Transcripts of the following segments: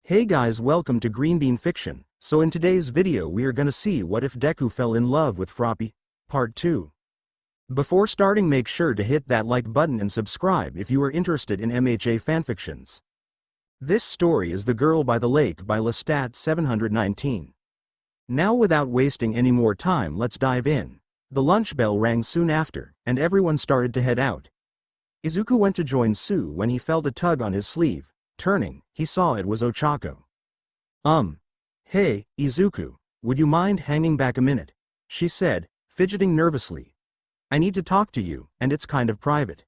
Hey guys, welcome to Green Bean Fiction. So in today's video we are gonna see what if Deku fell in love with Froppy, part 2. Before starting, make sure to hit that like button and subscribe if you are interested in MHA fanfictions. This story is The Girl by the Lake by Lestat 719. Now without wasting any more time, let's dive in. The lunch bell rang soon after, and everyone started to head out. Izuku went to join Sue when he felt a tug on his sleeve. Turning, he saw it was Ochako. Hey, Izuku, would you mind hanging back a minute? She said, fidgeting nervously. I need to talk to you, and it's kind of private.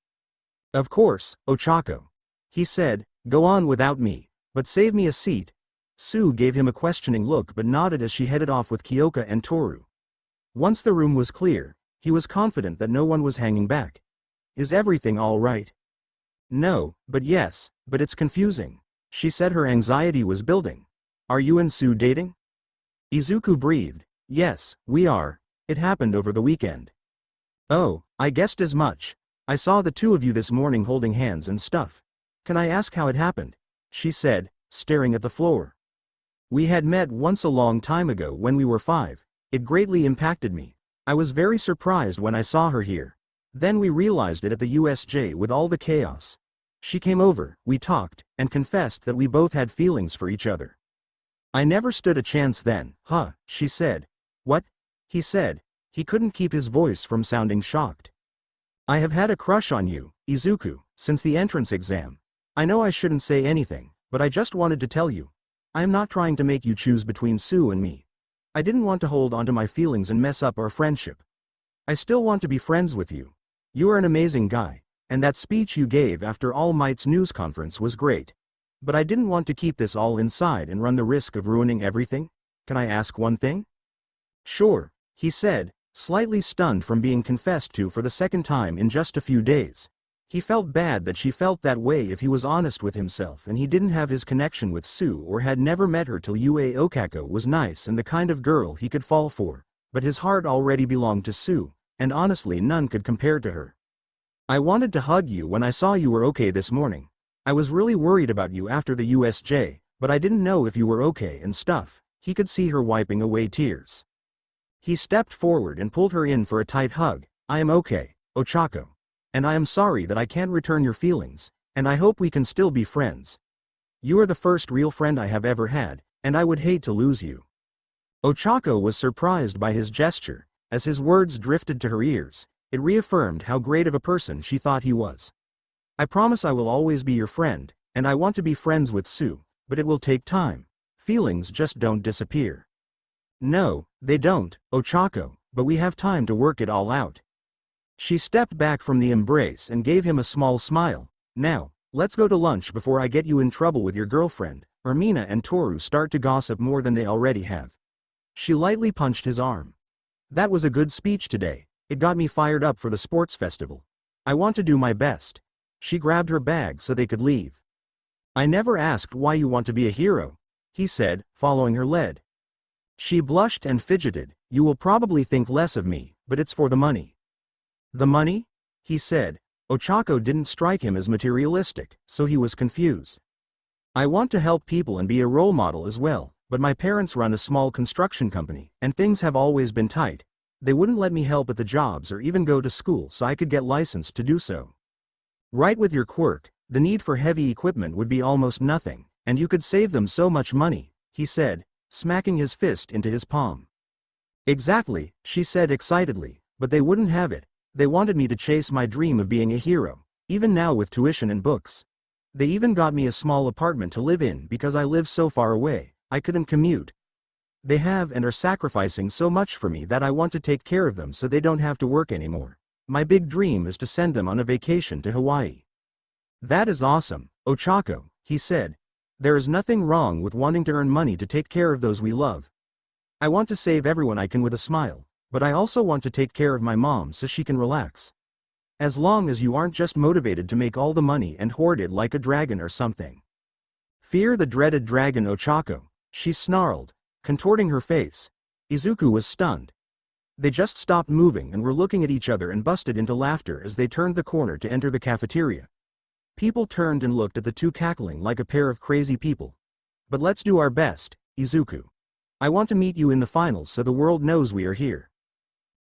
Of course, Ochako. He said, go on without me, but save me a seat. Sue gave him a questioning look but nodded as she headed off with Kyoka and Toru. Once the room was clear, he was confident that no one was hanging back. Is everything all right? No, but yes, but it's confusing. She said her anxiety was building. Are you and Sue dating? Izuku breathed. Yes, we are. It happened over the weekend. Oh, I guessed as much. I saw the two of you this morning holding hands and stuff. Can I ask how it happened? She said, staring at the floor. We had met once a long time ago when we were 5. It greatly impacted me. I was very surprised when I saw her here. Then we realized it at the USJ with all the chaos. She came over, we talked, and confessed that we both had feelings for each other. I never stood a chance then, she said. What? He said. He couldn't keep his voice from sounding shocked. I have had a crush on you, Izuku, since the entrance exam. I know I shouldn't say anything, but I just wanted to tell you. I am not trying to make you choose between Sue and me. I didn't want to hold onto my feelings and mess up our friendship. I still want to be friends with you. You are an amazing guy, and that speech you gave after All Might's news conference was great. But I didn't want to keep this all inside and run the risk of ruining everything. Can I ask one thing? Sure, he said, slightly stunned from being confessed to for the second time in just a few days. He felt bad that she felt that way if he was honest with himself and he didn't have his connection with Sue or had never met her till Yue Okako was nice and the kind of girl he could fall for, but his heart already belonged to Sue. And honestly none could compare to her. I wanted to hug you when I saw you were okay this morning. I was really worried about you after the USJ, but I didn't know if you were okay and stuff. He could see her wiping away tears. He stepped forward and pulled her in for a tight hug. I am okay, Ochako. And I am sorry that I can't return your feelings, and I hope we can still be friends. You are the first real friend I have ever had, and I would hate to lose you. Ochako was surprised by his gesture. As his words drifted to her ears, it reaffirmed how great of a person she thought he was. I promise I will always be your friend, and I want to be friends with Sue, but it will take time. Feelings just don't disappear. No, they don't, Ochako, but we have time to work it all out. She stepped back from the embrace and gave him a small smile. Now, let's go to lunch before I get you in trouble with your girlfriend, or Mina and Toru start to gossip more than they already have. She lightly punched his arm. That was a good speech today. It got me fired up for the sports festival. I want to do my best. She grabbed her bag so they could leave. I never asked why you want to be a hero, he said, following her lead. She blushed and fidgeted. You will probably think less of me, but it's for the money. The money? He said. Ochako didn't strike him as materialistic, so he was confused. I want to help people and be a role model as well. But my parents run a small construction company, and things have always been tight. They wouldn't let me help at the jobs or even go to school so I could get licensed to do so. Right, with your quirk, the need for heavy equipment would be almost nothing, and you could save them so much money, he said, smacking his fist into his palm. Exactly, she said excitedly, but they wouldn't have it. They wanted me to chase my dream of being a hero, even now with tuition and books. They even got me a small apartment to live in because I live so far away. I couldn't commute. They have and are sacrificing so much for me that I want to take care of them so they don't have to work anymore. My big dream is to send them on a vacation to Hawaii. That is awesome, Ochako, he said. There is nothing wrong with wanting to earn money to take care of those we love. I want to save everyone I can with a smile, but I also want to take care of my mom so she can relax. As long as you aren't just motivated to make all the money and hoard it like a dragon or something. Fear the dreaded dragon, Ochako. She snarled, contorting her face. Izuku was stunned. They just stopped moving and were looking at each other and busted into laughter as they turned the corner to enter the cafeteria. People turned and looked at the two cackling like a pair of crazy people. But let's do our best, Izuku. I want to meet you in the finals so the world knows we are here.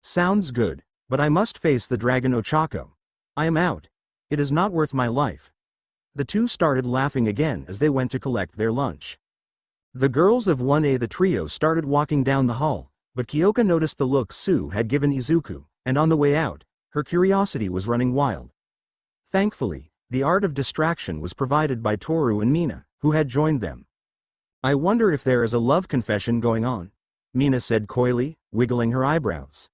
Sounds good, but I must face the dragon Ochako. I am out. It is not worth my life. The two started laughing again as they went to collect their lunch. The girls of 1A the trio started walking down the hall, but Kyoka noticed the look Sue had given Izuku, and on the way out, her curiosity was running wild. Thankfully, the art of distraction was provided by Toru and Mina, who had joined them. I wonder if there is a love confession going on, Mina said coyly, wiggling her eyebrows.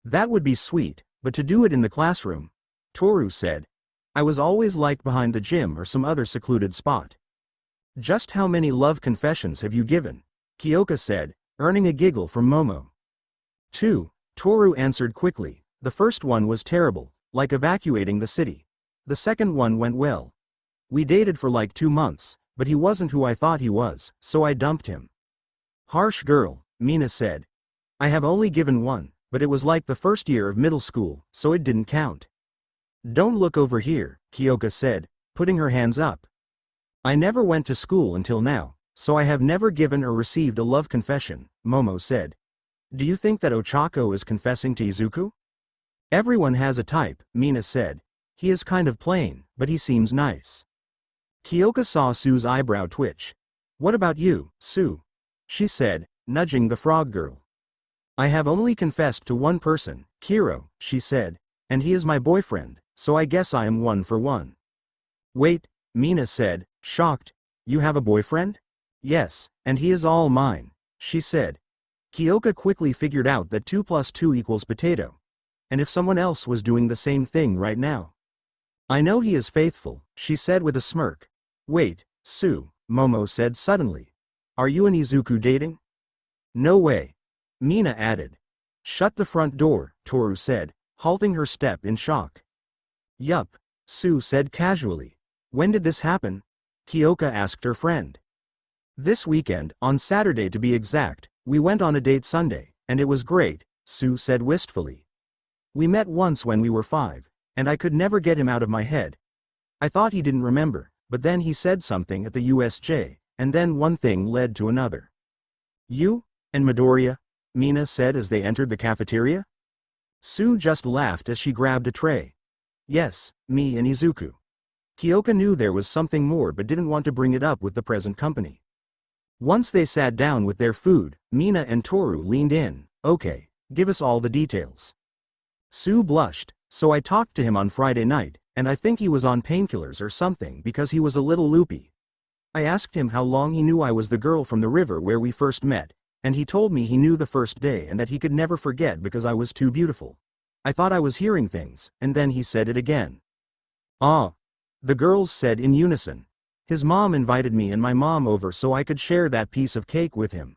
That would be sweet, but to do it in the classroom, Toru said. I was always liked behind the gym or some other secluded spot. Just how many love confessions have you given? Kyoka said, earning a giggle from Momo. 2, Toru answered quickly. The first one was terrible, like evacuating the city. The second one went well. We dated for like 2 months, but he wasn't who I thought he was, so I dumped him. Harsh girl, Mina said. I have only given one, but it was like the first year of middle school, so it didn't count. Don't look over here, Kyoka said, putting her hands up. I never went to school until now, so I have never given or received a love confession, Momo said. Do you think that Ochako is confessing to Izuku? Everyone has a type, Mina said. He is kind of plain, but he seems nice. Kyoka saw Sue's eyebrow twitch. What about you, Sue? She said, nudging the frog girl. I have only confessed to one person, Kiro, she said, and he is my boyfriend, so I guess I am 1 for 1. Wait, Mina said, shocked. You have a boyfriend? Yes, and he is all mine, she said. Kyoka quickly figured out that 2 + 2 equals potato. And if someone else was doing the same thing right now? I know he is faithful, she said with a smirk. Wait, Sue, Momo said suddenly. Are you and Izuku dating? No way. Mina added. Shut the front door, Toru said, halting her step in shock. Yup, Sue said casually. When did this happen? Kyoka asked her friend. This weekend, on Saturday to be exact, we went on a date Sunday, and it was great, Sue said wistfully. We met once when we were 5, and I could never get him out of my head. I thought he didn't remember, but then he said something at the USJ, and then one thing led to another. You? And Midoriya? Mina said as they entered the cafeteria. Sue just laughed as she grabbed a tray. Yes, me and Izuku. Kyoka knew there was something more but didn't want to bring it up with the present company. Once they sat down with their food, Mina and Toru leaned in. Okay, give us all the details. Sue blushed. So I talked to him on Friday night, and I think he was on painkillers or something because he was a little loopy. I asked him how long he knew I was the girl from the river where we first met, and he told me he knew the first day and that he could never forget because I was too beautiful. I thought I was hearing things, and then he said it again. Ah, the girls said in unison. His mom invited me and my mom over so I could share that piece of cake with him.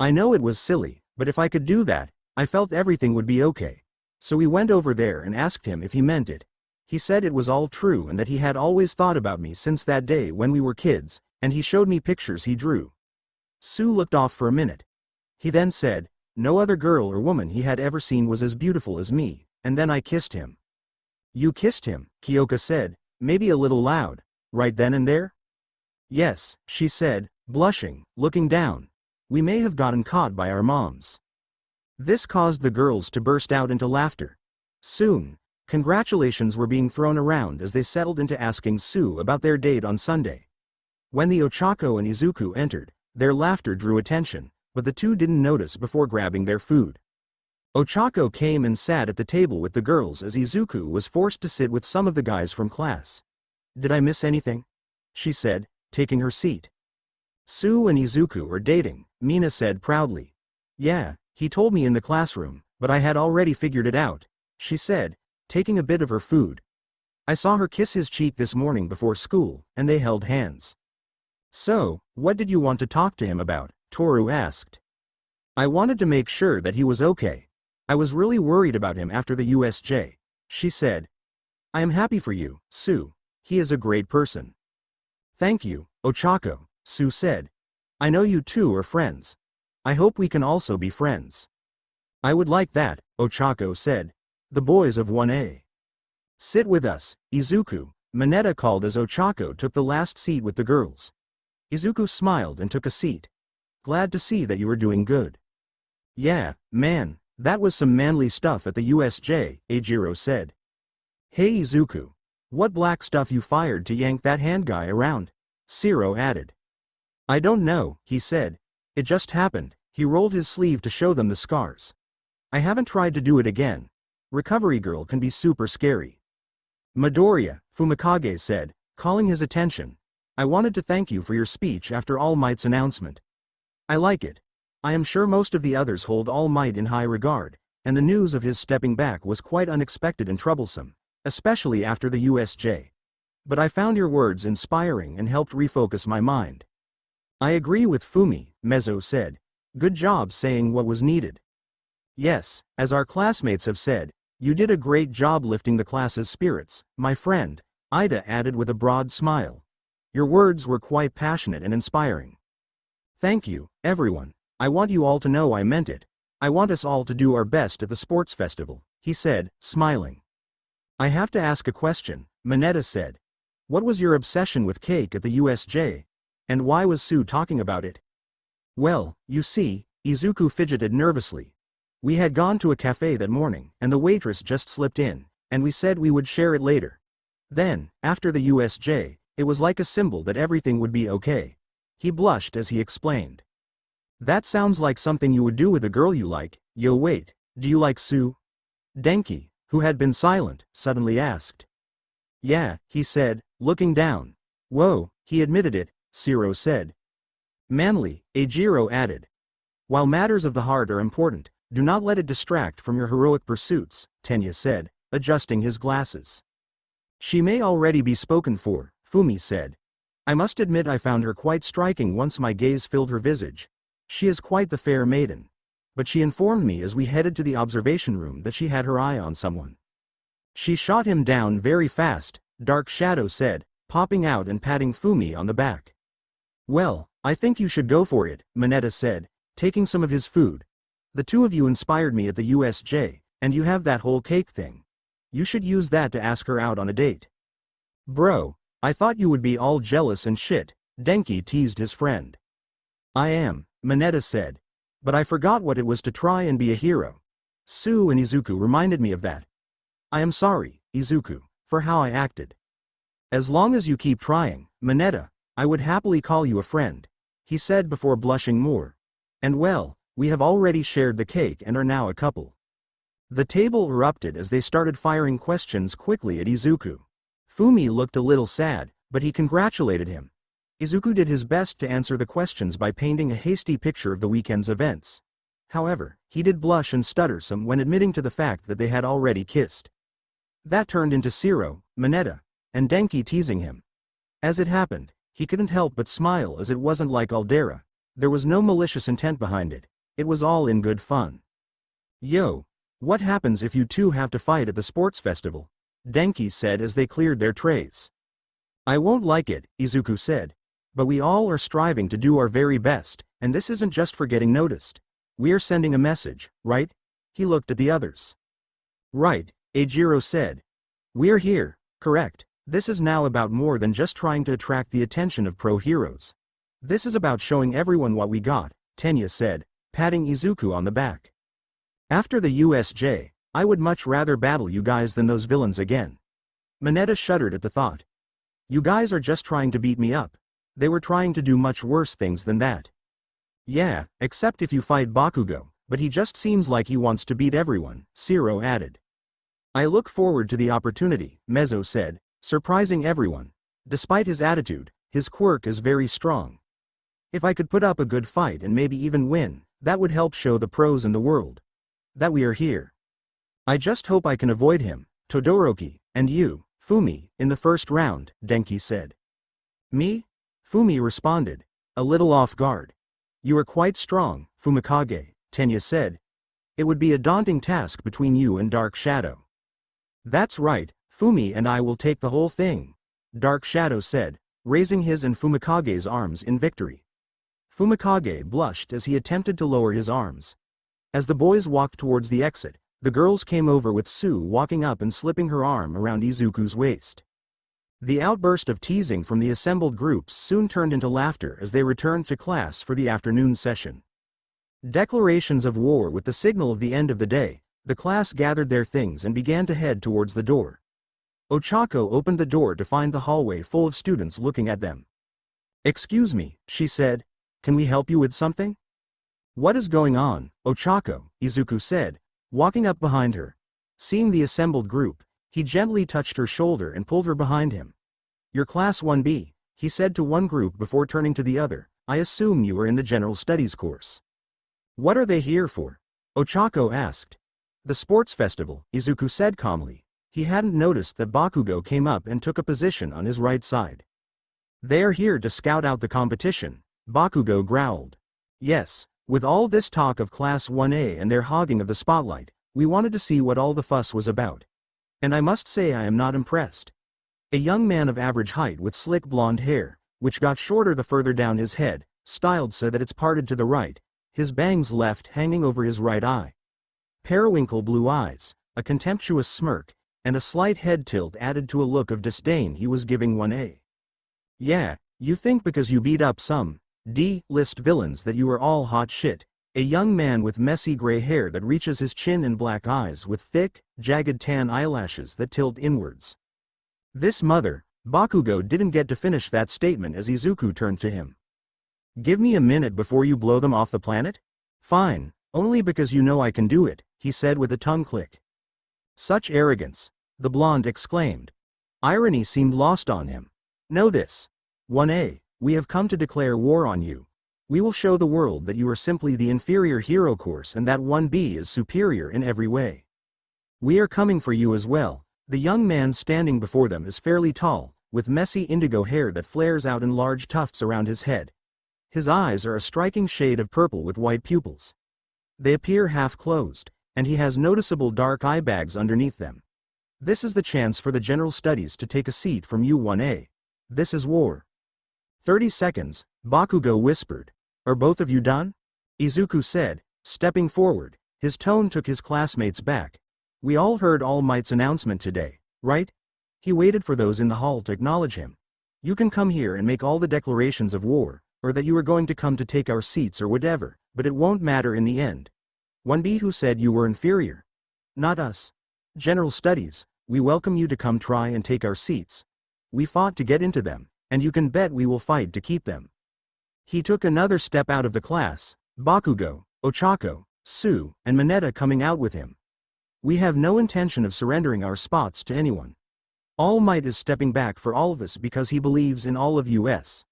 I know it was silly, but if I could do that, I felt everything would be okay. So we went over there and asked him if he meant it. He said it was all true and that he had always thought about me since that day when we were kids, and he showed me pictures he drew. Sue looked off for a minute. He then said, no other girl or woman he had ever seen was as beautiful as me, and then I kissed him. You kissed him, Kyoka said, maybe a little loud, right then and there? Yes, she said, blushing, looking down. We may have gotten caught by our moms. This caused the girls to burst out into laughter. Soon, congratulations were being thrown around as they settled into asking Sue about their date on Sunday. When the Ochako and Izuku entered, their laughter drew attention, but the two didn't notice before grabbing their food. Ochako came and sat at the table with the girls as Izuku was forced to sit with some of the guys from class. Did I miss anything? She said, taking her seat. Sue and Izuku are dating, Mina said proudly. Yeah, he told me in the classroom, but I had already figured it out, she said, taking a bit of her food. I saw her kiss his cheek this morning before school, and they held hands. So, what did you want to talk to him about? Toru asked. I wanted to make sure that he was okay. I was really worried about him after the USJ, she said. I am happy for you, Sue. He is a great person. Thank you, Ochako, Sue said. I know you two are friends. I hope we can also be friends. I would like that, Ochako said. The boys of 1A. Sit with us, Izuku, Mineta called as Ochako took the last seat with the girls. Izuku smiled and took a seat. Glad to see that you were doing good. Yeah, man, that was some manly stuff at the USJ, Ojiro said. Hey Izuku. What black stuff you fired to yank that hand guy around? Zero added. I don't know, he said. It just happened. He rolled his sleeve to show them the scars. I haven't tried to do it again. Recovery girl can be super scary. Midoriya, Fumikage said, calling his attention. I wanted to thank you for your speech after All Might's announcement. I like it. I am sure most of the others hold All Might in high regard, and the news of his stepping back was quite unexpected and troublesome, especially after the USJ. But I found your words inspiring and helped refocus my mind. I agree with Fumi, Mezzo said. Good job saying what was needed. Yes, as our classmates have said, you did a great job lifting the class's spirits, my friend, Iida added with a broad smile. Your words were quite passionate and inspiring. Thank you, everyone. I want you all to know I meant it. I want us all to do our best at the sports festival, he said, smiling. I have to ask a question, Mineta said. What was your obsession with cake at the USJ? And why was Sue talking about it? Well, you see, Izuku fidgeted nervously. We had gone to a cafe that morning, and the waitress just slipped in, and we said we would share it later. Then, after the USJ, it was like a symbol that everything would be okay. He blushed as he explained. That sounds like something you would do with a girl you like. Yo wait, do you like Sue? Denki, who had been silent, suddenly asked. Yeah, he said, looking down. Whoa, he admitted it, Zero said. Manly, Ojiro added. While matters of the heart are important, do not let it distract from your heroic pursuits, Tenya said, adjusting his glasses. She may already be spoken for, Fumi said. I must admit I found her quite striking once my gaze filled her visage. She is quite the fair maiden. But she informed me as we headed to the observation room that she had her eye on someone. She shot him down very fast, Dark Shadow said, popping out and patting Fumi on the back. Well, I think you should go for it, Mineta said, taking some of his food. The two of you inspired me at the USJ, and you have that whole cake thing. You should use that to ask her out on a date. Bro, I thought you would be all jealous and shit, Denki teased his friend. I am, Mineta said. But I forgot what it was to try and be a hero. Sue and Izuku reminded me of that. I am sorry, Izuku, for how I acted. As long as you keep trying, Mineta, I would happily call you a friend, he said before blushing more. And well, we have already shared the cake and are now a couple. The table erupted as they started firing questions quickly at Izuku. Fumi looked a little sad, but he congratulated him. Izuku did his best to answer the questions by painting a hasty picture of the weekend's events. However, he did blush and stutter some when admitting to the fact that they had already kissed. That turned into Zero, Mineta, and Denki teasing him. As it happened, he couldn't help but smile as it wasn't like Aldera. There was no malicious intent behind it. It was all in good fun. Yo, what happens if you two have to fight at the sports festival? Denki said as they cleared their trays. I won't like it, Izuku said. But we all are striving to do our very best, and this isn't just for getting noticed. We're sending a message, right? He looked at the others. Right, Ojiro said. We're here, correct. This is now about more than just trying to attract the attention of pro heroes. This is about showing everyone what we got, Tenya said, patting Izuku on the back. After the USJ, I would much rather battle you guys than those villains again. Mineta shuddered at the thought. You guys are just trying to beat me up. They were trying to do much worse things than that. Yeah, except if you fight Bakugo, but he just seems like he wants to beat everyone, Zero added. I look forward to the opportunity, Mezzo said, surprising everyone. Despite his attitude, his quirk is very strong. If I could put up a good fight and maybe even win, that would help show the pros in the world that we are here. I just hope I can avoid him, Todoroki, and you, Fumi, in the first round, Denki said. Me? Fumi responded, a little off guard. You are quite strong, Fumikage, Tenya said. It would be a daunting task between you and Dark Shadow. That's right, Fumi and I will take the whole thing, Dark Shadow said, raising his and Fumikage's arms in victory. Fumikage blushed as he attempted to lower his arms. As the boys walked towards the exit, the girls came over with Sue walking up and slipping her arm around Izuku's waist. The outburst of teasing from the assembled groups soon turned into laughter as they returned to class for the afternoon session. Declarations of war with the signal of the end of the day, the class gathered their things and began to head towards the door. Ochako opened the door to find the hallway full of students looking at them. "Excuse me," she said, "can we help you with something?" "What is going on, Ochako?" Izuku said, walking up behind her. Seeing the assembled group, he gently touched her shoulder and pulled her behind him. "You're class 1B, he said to one group before turning to the other. "I assume you are in the general studies course." "What are they here for?" Ochako asked. "The sports festival," Izuku said calmly. He hadn't noticed that Bakugo came up and took a position on his right side. "They're here to scout out the competition," Bakugo growled. "Yes, with all this talk of Class 1A and their hogging of the spotlight, we wanted to see what all the fuss was about. And I must say I am not impressed." A young man of average height with slick blonde hair, which got shorter the further down his head, styled so that it's parted to the right, his bangs left hanging over his right eye. Periwinkle blue eyes, a contemptuous smirk, and a slight head tilt added to a look of disdain he was giving 1A. "Yeah, you think because you beat up some D-list villains that you are all hot shit." A young man with messy gray hair that reaches his chin and black eyes with thick, jagged tan eyelashes that tilt inwards. This mother, Bakugo didn't get to finish that statement as Izuku turned to him. "Give me a minute before you blow them off the planet?" "Fine, only because you know I can do it," he said with a tongue click. "Such arrogance," the blonde exclaimed. Irony seemed lost on him. "Know this. 1A, we have come to declare war on you. We will show the world that you are simply the inferior hero course and that 1B is superior in every way. We are coming for you as well." The young man standing before them is fairly tall, with messy indigo hair that flares out in large tufts around his head. His eyes are a striking shade of purple with white pupils. They appear half-closed, and he has noticeable dark eye bags underneath them. "This is the chance for the general studies to take a seat from you 1A. This is war." 30 seconds, Bakugo whispered. "Are both of you done?" Izuku said, stepping forward. His tone took his classmates back. "We all heard All Might's announcement today, right?" He waited for those in the hall to acknowledge him. "You can come here and make all the declarations of war, or that you are going to come to take our seats or whatever, but it won't matter in the end. 1B who said you were inferior? Not us. General Studies, we welcome you to come try and take our seats. We fought to get into them, and you can bet we will fight to keep them." He took another step out of the class, Bakugo, Ochako, Sue, and Mineta coming out with him. "We have no intention of surrendering our spots to anyone. All Might is stepping back for all of us because he believes in all of us.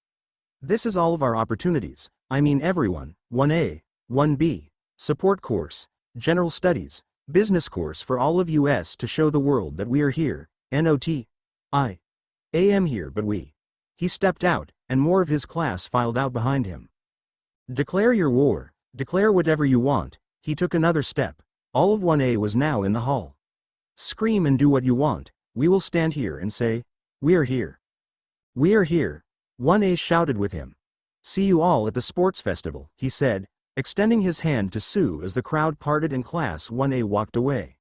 This is all of our opportunities, I mean everyone, 1A, 1B, support course, general studies, business course for all of us to show the world that we are here, not. I am here but we." He stepped out, and more of his class filed out behind him. "Declare your war, declare whatever you want." He took another step. All of 1A was now in the hall. "Scream and do what you want, we will stand here and say, 'We are here. We are here.'" 1A shouted with him. "See you all at the sports festival," he said, extending his hand to Sue as the crowd parted and class 1A walked away.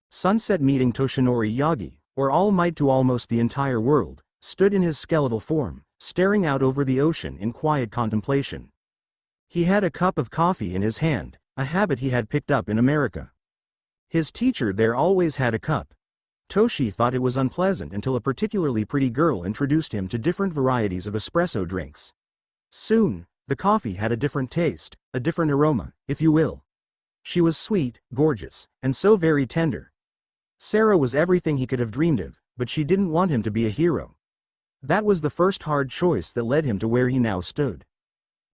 Sunset meeting Toshinori Yagi, or All Might to almost the entire world, stood in his skeletal form, staring out over the ocean in quiet contemplation. He had a cup of coffee in his hand, a habit he had picked up in America. His teacher there always had a cup. Toshi thought it was unpleasant until a particularly pretty girl introduced him to different varieties of espresso drinks. Soon, the coffee had a different taste, a different aroma, if you will. She was sweet, gorgeous, and so very tender. Sarah was everything he could have dreamed of, but she didn't want him to be a hero. That was the first hard choice that led him to where he now stood.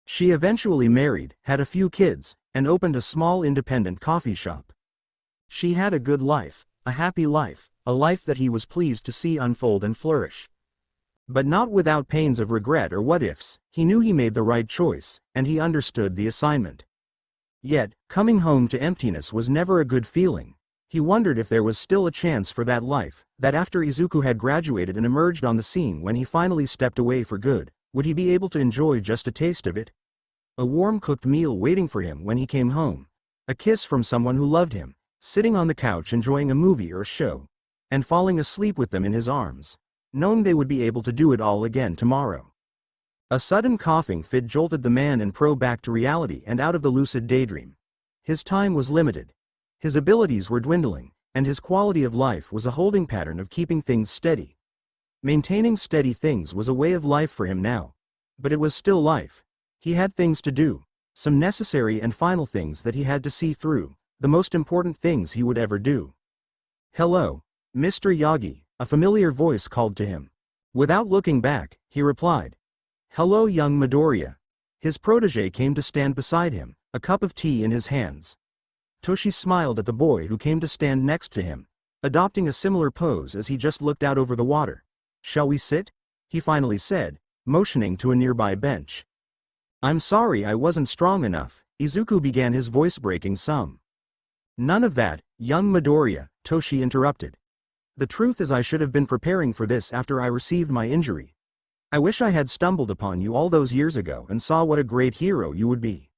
She eventually married, had a few kids, and opened a small independent coffee shop. She had a good life, a happy life, a life that he was pleased to see unfold and flourish. But not without pains of regret or what-ifs. He knew he made the right choice, and he understood the assignment. Yet, coming home to emptiness was never a good feeling. He wondered if there was still a chance for that life, that after Izuku had graduated and emerged on the scene when he finally stepped away for good, would he be able to enjoy just a taste of it? A warm cooked meal waiting for him when he came home. A kiss from someone who loved him, sitting on the couch enjoying a movie or a show, and falling asleep with them in his arms. knowing they would be able to do it all again tomorrow. A sudden coughing fit jolted the man in pro back to reality and out of the lucid daydream. His time was limited. His abilities were dwindling, and his quality of life was a holding pattern of keeping things steady. Maintaining steady things was a way of life for him now. But it was still life. He had things to do, some necessary and final things that he had to see through, the most important things he would ever do. "Hello, Mr. Yagi," a familiar voice called to him. Without looking back, he replied. "Hello, young Midoriya." His protege came to stand beside him, a cup of tea in his hands. Toshi smiled at the boy who came to stand next to him, adopting a similar pose as he just looked out over the water. "Shall we sit?" he finally said, motioning to a nearby bench. "I'm sorry I wasn't strong enough," Izuku began, his voice breaking some. "None of that, young Midoriya," Toshi interrupted. "The truth is I should have been preparing for this after I received my injury. I wish I had stumbled upon you all those years ago and saw what a great hero you would be."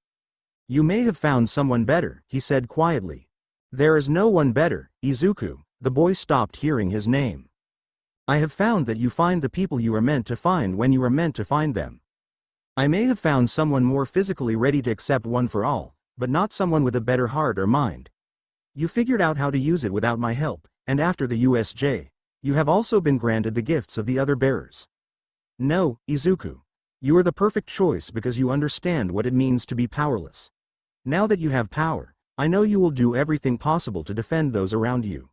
"You may have found someone better," he said quietly. "There is no one better, Izuku." The boy stopped hearing his name. "I have found that you find the people you are meant to find when you are meant to find them. I may have found someone more physically ready to accept one for all, but not someone with a better heart or mind. You figured out how to use it without my help, and after the USJ, you have also been granted the gifts of the other bearers. No, Izuku. You are the perfect choice because you understand what it means to be powerless. Now that you have power, I know you will do everything possible to defend those around you.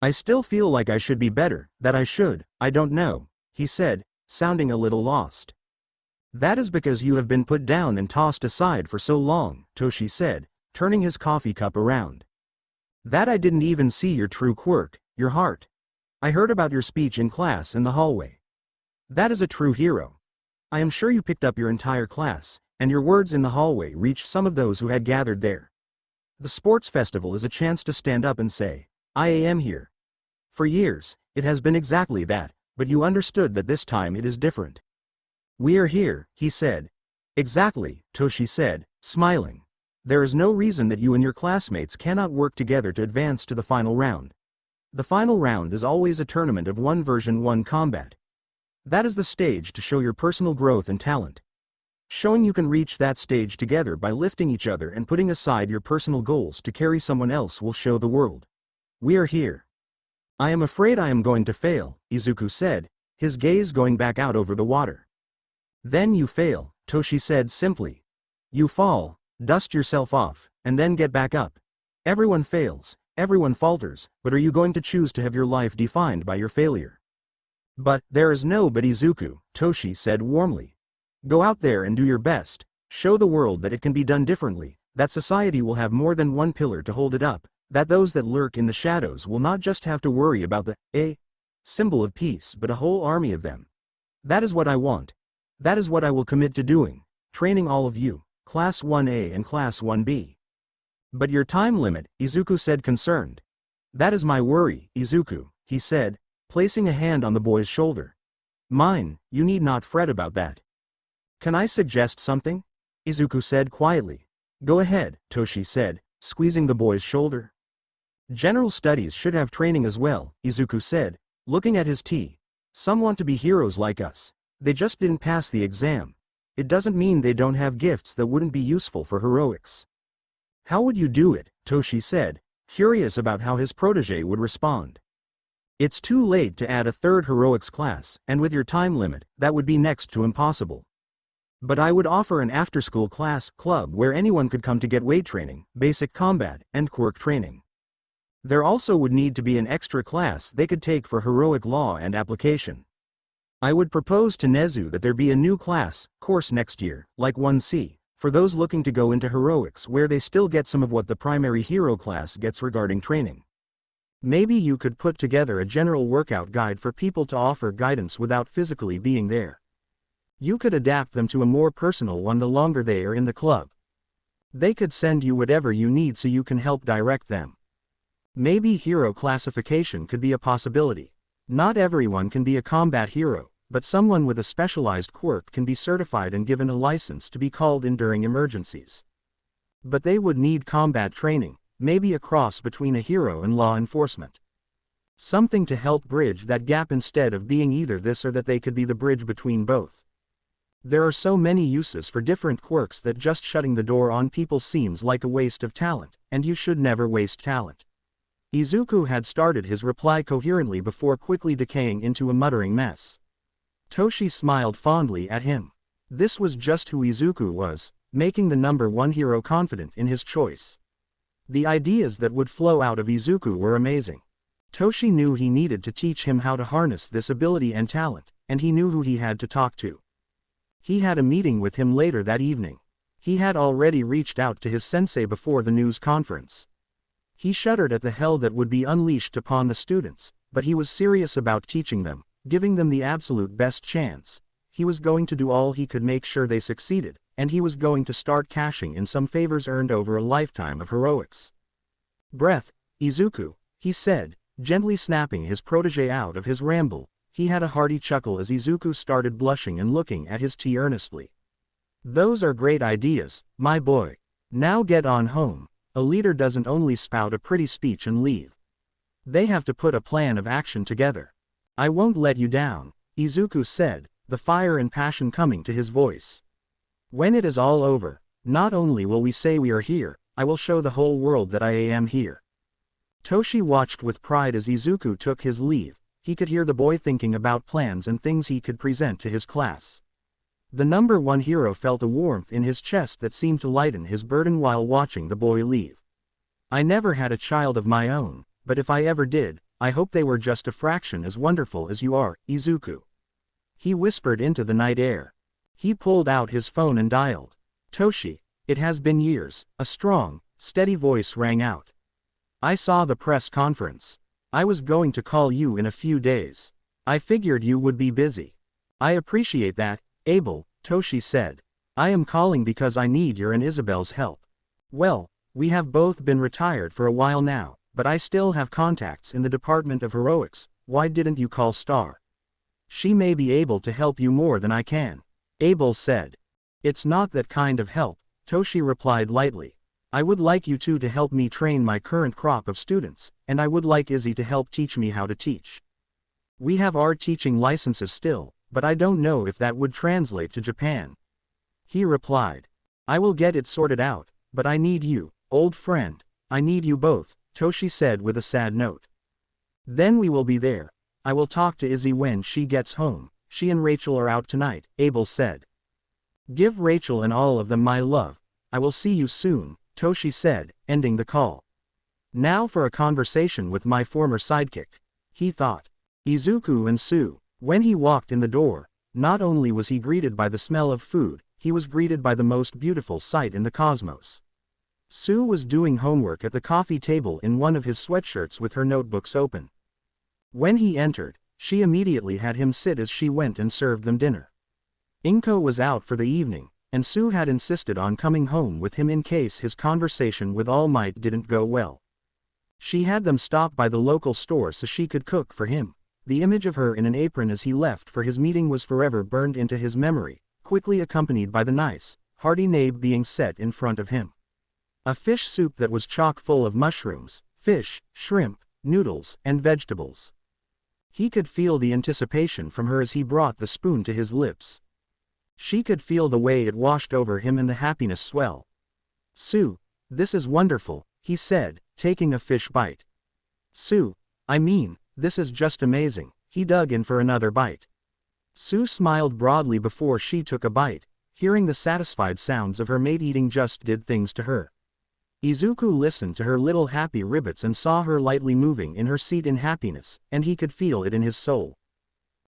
I still feel like I should be better, that I don't know," he said, sounding a little lost. "That is because you have been put down and tossed aside for so long," Toshi said, turning his coffee cup around. "That I didn't even see your true quirk, your heart. I heard about your speech in class in the hallway. That is a true hero. I am sure you picked up your entire class, and your words in the hallway reached some of those who had gathered there. The sports festival is a chance to stand up and say, 'I am here.' For years, it has been exactly that, but you understood that this time it is different. We are here," he said. "Exactly," Toshi said, smiling. "There is no reason that you and your classmates cannot work together to advance to the final round. The final round is always a tournament of 1 version 1 combat. That is the stage to show your personal growth and talent. Showing you can reach that stage together by lifting each other and putting aside your personal goals to carry someone else will show the world. We are here." "I am afraid I am going to fail," Izuku said, his gaze going back out over the water. "Then you fail," Toshi said simply. "You fall, dust yourself off, and then get back up. Everyone fails, everyone falters, but are you going to choose to have your life defined by your failure?" "But, there is no but, Izuku," Toshi said warmly. "Go out there and do your best, show the world that it can be done differently, that society will have more than one pillar to hold it up, that those that lurk in the shadows will not just have to worry about the symbol of peace but a whole army of them. That is what I want. That is what I will commit to doing, training all of you, Class 1A and Class 1B. "But your time limit," Izuku said concerned. "That is my worry, Izuku," he said, placing a hand on the boy's shoulder. "Mine, you need not fret about that." "Can I suggest something?" Izuku said quietly. "Go ahead," Toshi said, squeezing the boy's shoulder. "General studies should have training as well," Izuku said, looking at his tea. "Some want to be heroes like us. They just didn't pass the exam. It doesn't mean they don't have gifts that wouldn't be useful for heroics." "How would you do it?" Toshi said, curious about how his protege would respond. "It's too late to add a third heroics class, and with your time limit, that would be next to impossible. But I would offer an after-school class club where anyone could come to get weight training, basic combat, and quirk training. There also would need to be an extra class they could take for heroic law and application. I would propose to Nezu that there be a new course next year, like 1C, for those looking to go into heroics where they still get some of what the primary hero class gets regarding training. Maybe you could put together a general workout guide for people to offer guidance without physically being there. You could adapt them to a more personal one the longer they are in the club. They could send you whatever you need so you can help direct them. Maybe hero classification could be a possibility. Not everyone can be a combat hero, but someone with a specialized quirk can be certified and given a license to be called in during emergencies. But they would need combat training, maybe a cross between a hero and law enforcement. Something to help bridge that gap instead of being either this or that. They could be the bridge between both. There are so many uses for different quirks that just shutting the door on people seems like a waste of talent, and you should never waste talent. Izuku had started his reply coherently before quickly decaying into a muttering mess. Toshi smiled fondly at him. This was just who Izuku was, making the number one hero confident in his choice. The ideas that would flow out of Izuku were amazing. Toshi knew he needed to teach him how to harness this ability and talent, and he knew who he had to talk to. He had a meeting with him later that evening. He had already reached out to his sensei before the news conference. He shuddered at the hell that would be unleashed upon the students, but he was serious about teaching them, giving them the absolute best chance. He was going to do all he could make sure they succeeded, and he was going to start cashing in some favors earned over a lifetime of heroics. Breath, Izuku, he said, gently snapping his protege out of his ramble. He had a hearty chuckle as Izuku started blushing and looking at his tea earnestly. Those are great ideas, my boy. Now get on home. A leader doesn't only spout a pretty speech and leave. They have to put a plan of action together. I won't let you down, Izuku said, the fire and passion coming to his voice. When it is all over, not only will we say we are here, I will show the whole world that I am here. Toshi watched with pride as Izuku took his leave. He could hear the boy thinking about plans and things he could present to his class. The number one hero felt a warmth in his chest that seemed to lighten his burden while watching the boy leave. I never had a child of my own, but if I ever did, I hope they were just a fraction as wonderful as you are, Izuku. He whispered into the night air. He pulled out his phone and dialed. Toshi, it has been years, a strong, steady voice rang out. I saw the press conference. I was going to call you in a few days. I figured you would be busy. I appreciate that, Abel, Toshi said. I am calling because I need your and Isabel's help. Well, we have both been retired for a while now, but I still have contacts in the Department of Heroics. Why didn't you call Star? She may be able to help you more than I can, Abel said. It's not that kind of help, Toshi replied lightly. I would like you two to help me train my current crop of students, and I would like Izzy to help teach me how to teach. We have our teaching licenses still, but I don't know if that would translate to Japan. He replied. I will get it sorted out, but I need you, old friend. I need you both, Toshi said with a sad note. Then we will be there. I will talk to Izzy when she gets home. She and Rachel are out tonight, Abel said. Give Rachel and all of them my love. I will see you soon, Toshi said, ending the call. Now for a conversation with my former sidekick, he thought. Izuku and Sue. When he walked in the door, not only was he greeted by the smell of food, he was greeted by the most beautiful sight in the cosmos. Sue was doing homework at the coffee table in one of his sweatshirts with her notebooks open. When he entered, she immediately had him sit as she went and served them dinner. Inko was out for the evening, and Sue had insisted on coming home with him in case his conversation with All Might didn't go well. She had them stop by the local store so she could cook for him. The image of her in an apron as he left for his meeting was forever burned into his memory, quickly accompanied by the nice, hearty nabe being set in front of him. A fish soup that was chock full of mushrooms, fish, shrimp, noodles, and vegetables. He could feel the anticipation from her as he brought the spoon to his lips. She could feel the way it washed over him and the happiness swell. Sue, this is wonderful, he said, taking a fish bite. Sue, I mean, this is just amazing. He dug in for another bite. Sue smiled broadly before she took a bite. Hearing the satisfied sounds of her mate eating just did things to her. Izuku listened to her little happy ribbits and saw her lightly moving in her seat in happiness, and he could feel it in his soul.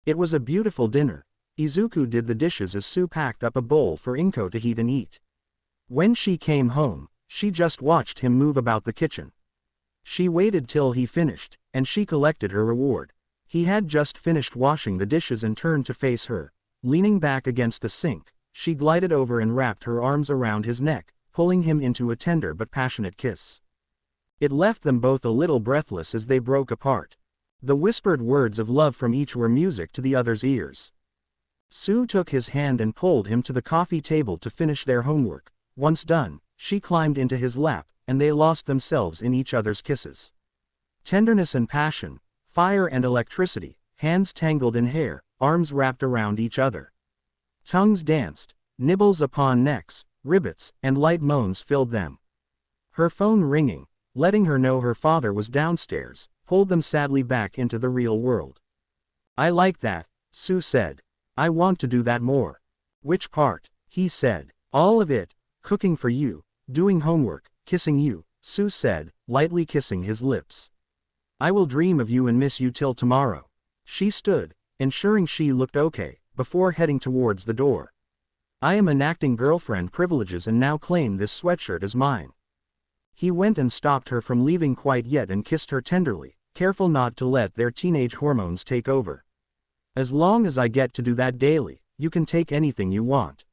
It was a beautiful dinner. Izuku did the dishes as Sue packed up a bowl for Inko to heat and eat. When she came home, she just watched him move about the kitchen. She waited till he finished, and she collected her reward. He had just finished washing the dishes and turned to face her. Leaning back against the sink, she glided over and wrapped her arms around his neck, pulling him into a tender but passionate kiss. It left them both a little breathless as they broke apart. The whispered words of love from each were music to the other's ears. Sue took his hand and pulled him to the coffee table to finish their homework. Once done, she climbed into his lap, and they lost themselves in each other's kisses. Tenderness and passion, Fire and electricity, hands tangled in hair, arms wrapped around each other. Tongues danced, nibbles upon necks, rivets, and light moans filled them. Her phone ringing, letting her know her father was downstairs, pulled them sadly back into the real world. I like that, Sue said. I want to do that more. Which part? He said. All of it, cooking for you, doing homework, kissing you, Sue said, lightly kissing his lips. I will dream of you and miss you till tomorrow. She stood, ensuring she looked okay, before heading towards the door. I am enacting girlfriend privileges and now claim this sweatshirt as mine. He went and stopped her from leaving quite yet and kissed her tenderly, careful not to let their teenage hormones take over. As long as I get to do that daily, you can take anything you want.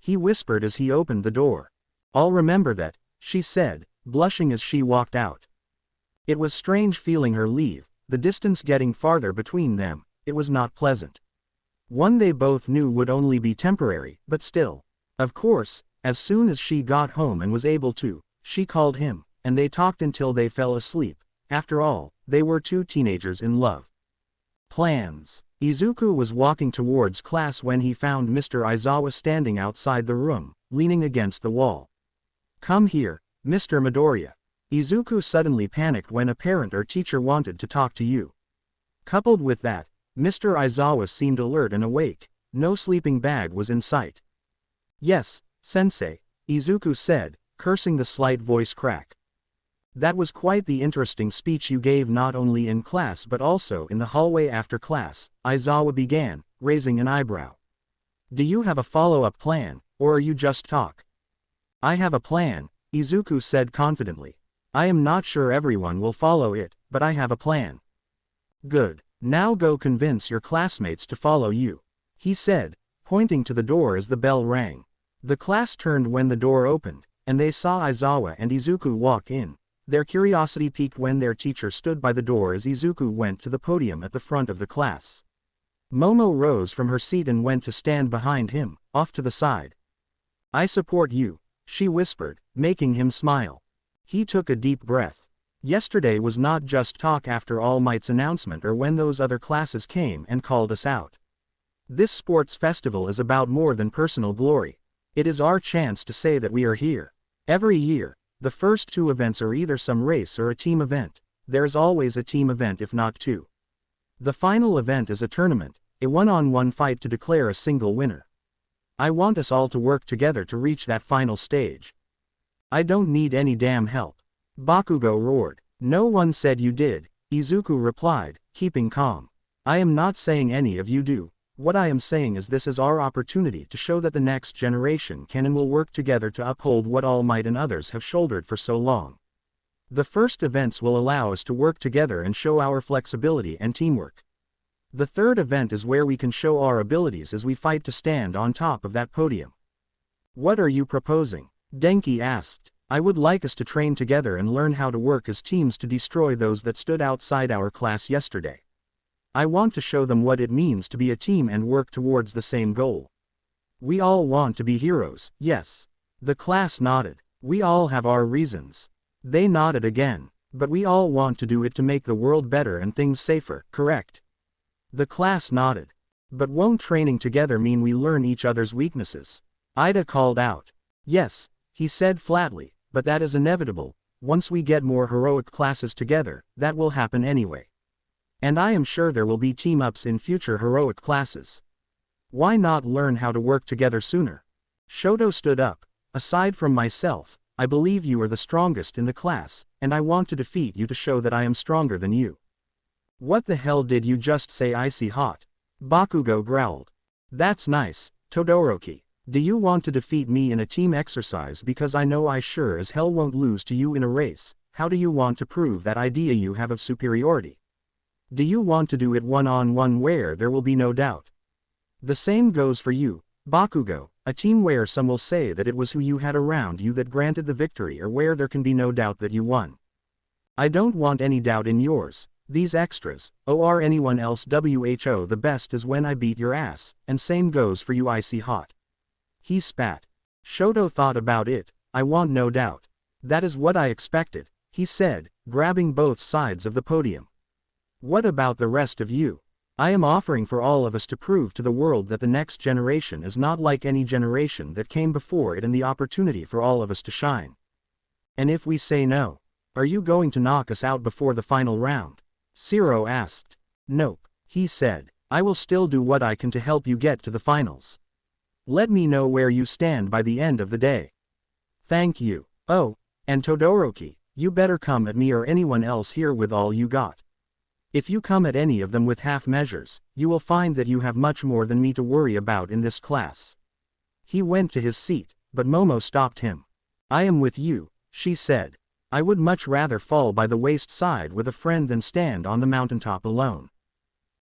He whispered as he opened the door. I'll remember that, she said, blushing as she walked out. It was strange feeling her leave, the distance getting farther between them. It was not pleasant. One they both knew would only be temporary, but still. Of course, as soon as she got home and was able to, she called him, and they talked until they fell asleep. After all, they were two teenagers in love. Plans. Izuku was walking towards class when he found Mr. Aizawa standing outside the room, leaning against the wall. Come here, Mr. Midoriya. Izuku suddenly panicked when a parent or teacher wanted to talk to you. Coupled with that, Mr. Aizawa seemed alert and awake. No sleeping bag was in sight. Yes, sensei, Izuku said, cursing the slight voice crack. That was quite the interesting speech you gave not only in class but also in the hallway after class, Aizawa began, raising an eyebrow. Do you have a follow-up plan, or are you just talk? I have a plan, Izuku said confidently. I am not sure everyone will follow it, but I have a plan. Good, now go convince your classmates to follow you, he said, pointing to the door as the bell rang. The class turned when the door opened, and they saw Aizawa and Izuku walk in. Their curiosity piqued when their teacher stood by the door as Izuku went to the podium at the front of the class. Momo rose from her seat and went to stand behind him, off to the side. I support you, she whispered, making him smile. He took a deep breath. Yesterday was not just talk after All Might's announcement or when those other classes came and called us out. This sports festival is about more than personal glory. It is our chance to say that we are here. Every year, the first two events are either some race or a team event. There's always a team event if not two. The final event is a tournament, a one-on-one fight to declare a single winner. I want us all to work together to reach that final stage. I don't need any damn help. Bakugo roared. No one said you did, Izuku replied, keeping calm. I am not saying any of you do. What I am saying is this is our opportunity to show that the next generation can and will work together to uphold what All Might and others have shouldered for so long. The first events will allow us to work together and show our flexibility and teamwork. The third event is where we can show our abilities as we fight to stand on top of that podium. What are you proposing? Denki asked. I would like us to train together and learn how to work as teams to destroy those that stood outside our class yesterday. I want to show them what it means to be a team and work towards the same goal. We all want to be heroes, yes. The class nodded. We all have our reasons. They nodded again. But we all want to do it to make the world better and things safer, correct? The class nodded. But won't training together mean we learn each other's weaknesses? Iida called out. Yes, he said flatly, but that is inevitable. Once we get more heroic classes together, that will happen anyway. And I am sure there will be team-ups in future heroic classes. Why not learn how to work together sooner? Shoto stood up. Aside from myself, I believe you are the strongest in the class, and I want to defeat you to show that I am stronger than you. What the hell did you just say, icy hot? Bakugo growled. That's nice, Todoroki. Do you want to defeat me in a team exercise because I know I sure as hell won't lose to you in a race? How do you want to prove that idea you have of superiority? Do you want to do it one-on-one where there will be no doubt? The same goes for you, Bakugo, a team where some will say that it was who you had around you that granted the victory or where there can be no doubt that you won. I don't want any doubt in yours. These extras, or anyone else. Who the best is when I beat your ass, and same goes for you, icy hot. He spat. Shoto thought about it. I want no doubt. That is what I expected, he said, grabbing both sides of the podium. What about the rest of you? I am offering for all of us to prove to the world that the next generation is not like any generation that came before it and the opportunity for all of us to shine. And if we say no, are you going to knock us out before the final round? Zero asked. Nope, he said. I will still do what I can to help you get to the finals. Let me know where you stand by the end of the day. Thank you. Oh, and Todoroki, you better come at me or anyone else here with all you got. If you come at any of them with half measures, you will find that you have much more than me to worry about in this class. He went to his seat, but Momo stopped him. I am with you, she said. I would much rather fall by the wayside with a friend than stand on the mountaintop alone.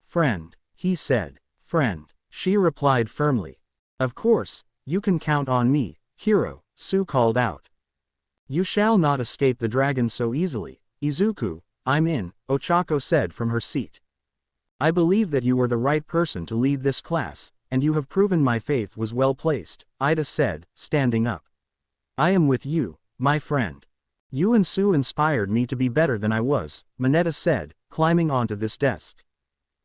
Friend, he said. Friend, she replied firmly. Of course, you can count on me, hero, Sue called out. You shall not escape the dragon so easily, Izuku. I'm in, Ochako said from her seat. I believe that you are the right person to lead this class, and you have proven my faith was well placed, Iida said, standing up. I am with you, my friend. You and Sue inspired me to be better than I was, Mineta said, climbing onto this desk.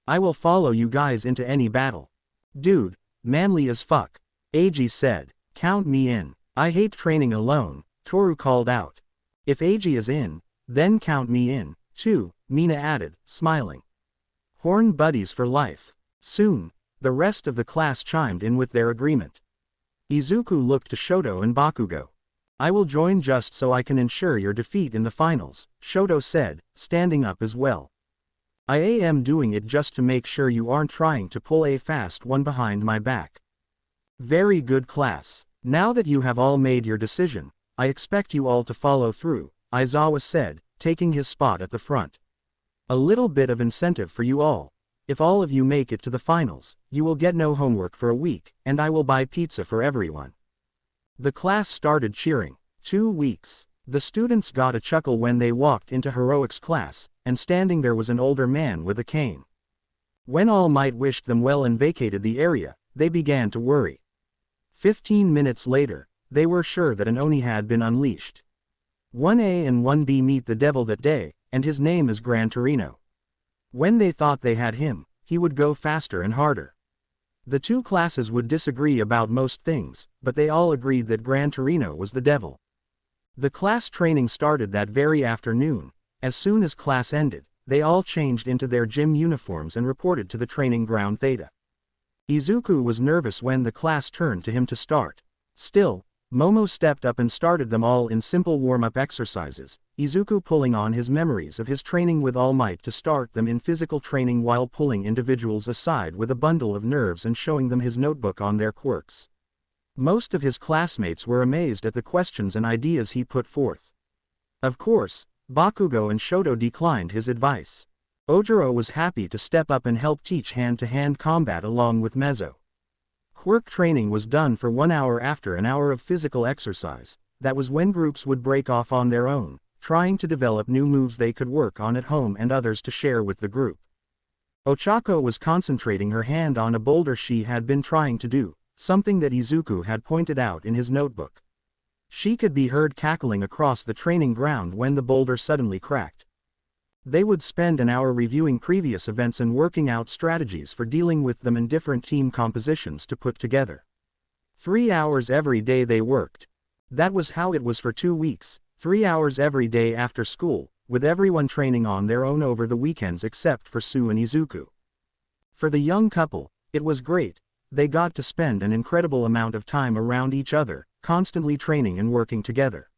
I will follow you guys into any battle. Dude, manly as fuck. Eiji said, count me in. I hate training alone, Toru called out. If Eiji is in, then count me in, too, Mina added, smiling. Horn buddies for life. Soon, the rest of the class chimed in with their agreement. Izuku looked to Shoto and Bakugo. I will join just so I can ensure your defeat in the finals, Shoto said, standing up as well. I am doing it just to make sure you aren't trying to pull a fast one behind my back. Very good class. Now that you have all made your decision, I expect you all to follow through, Aizawa said, taking his spot at the front. A little bit of incentive for you all. If all of you make it to the finals, you will get no homework for a week, and I will buy pizza for everyone. The class started cheering. 2 weeks. The students got a chuckle when they walked into heroics class, and standing there was an older man with a cane. When All Might wished them well and vacated the area, they began to worry. 15 minutes later, they were sure that an Oni had been unleashed. 1A and 1B meet the devil that day, and his name is Gran Torino. When they thought they had him, he would go faster and harder. The two classes would disagree about most things, but they all agreed that Gran Torino was the devil. The class training started that very afternoon. As soon as class ended, they all changed into their gym uniforms and reported to the training ground Theta. Izuku was nervous when the class turned to him to start. Still, Momo stepped up and started them all in simple warm-up exercises, Izuku pulling on his memories of his training with All Might to start them in physical training while pulling individuals aside with a bundle of nerves and showing them his notebook on their quirks. Most of his classmates were amazed at the questions and ideas he put forth. Of course, Bakugo and Shoto declined his advice. Ojiro was happy to step up and help teach hand-to-hand combat along with Mezzo. Quirk training was done for 1 hour after an hour of physical exercise. That was when groups would break off on their own, trying to develop new moves they could work on at home and others to share with the group. Ochako was concentrating her hand on a boulder she had been trying to do, something that Izuku had pointed out in his notebook. She could be heard cackling across the training ground when the boulder suddenly cracked. They would spend an hour reviewing previous events and working out strategies for dealing with them and different team compositions to put together. 3 hours every day they worked. That was how it was for 2 weeks, 3 hours every day after school, with everyone training on their own over the weekends except for Sue and Izuku. For the young couple, it was great. They got to spend an incredible amount of time around each other, constantly training and working together.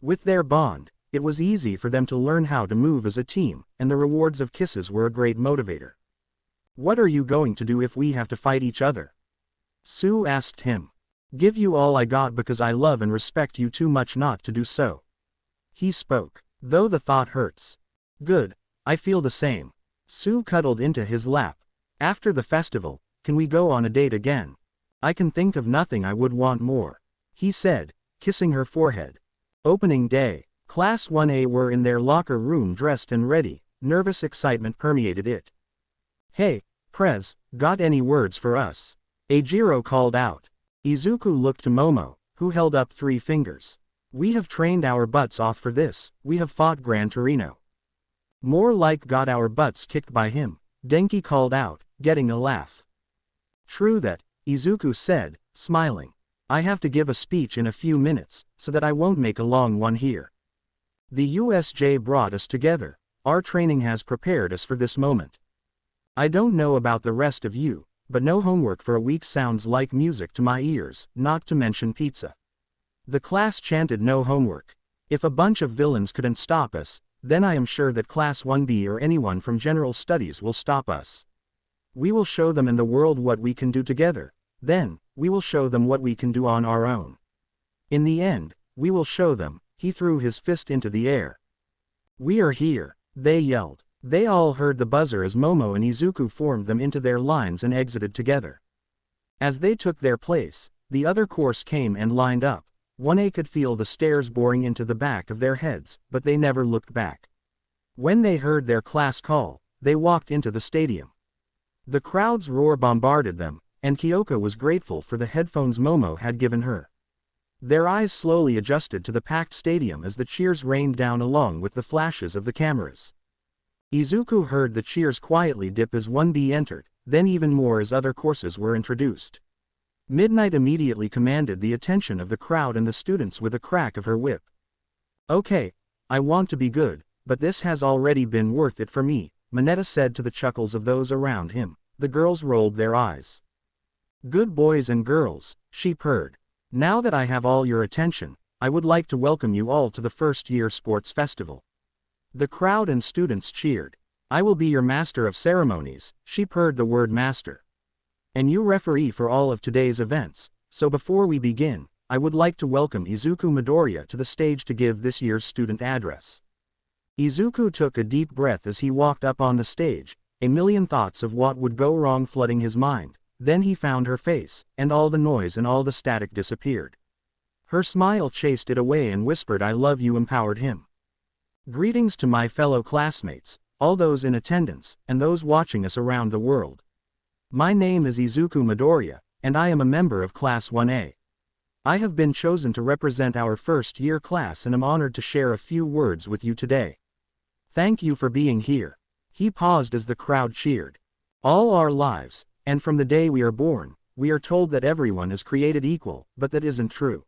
With their bond, it was easy for them to learn how to move as a team, and the rewards of kisses were a great motivator. What are you going to do if we have to fight each other? Sue asked him. Give you all I got because I love and respect you too much not to do so. He spoke, though the thought hurts. Good, I feel the same. Sue cuddled into his lap. After the festival, can we go on a date again? I can think of nothing I would want more, he said, kissing her forehead. Opening day. Class 1A were in their locker room dressed and ready. Nervous excitement permeated it. Hey, Prez, got any words for us? Ojiro called out. Izuku looked to Momo, who held up 3 fingers. We have trained our butts off for this, we have fought Gran Torino. More like got our butts kicked by him, Denki called out, getting a laugh. True that, Izuku said, smiling. I have to give a speech in a few minutes, so that I won't make a long one here. The USJ brought us together. Our training has prepared us for this moment. I don't know about the rest of you, but no homework for a week sounds like music to my ears, not to mention pizza. The class chanted no homework. If a bunch of villains couldn't stop us, then I am sure that Class 1B or anyone from General Studies will stop us. We will show them in the world what we can do together. Then, we will show them what we can do on our own. In the end, we will show them. He threw his fist into the air. We are here, they yelled. They all heard the buzzer as Momo and Izuku formed them into their lines and exited together. As they took their place, the other course came and lined up. 1A could feel the stares boring into the back of their heads, but they never looked back. When they heard their class call, they walked into the stadium. The crowd's roar bombarded them, and Kyoko was grateful for the headphones Momo had given her. Their eyes slowly adjusted to the packed stadium as the cheers rained down along with the flashes of the cameras. Izuku heard the cheers quietly dip as 1B entered, then even more as other courses were introduced. Midnight immediately commanded the attention of the crowd and the students with a crack of her whip. Okay, I want to be good, but this has already been worth it for me, Mineta said to the chuckles of those around him. The girls rolled their eyes. Good boys and girls, she purred. Now that I have all your attention, I would like to welcome you all to the first-year sports festival. The crowd and students cheered. I will be your master of ceremonies, she purred the word master. And you referee for all of today's events, so before we begin, I would like to welcome Izuku Midoriya to the stage to give this year's student address. Izuku took a deep breath as he walked up on the stage, a million thoughts of what would go wrong flooding his mind. Then he found her face, and all the noise and all the static disappeared. Her smile chased it away and whispered I love you empowered him. Greetings to my fellow classmates, all those in attendance, and those watching us around the world. My name is Izuku Midoriya, and I am a member of Class 1A. I have been chosen to represent our first-year class and am honored to share a few words with you today. Thank you for being here. He paused as the crowd cheered. All our lives, and from the day we are born, we are told that everyone is created equal, but that isn't true.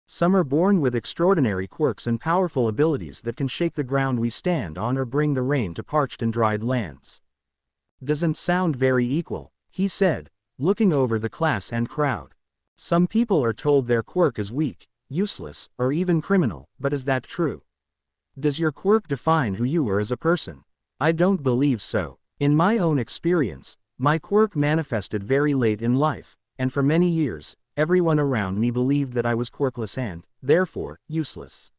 Some are born with extraordinary quirks and powerful abilities that can shake the ground we stand on or bring the rain to parched and dried lands. Doesn't sound very equal, he said, looking over the class and crowd. Some people are told their quirk is weak, useless, or even criminal, but is that true? Does your quirk define who you are as a person? I don't believe so. In my own experience, my quirk manifested very late in life, and for many years, everyone around me believed that I was quirkless and, therefore, useless.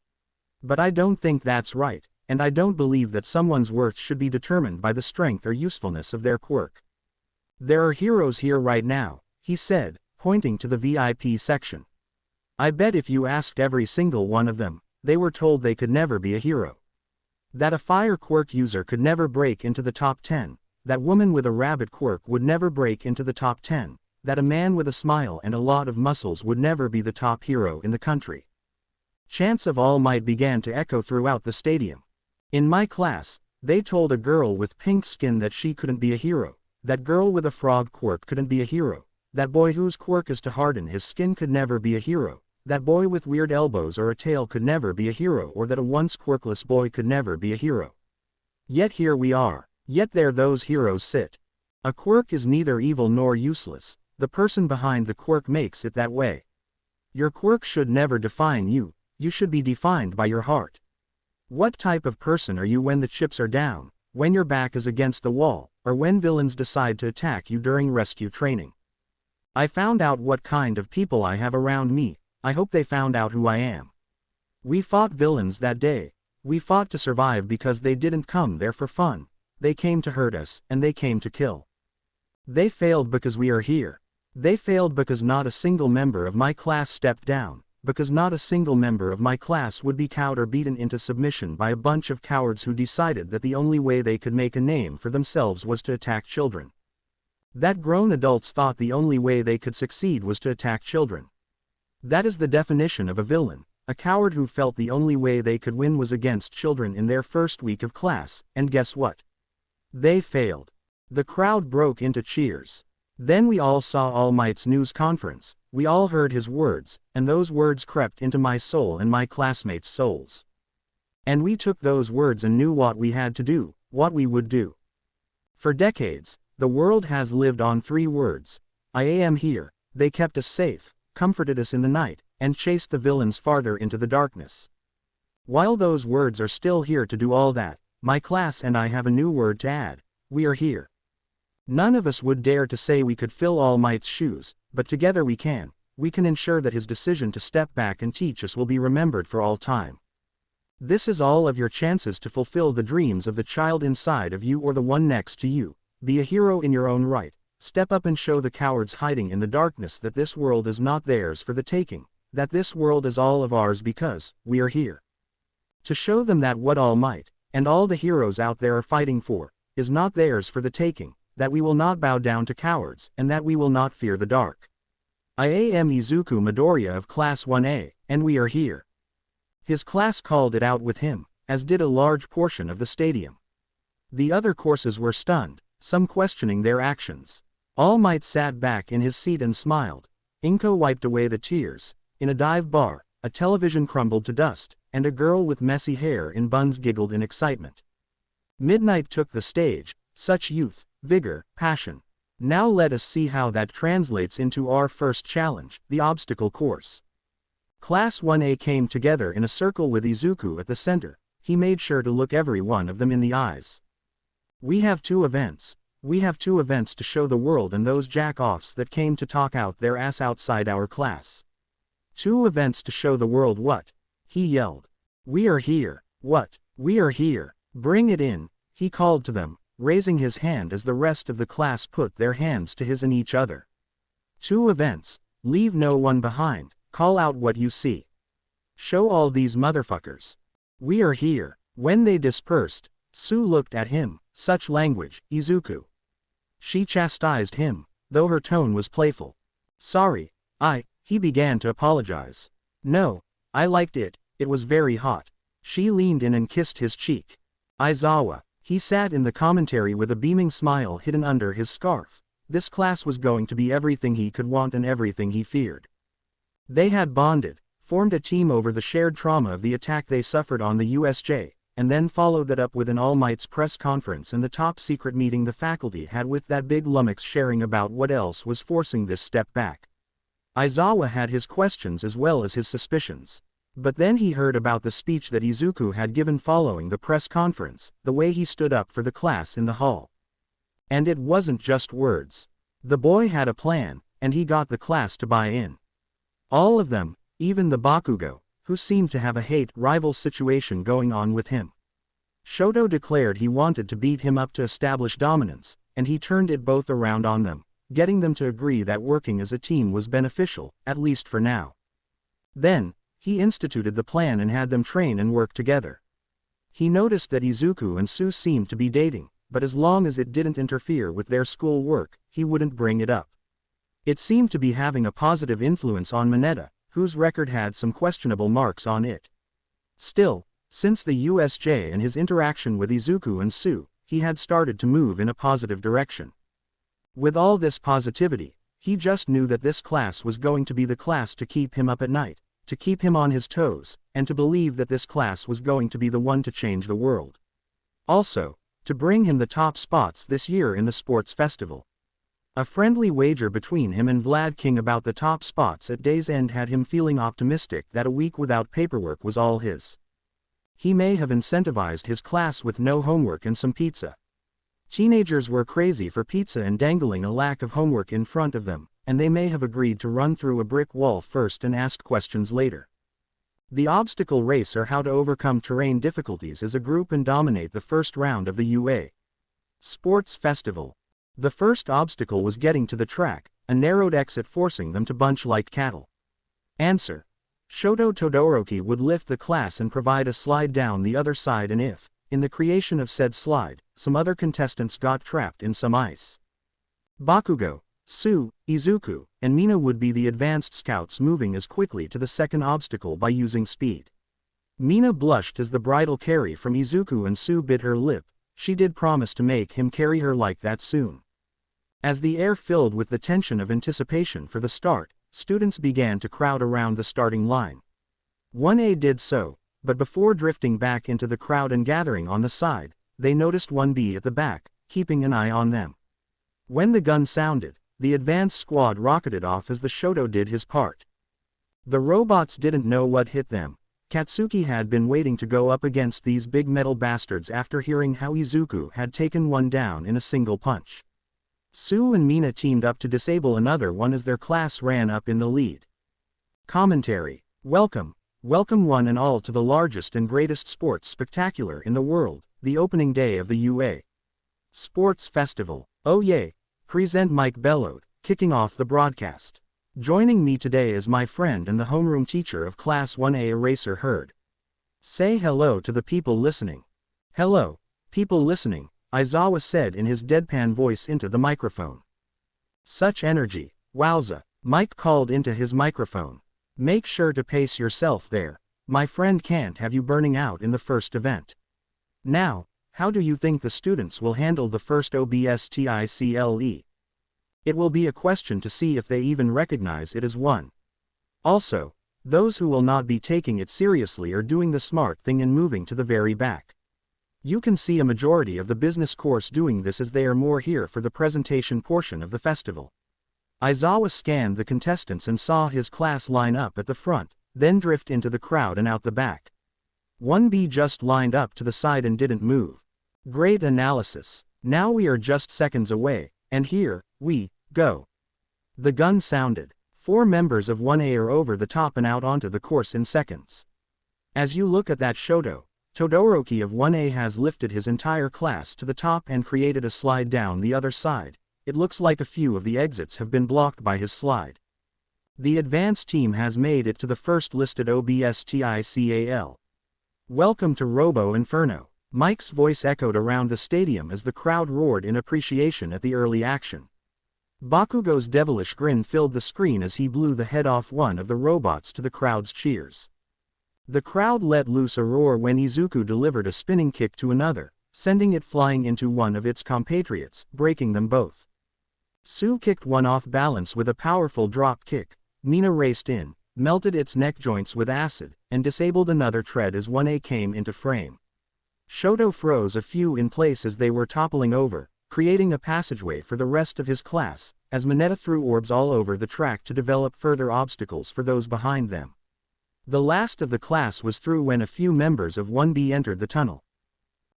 But I don't think that's right, and I don't believe that someone's worth should be determined by the strength or usefulness of their quirk. There are heroes here right now, he said, pointing to the VIP section. I bet if you asked every single one of them, they were told they could never be a hero. That a fire quirk user could never break into the top 10. That woman with a rabbit quirk would never break into the top 10, that a man with a smile and a lot of muscles would never be the top hero in the country. Chants of all might began to echo throughout the stadium. In my class, they told a girl with pink skin that she couldn't be a hero, that girl with a frog quirk couldn't be a hero, that boy whose quirk is to harden his skin could never be a hero, that boy with weird elbows or a tail could never be a hero, or that a once quirkless boy could never be a hero. Yet here we are. Yet there those heroes sit. A quirk is neither evil nor useless, the person behind the quirk makes it that way. Your quirk should never define you, you should be defined by your heart. What type of person are you when the chips are down, when your back is against the wall, or when villains decide to attack you during rescue training? I found out what kind of people I have around me, I hope they found out who I am. We fought villains that day. We fought to survive because they didn't come there for fun. They came to hurt us, and they came to kill. They failed because we are here. They failed because not a single member of my class stepped down, because not a single member of my class would be cowed or beaten into submission by a bunch of cowards who decided that the only way they could make a name for themselves was to attack children. That grown adults thought the only way they could succeed was to attack children. That is the definition of a villain, a coward who felt the only way they could win was against children in their first week of class, and guess what? They failed. The crowd broke into cheers. Then we all saw All Might's news conference, we all heard his words, and those words crept into my soul and my classmates' souls. And we took those words and knew what we had to do, what we would do. For decades, the world has lived on 3 words. I am here. They kept us safe, comforted us in the night, and chased the villains farther into the darkness. While those words are still here to do all that, my class and I have a new word to add. We are here. None of us would dare to say we could fill All Might's shoes, but together we can. We can ensure that his decision to step back and teach us will be remembered for all time. This is all of your chances to fulfill the dreams of the child inside of you or the one next to you. Be a hero in your own right. Step up and show the cowards hiding in the darkness that this world is not theirs for the taking, that this world is all of ours because we are here. To show them that what All Might, and all the heroes out there are fighting for, is not theirs for the taking, that we will not bow down to cowards, and that we will not fear the dark. I am Izuku Midoriya of Class 1A, and we are here. His class called it out with him, as did a large portion of the stadium. The other courses were stunned, some questioning their actions. All Might sat back in his seat and smiled. Inko wiped away the tears. In a dive bar, a television crumbled to dust, and a girl with messy hair in buns giggled in excitement. Midnight took the stage, such youth, vigor, passion. Now let us see how that translates into our first challenge, the obstacle course. Class 1A came together in a circle with Izuku at the center. He made sure to look every one of them in the eyes. We have 2 events. We have 2 events to show the world and those jack-offs that came to talk out their ass outside our class. 2 events to show the world what? He yelled. We are here. What? We are here. Bring it in, he called to them, raising his hand as the rest of the class put their hands to his and each other. 2 events. Leave no one behind. Call out what you see. Show all these motherfuckers. We are here. When they dispersed, Sue looked at him. Such language, Izuku. She chastised him, though her tone was playful. Sorry, he began to apologize. No, I liked it, it was very hot. She leaned in and kissed his cheek. Aizawa, he sat in the commentary with a beaming smile hidden under his scarf. This class was going to be everything he could want and everything he feared. They had bonded, formed a team over the shared trauma of the attack they suffered on the USJ, and then followed that up with an All Might's press conference and the top secret meeting the faculty had with that big lummox sharing about what else was forcing this step back. Aizawa had his questions as well as his suspicions. But then he heard about the speech that Izuku had given following the press conference, the way he stood up for the class in the hall. And it wasn't just words. The boy had a plan, and he got the class to buy in. All of them, even the Bakugo, who seemed to have a hate-rival situation going on with him. Shoto declared he wanted to beat him up to establish dominance, and he turned it both around on them, getting them to agree that working as a team was beneficial, at least for now. Then, he instituted the plan and had them train and work together. He noticed that Izuku and Sue seemed to be dating, but as long as it didn't interfere with their school work, he wouldn't bring it up. It seemed to be having a positive influence on Mineta, whose record had some questionable marks on it. Still, since the USJ and his interaction with Izuku and Sue, he had started to move in a positive direction. With all this positivity, he just knew that this class was going to be the class to keep him up at night, to keep him on his toes, and to believe that this class was going to be the one to change the world. Also, to bring him the top spots this year in the sports festival. A friendly wager between him and Vlad King about the top spots at day's end had him feeling optimistic that a week without paperwork was all his. He may have incentivized his class with no homework and some pizza. Teenagers were crazy for pizza and dangling a lack of homework in front of them, and they may have agreed to run through a brick wall first and ask questions later. The obstacle race or how to overcome terrain difficulties as a group and dominate the first round of the UA Sports Festival. The first obstacle was getting to the track, a narrowed exit forcing them to bunch like cattle. Answer. Shoto Todoroki would lift the class and provide a slide down the other side, and if, in the creation of said slide, some other contestants got trapped in some ice. Bakugo. Su, Izuku, and Mina would be the advanced scouts moving as quickly to the second obstacle by using speed. Mina blushed as the bridal carry from Izuku and Su bit her lip. She did promise to make him carry her like that soon. As the air filled with the tension of anticipation for the start, students began to crowd around the starting line. 1A did so, but before drifting back into the crowd and gathering on the side, they noticed 1B at the back, keeping an eye on them. When the gun sounded, the advance squad rocketed off as the Shoto did his part. The robots didn't know what hit them. Katsuki had been waiting to go up against these big metal bastards after hearing how Izuku had taken one down in a single punch. Su and Mina teamed up to disable another one as their class ran up in the lead. Commentary. Welcome one and all to the largest and greatest sports spectacular in the world, the opening day of the UA Sports Festival. Oh yay! Present Mike bellowed, kicking off the broadcast. Joining me today is my friend and the homeroom teacher of Class 1A Eraser Herd. Say hello to the people listening. Hello, people listening, Aizawa said in his deadpan voice into the microphone. Such energy, wowza, Mike called into his microphone. Make sure to pace yourself there. My friend can't have you burning out in the first event. Now, how do you think the students will handle the first OBSTICLE? It will be a question to see if they even recognize it as one. Also, those who will not be taking it seriously are doing the smart thing and moving to the very back. You can see a majority of the business course doing this as they are more here for the presentation portion of the festival. Aizawa scanned the contestants and saw his class line up at the front, then drift into the crowd and out the back. 1B just lined up to the side and didn't move. Great analysis. Now we are just seconds away, and here we go. The gun sounded. 4 members of 1A are over the top and out onto the course in seconds. As you look at that Shoto, Todoroki of 1A has lifted his entire class to the top and created a slide down the other side. It looks like a few of the exits have been blocked by his slide. The advanced team has made it to the first listed OBSTICAL. Welcome to Robo Inferno. Mike's voice echoed around the stadium as the crowd roared in appreciation at the early action. Bakugo's devilish grin filled the screen as he blew the head off one of the robots to the crowd's cheers. The crowd let loose a roar when Izuku delivered a spinning kick to another, sending it flying into one of its compatriots, breaking them both. Su kicked one off balance with a powerful drop kick. Mina raced in, melted its neck joints with acid, and disabled another tread as 1A came into frame. Shoto froze a few in place as they were toppling over, creating a passageway for the rest of his class, as Mineta threw orbs all over the track to develop further obstacles for those behind them. The last of the class was through when a few members of 1B entered the tunnel.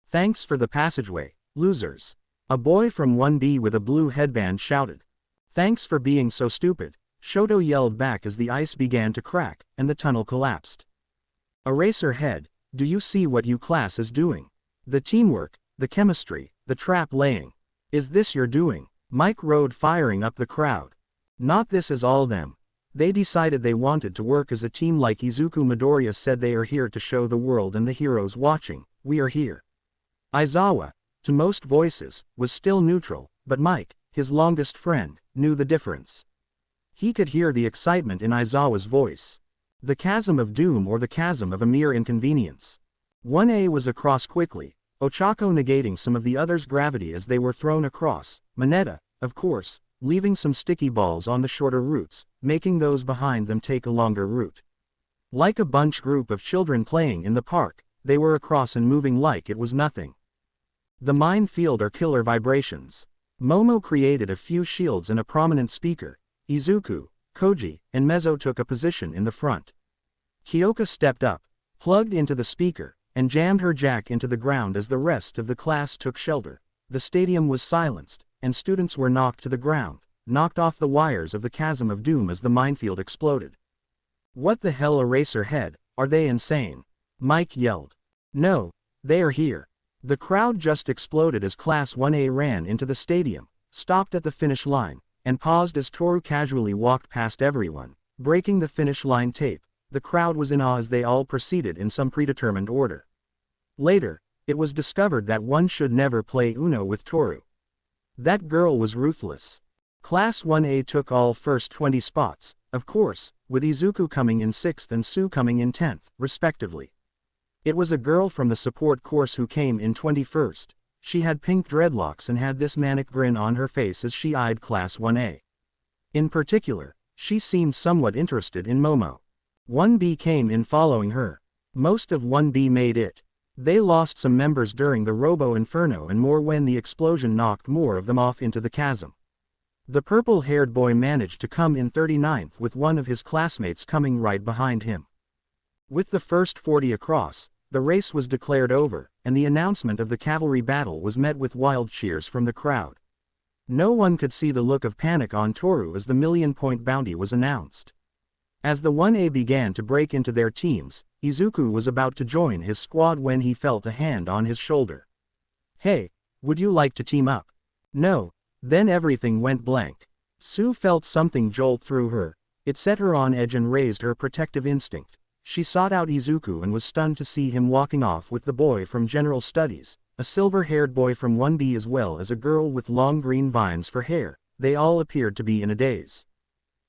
Thanks for the passageway, losers. A boy from 1B with a blue headband shouted. Thanks for being so stupid, Shoto yelled back as the ice began to crack, and the tunnel collapsed. Eraser Head, do you see what you class is doing? The teamwork, the chemistry, the trap laying. Is this your doing? Mike rode firing up the crowd. Not this is all them. They decided they wanted to work as a team like Izuku. Midoriya said they are here to show the world and the heroes watching, we are here. Aizawa, to most voices, was still neutral, but Mike, his longest friend, knew the difference. He could hear the excitement in Aizawa's voice. The chasm of doom or the chasm of a mere inconvenience. 1A was across quickly, Ochako negating some of the others' gravity as they were thrown across, Mineta, of course, leaving some sticky balls on the shorter routes, making those behind them take a longer route. Like a group of children playing in the park, they were across and moving like it was nothing. The minefield are killer vibrations. Momo created a few shields and a prominent speaker. Izuku, Koji, and Mezzo took a position in the front. Kyoka stepped up, plugged into the speaker, and jammed her jack into the ground as the rest of the class took shelter. The stadium was silenced, and students were knocked to the ground, knocked off the wires of the chasm of doom as the minefield exploded. What the hell, Eraser Head, are they insane? Mike yelled. No, they are here. The crowd just exploded as Class 1A ran into the stadium, stopped at the finish line, and paused as Toru casually walked past everyone, breaking the finish line tape. The crowd was in awe as they all proceeded in some predetermined order. Later, it was discovered that one should never play Uno with Toru. That girl was ruthless. Class 1A took all first 20 spots, of course, with Izuku coming in 6th and Su coming in 10th, respectively. It was a girl from the support course who came in 21st. She had pink dreadlocks and had this manic grin on her face as she eyed Class 1A. In particular, she seemed somewhat interested in Momo. 1B came in following her. Most of 1B made it. They lost some members during the Robo Inferno and more when the explosion knocked more of them off into the chasm. The purple-haired boy managed to come in 39th with one of his classmates coming right behind him. With the first 40 across, the race was declared over, and the announcement of the cavalry battle was met with wild cheers from the crowd. No one could see the look of panic on Toru as the million-point bounty was announced. As the 1A began to break into their teams, Izuku was about to join his squad when he felt a hand on his shoulder. "Hey, would you like to team up?" "No." Then everything went blank. Su felt something jolt through her. It set her on edge and raised her protective instinct. She sought out Izuku and was stunned to see him walking off with the boy from General Studies, a silver-haired boy from 1B as well as a girl with long green vines for hair. They all appeared to be in a daze.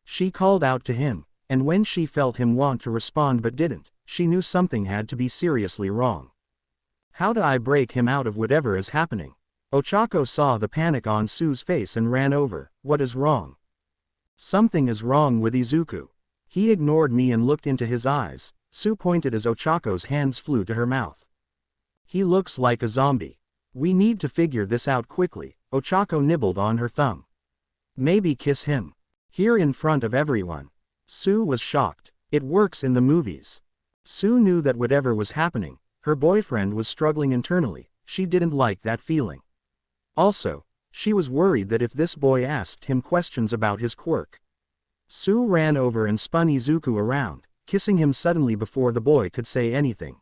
She called out to him, and when she felt him want to respond but didn't, she knew something had to be seriously wrong. "How do I break him out of whatever is happening?" Ochako saw the panic on Su's face and ran over. "What is wrong?" "Something is wrong with Izuku. He ignored me and looked into his eyes." Su pointed as Ochako's hands flew to her mouth. "He looks like a zombie. We need to figure this out quickly." Ochako nibbled on her thumb. "Maybe kiss him. Here in front of everyone." Su was shocked. It works in the movies. Su knew that whatever was happening, her boyfriend was struggling internally. She didn't like that feeling. Also, she was worried that if this boy asked him questions about his quirk. Su ran over and spun Izuku around, kissing him suddenly before the boy could say anything.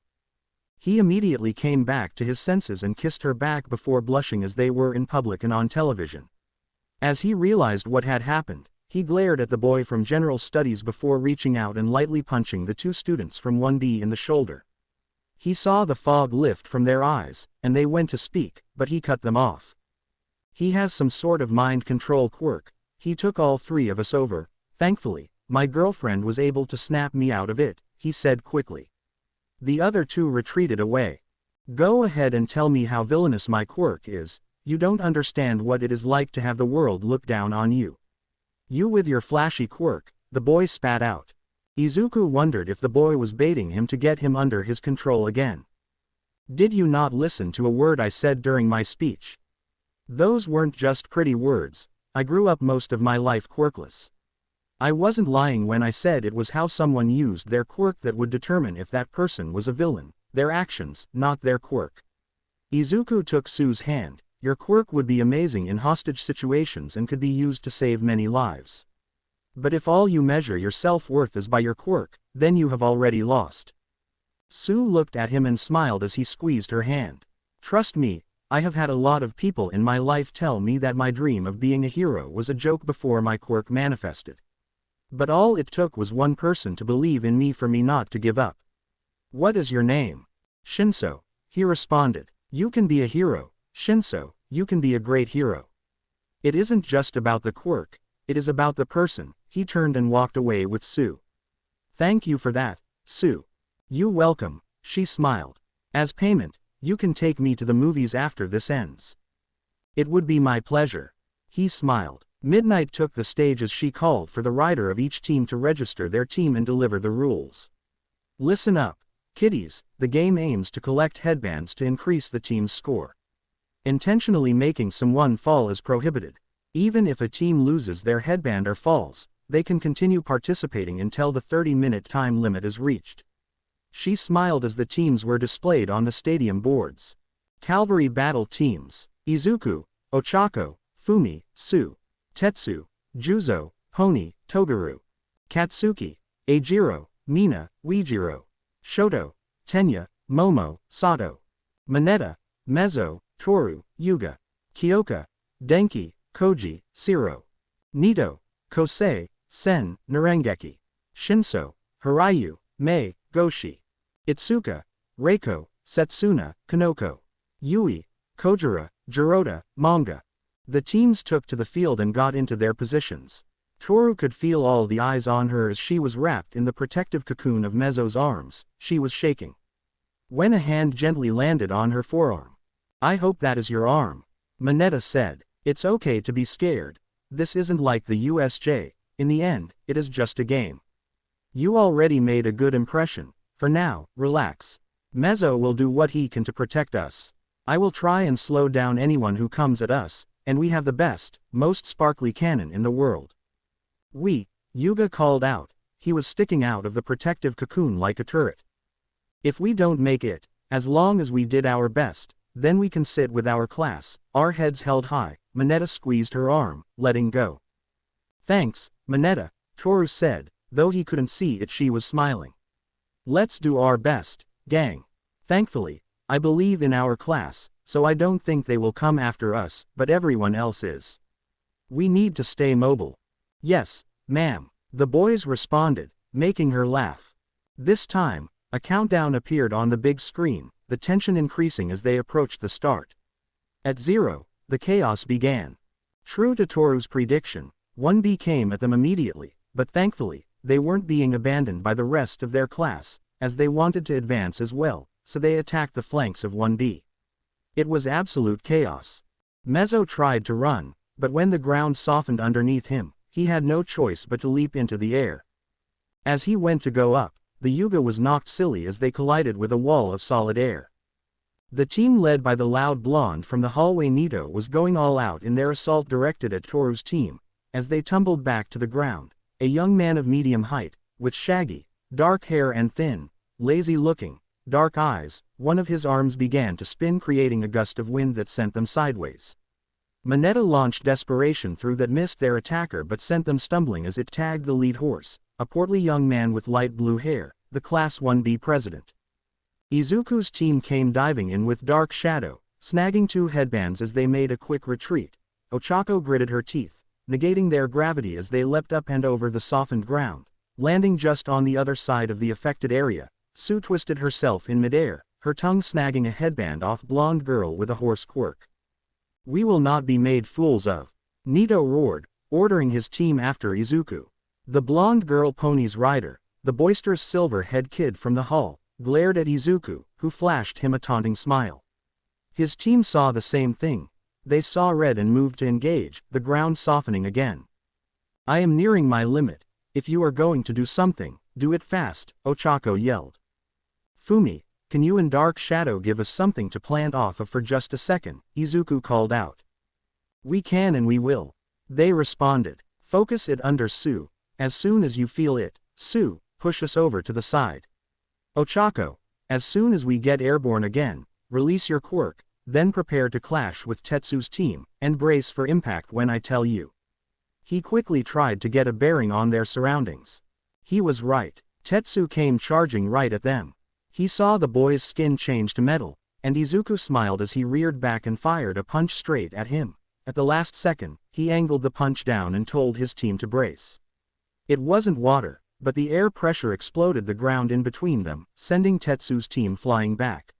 He immediately came back to his senses and kissed her back before blushing as they were in public and on television. As he realized what had happened, he glared at the boy from General Studies before reaching out and lightly punching the two students from 1B in the shoulder. He saw the fog lift from their eyes, and they went to speak, but he cut them off. "He has some sort of mind control quirk. He took all three of us over. Thankfully, my girlfriend was able to snap me out of it," he said quickly. The other two retreated away. "Go ahead and tell me how villainous my quirk is. You don't understand what it is like to have the world look down on you. You with your flashy quirk," the boy spat out. Izuku wondered if the boy was baiting him to get him under his control again. "Did you not listen to a word I said during my speech? Those weren't just pretty words. I grew up most of my life quirkless. I wasn't lying when I said it was how someone used their quirk that would determine if that person was a villain, their actions, not their quirk." Izuku took Su's hand. "Your quirk would be amazing in hostage situations and could be used to save many lives. But if all you measure your self-worth is by your quirk, then you have already lost." Su looked at him and smiled as he squeezed her hand. "Trust me, I have had a lot of people in my life tell me that my dream of being a hero was a joke before my quirk manifested. But all it took was one person to believe in me for me not to give up." "What is your name?" "Shinso," he responded. "You can be a hero, Shinso, you can be a great hero. It isn't just about the quirk, it is about the person." He turned and walked away with Su. "Thank you for that, Su." "You welcome," she smiled. "As payment, you can take me to the movies after this ends." "It would be my pleasure." He smiled. Midnight took the stage as she called for the rider of each team to register their team and deliver the rules. "Listen up, kiddies, the game aims to collect headbands to increase the team's score. Intentionally making someone fall is prohibited. Even if a team loses their headband or falls, they can continue participating until the 30-minute time limit is reached." She smiled as the teams were displayed on the stadium boards. Cavalry battle teams: Izuku, Ochako, Fumi, Su, Tetsu, Juzo, Pony, Toguru, Katsuki, Ojiro, Mina, Wijiro, Shoto, Tenya, Momo, Sato, Mineta, Mezzo, Toru, Yuga, Kyoka, Denki, Koji, Siro, Nito, Kosei, Sen, Narengeki, Shinso, Hiryu, Mei, Goshi, Itsuka, Reiko, Setsuna, Kanoko, Yui, Kojira, Jirota, Manga, The teams took to the field and got into their positions. Toru could feel all the eyes on her as she was wrapped in the protective cocoon of Mezzo's arms. She was shaking. When a hand gently landed on her forearm. "I hope that is your arm," Mineta said. "It's okay to be scared. This isn't like the USJ. In the end, it is just a game. You already made a good impression. For now, relax. Mezzo will do what he can to protect us. I will try and slow down anyone who comes at us, and we have the best, most sparkly cannon in the world." Yuga called out. He was sticking out of the protective cocoon like a turret. "If we don't make it, as long as we did our best, then we can sit with our class, our heads held high." Mineta squeezed her arm, letting go. "Thanks, Mineta," Toru said, though he couldn't see it. She was smiling. "Let's do our best, gang. Thankfully, I believe in our class, so I don't think they will come after us, but everyone else is. We need to stay mobile." "Yes, ma'am," the boys responded, making her laugh. This time, a countdown appeared on the big screen, the tension increasing as they approached the start. At 0, the chaos began. True to Toru's prediction, 1B came at them immediately, but thankfully, they weren't being abandoned by the rest of their class, as they wanted to advance as well, so they attacked the flanks of 1B. It was absolute chaos. Mezzo tried to run, but when the ground softened underneath him, he had no choice but to leap into the air. As he went to go up, the Yuga was knocked silly as they collided with a wall of solid air. The team led by the loud blonde from the hallway Nito was going all out in their assault directed at Toru's team. As they tumbled back to the ground, a young man of medium height, with shaggy, dark hair and thin, lazy-looking, dark eyes, one of his arms began to spin, creating a gust of wind that sent them sideways. Mineta launched desperation through that missed their attacker but sent them stumbling as it tagged the lead horse, a portly young man with light blue hair, the Class 1B president. Izuku's team came diving in with Dark Shadow, snagging 2 headbands as they made a quick retreat. Ochako gritted her teeth, negating their gravity as they leapt up and over the softened ground, landing just on the other side of the affected area. Sue twisted herself in midair, her tongue snagging a headband off blonde girl with a horse quirk. "We will not be made fools of," Nito roared, ordering his team after Izuku. The blonde girl pony's rider, the boisterous silver-head kid from the hall, glared at Izuku, who flashed him a taunting smile. His team saw the same thing. They saw red and moved to engage, the ground softening again. "I am nearing my limit. If you are going to do something, do it fast," Ochako yelled. "Fumi, can you and Dark Shadow give us something to plant off of for just a second?" Izuku called out. "We can and we will," they responded. "Focus it under Sue. As soon as you feel it, Sue, push us over to the side. Ochako, as soon as we get airborne again, release your quirk, then prepare to clash with Tetsu's team, and brace for impact when I tell you." He quickly tried to get a bearing on their surroundings. He was right. Tetsu came charging right at them. He saw the boy's skin change to metal, and Izuku smiled as he reared back and fired a punch straight at him. At the last second, he angled the punch down and told his team to brace. It wasn't water, but the air pressure exploded the ground in between them, sending Tetsu's team flying back.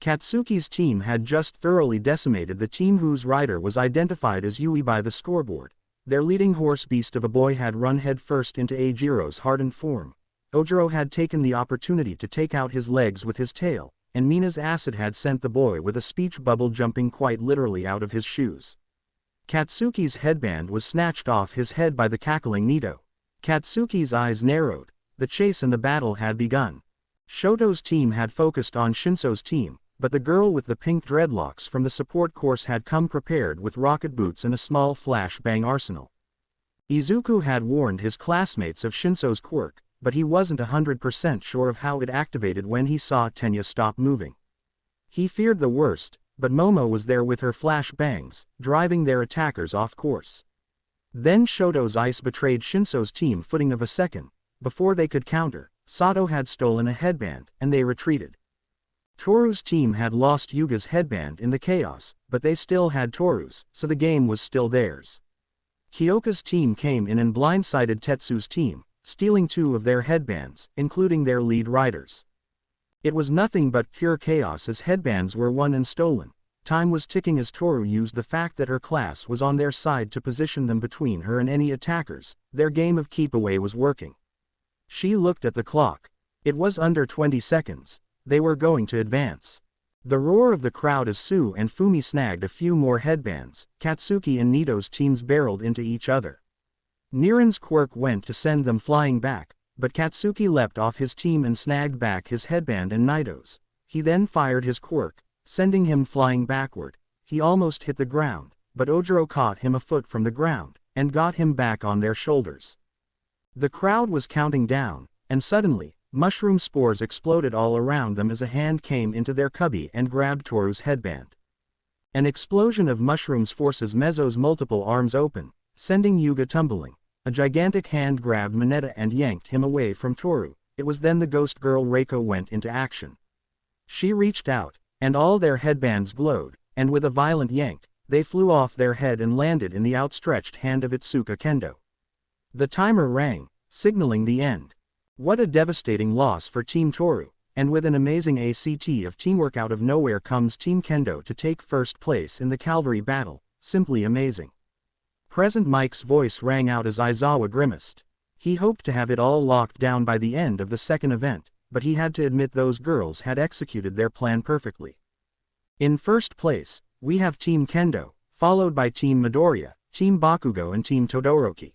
Katsuki's team had just thoroughly decimated the team whose rider was identified as Yui by the scoreboard. Their leading horse beast of a boy had run headfirst into Ojiro's hardened form. Ojiro had taken the opportunity to take out his legs with his tail, and Mina's acid had sent the boy with a speech bubble jumping quite literally out of his shoes. Katsuki's headband was snatched off his head by the cackling Nito. Katsuki's eyes narrowed. The chase and the battle had begun. Shoto's team had focused on Shinso's team, but the girl with the pink dreadlocks from the support course had come prepared with rocket boots and a small flashbang arsenal. Izuku had warned his classmates of Shinso's quirk, but he wasn't 100% sure of how it activated when he saw Tenya stop moving. He feared the worst, but Momo was there with her flashbangs, driving their attackers off course. Then Shoto's ice betrayed Shinso's team footing of a second. Before they could counter, Sato had stolen a headband, and they retreated. Toru's team had lost Yuga's headband in the chaos, but they still had Toru's, so the game was still theirs. Kyoka's team came in and blindsided Tetsu's team, stealing 2 of their headbands, including their lead riders. It was nothing but pure chaos as headbands were won and stolen. Time was ticking as Toru used the fact that her class was on their side to position them between her and any attackers. Their game of keep away was working. She looked at the clock. It was under 20 seconds. They were going to advance. The roar of the crowd as Sue and Fumi snagged a few more headbands. Katsuki and Nito's teams barreled into each other. Niran's quirk went to send them flying back, but Katsuki leapt off his team and snagged back his headband and Nito's. He then fired his quirk, sending him flying backward. He almost hit the ground, but Ojiro caught him a foot from the ground, and got him back on their shoulders. The crowd was counting down, and suddenly, mushroom spores exploded all around them as a hand came into their cubby and grabbed Toru's headband. An explosion of mushrooms forces Mezzo's multiple arms open, sending Yuga tumbling. A gigantic hand grabbed Mineta and yanked him away from Toru. It was then the ghost girl Reiko went into action. She reached out, and all their headbands glowed, and with a violent yank, they flew off their head and landed in the outstretched hand of Itsuka Kendo. The timer rang, signaling the end. What a devastating loss for Team Toru, and with an amazing ACT of teamwork out of nowhere comes Team Kendo to take first place in the Cavalry battle. Simply amazing. Present Mike's voice rang out as Aizawa grimaced. He hoped to have it all locked down by the end of the second event, but he had to admit those girls had executed their plan perfectly. In first place, we have Team Kendo, followed by Team Midoriya, Team Bakugo and Team Todoroki.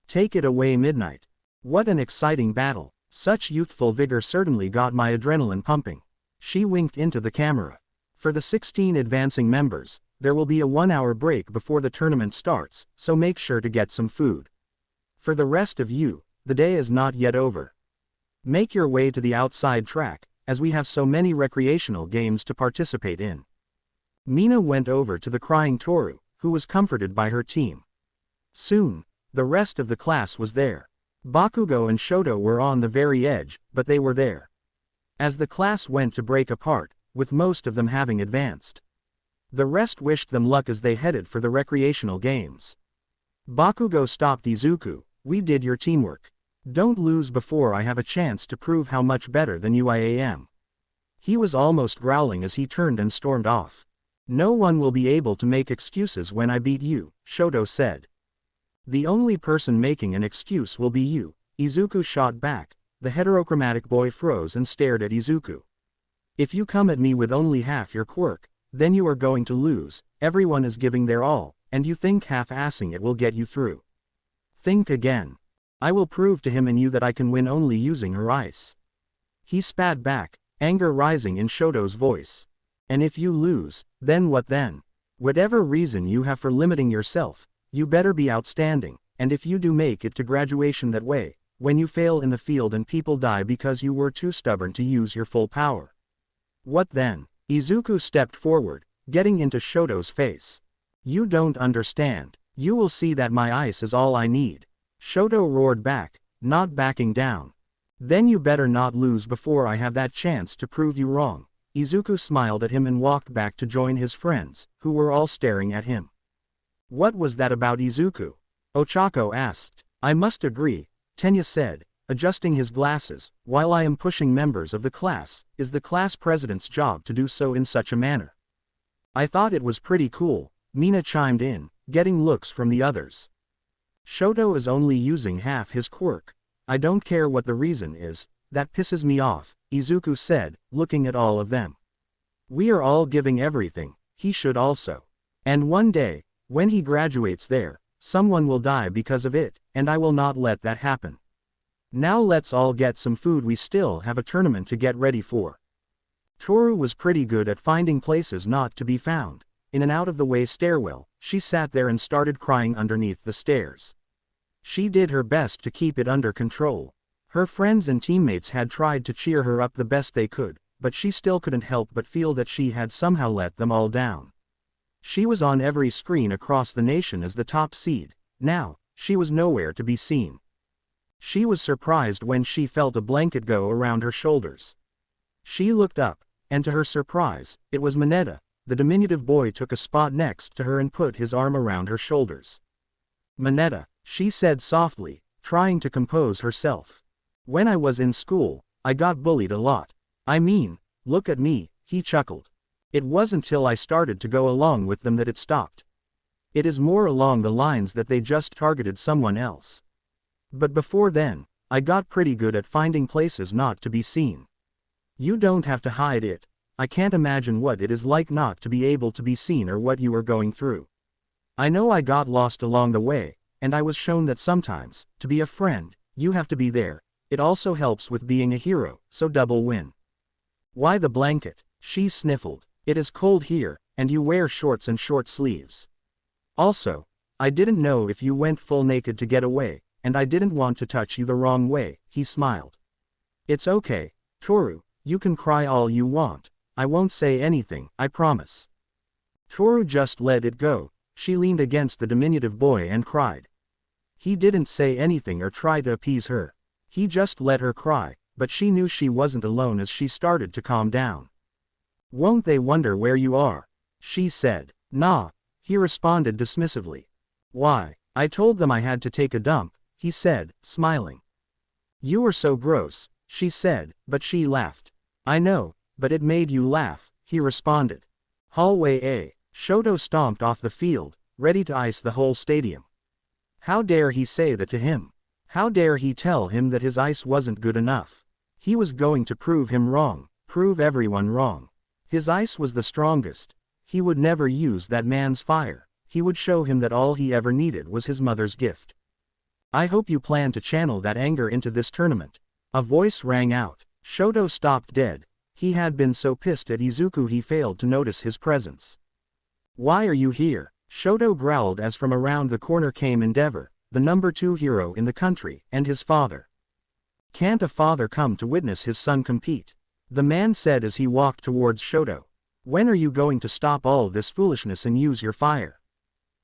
Take it away Midnight. What an exciting battle. Such youthful vigor certainly got my adrenaline pumping. She winked into the camera. For the 16 advancing members, there will be a 1-hour break before the tournament starts, so make sure to get some food. For the rest of you, the day is not yet over. Make your way to the outside track, as we have so many recreational games to participate in. Mina went over to the crying Toru, who was comforted by her team. Soon, the rest of the class was there. Bakugo and Shoto were on the very edge, but they were there. As the class went to break apart, with most of them having advanced, the rest wished them luck as they headed for the recreational games. Bakugo stopped Izuku. We did your teamwork. Don't lose before I have a chance to prove how much better than you I am. He was almost growling as he turned and stormed off. No one will be able to make excuses when I beat you, Shoto said. The only person making an excuse will be you, Izuku shot back. The heterochromatic boy froze and stared at Izuku. If you come at me with only half your quirk, then you are going to lose. Everyone is giving their all, and you think half-assing it will get you through. Think again. I will prove to him and you that I can win only using her ice. He spat back, anger rising in Shoto's voice. And if you lose, then what then? Whatever reason you have for limiting yourself, you better be outstanding, and if you do make it to graduation that way, when you fail in the field and people die because you were too stubborn to use your full power. What then? Izuku stepped forward, getting into Shoto's face. You don't understand. You will see that my ice is all I need. Shoto roared back, not backing down. Then you better not lose before I have that chance to prove you wrong. Izuku smiled at him and walked back to join his friends, who were all staring at him. What was that about Izuku? Ochako asked. I must agree, Tenya said, adjusting his glasses. While I am pushing members of the class, is the class president's job to do so in such a manner. I thought it was pretty cool, Mina chimed in, getting looks from the others. Shoto is only using half his quirk. I don't care what the reason is, that pisses me off, Izuku said, looking at all of them. We are all giving everything, he should also. And one day, when he graduates there, someone will die because of it, and I will not let that happen. Now let's all get some food, we still have a tournament to get ready for. Toru was pretty good at finding places not to be found. In an out-of-the-way stairwell, she sat there and started crying underneath the stairs. She did her best to keep it under control. Her friends and teammates had tried to cheer her up the best they could, but she still couldn't help but feel that she had somehow let them all down. She was on every screen across the nation as the top seed. Now, she was nowhere to be seen. She was surprised when she felt a blanket go around her shoulders. She looked up, and to her surprise, it was Mineta. The diminutive boy took a spot next to her and put his arm around her shoulders. Mineta, she said softly, trying to compose herself. When I was in school, I got bullied a lot. I mean, look at me, he chuckled. It wasn't till I started to go along with them that it stopped. It is more along the lines that they just targeted someone else. But before then, I got pretty good at finding places not to be seen. You don't have to hide it. I can't imagine what it is like not to be able to be seen or what you are going through. I know I got lost along the way, and I was shown that sometimes, to be a friend, you have to be there. It also helps with being a hero, so double win. Why the blanket? She sniffled. It is cold here, and you wear shorts and short sleeves. Also, I didn't know if you went full naked to get away, and I didn't want to touch you the wrong way, he smiled. It's okay, Toru, you can cry all you want. I won't say anything, I promise. Toru just let it go. She leaned against the diminutive boy and cried. He didn't say anything or try to appease her. He just let her cry, but she knew she wasn't alone as she started to calm down. Won't they wonder where you are? She said. Nah, he responded dismissively. Why, I told them I had to take a dump, he said, smiling. You were so gross, she said, but she laughed. I know, but it made you laugh, he responded. Hallway A. Shoto stomped off the field, ready to ice the whole stadium. How dare he say that to him? How dare he tell him that his ice wasn't good enough? He was going to prove him wrong, prove everyone wrong. His ice was the strongest. He would never use that man's fire. He would show him that all he ever needed was his mother's gift. I hope you plan to channel that anger into this tournament. A voice rang out. Shoto stopped dead. He had been so pissed at Izuku he failed to notice his presence. Why are you here? Shoto growled as from around the corner came Endeavor, the number 2 hero in the country, and his father. Can't a father come to witness his son compete? The man said as he walked towards Shoto. When are you going to stop all this foolishness and use your fire?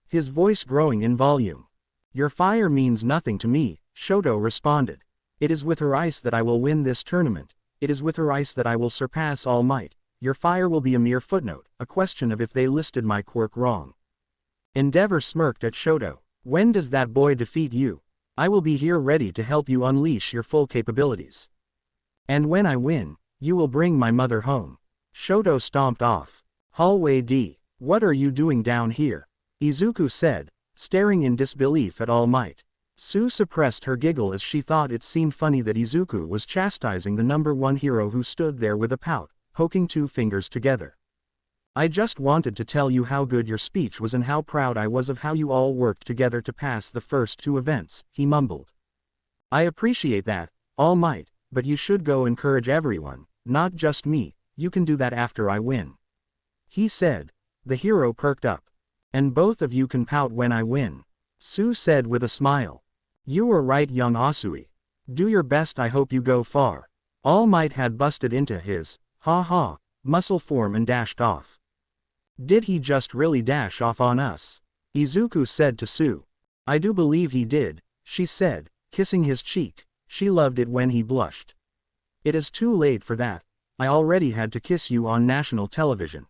His voice growing in volume. Your fire means nothing to me, Shoto responded. It is with her ice that I will win this tournament. It is with her ice that I will surpass All Might. Your fire will be a mere footnote, a question of if they listed my quirk wrong. Endeavor smirked at Shoto. When does that boy defeat you? I will be here ready to help you unleash your full capabilities. And when I win, you will bring my mother home. Shoto stomped off. Hallway D. What are you doing down here? Izuku said, staring in disbelief at All Might. Sue suppressed her giggle as she thought it seemed funny that Izuku was chastising the number 1 hero who stood there with a pout, poking 2 fingers together. I just wanted to tell you how good your speech was and how proud I was of how you all worked together to pass the first 2 events, he mumbled. I appreciate that, All Might, but you should go encourage everyone, not just me. You can do that after I win. He said. The hero perked up. And both of you can pout when I win. Sue said with a smile. You were right, young Asui. Do your best. I hope you go far. All Might had busted into his, muscle form and dashed off. Did he just really dash off on us? Izuku said to Sue. I do believe he did, she said, kissing his cheek. She loved it when he blushed. It is too late for that. I already had to kiss you on national television.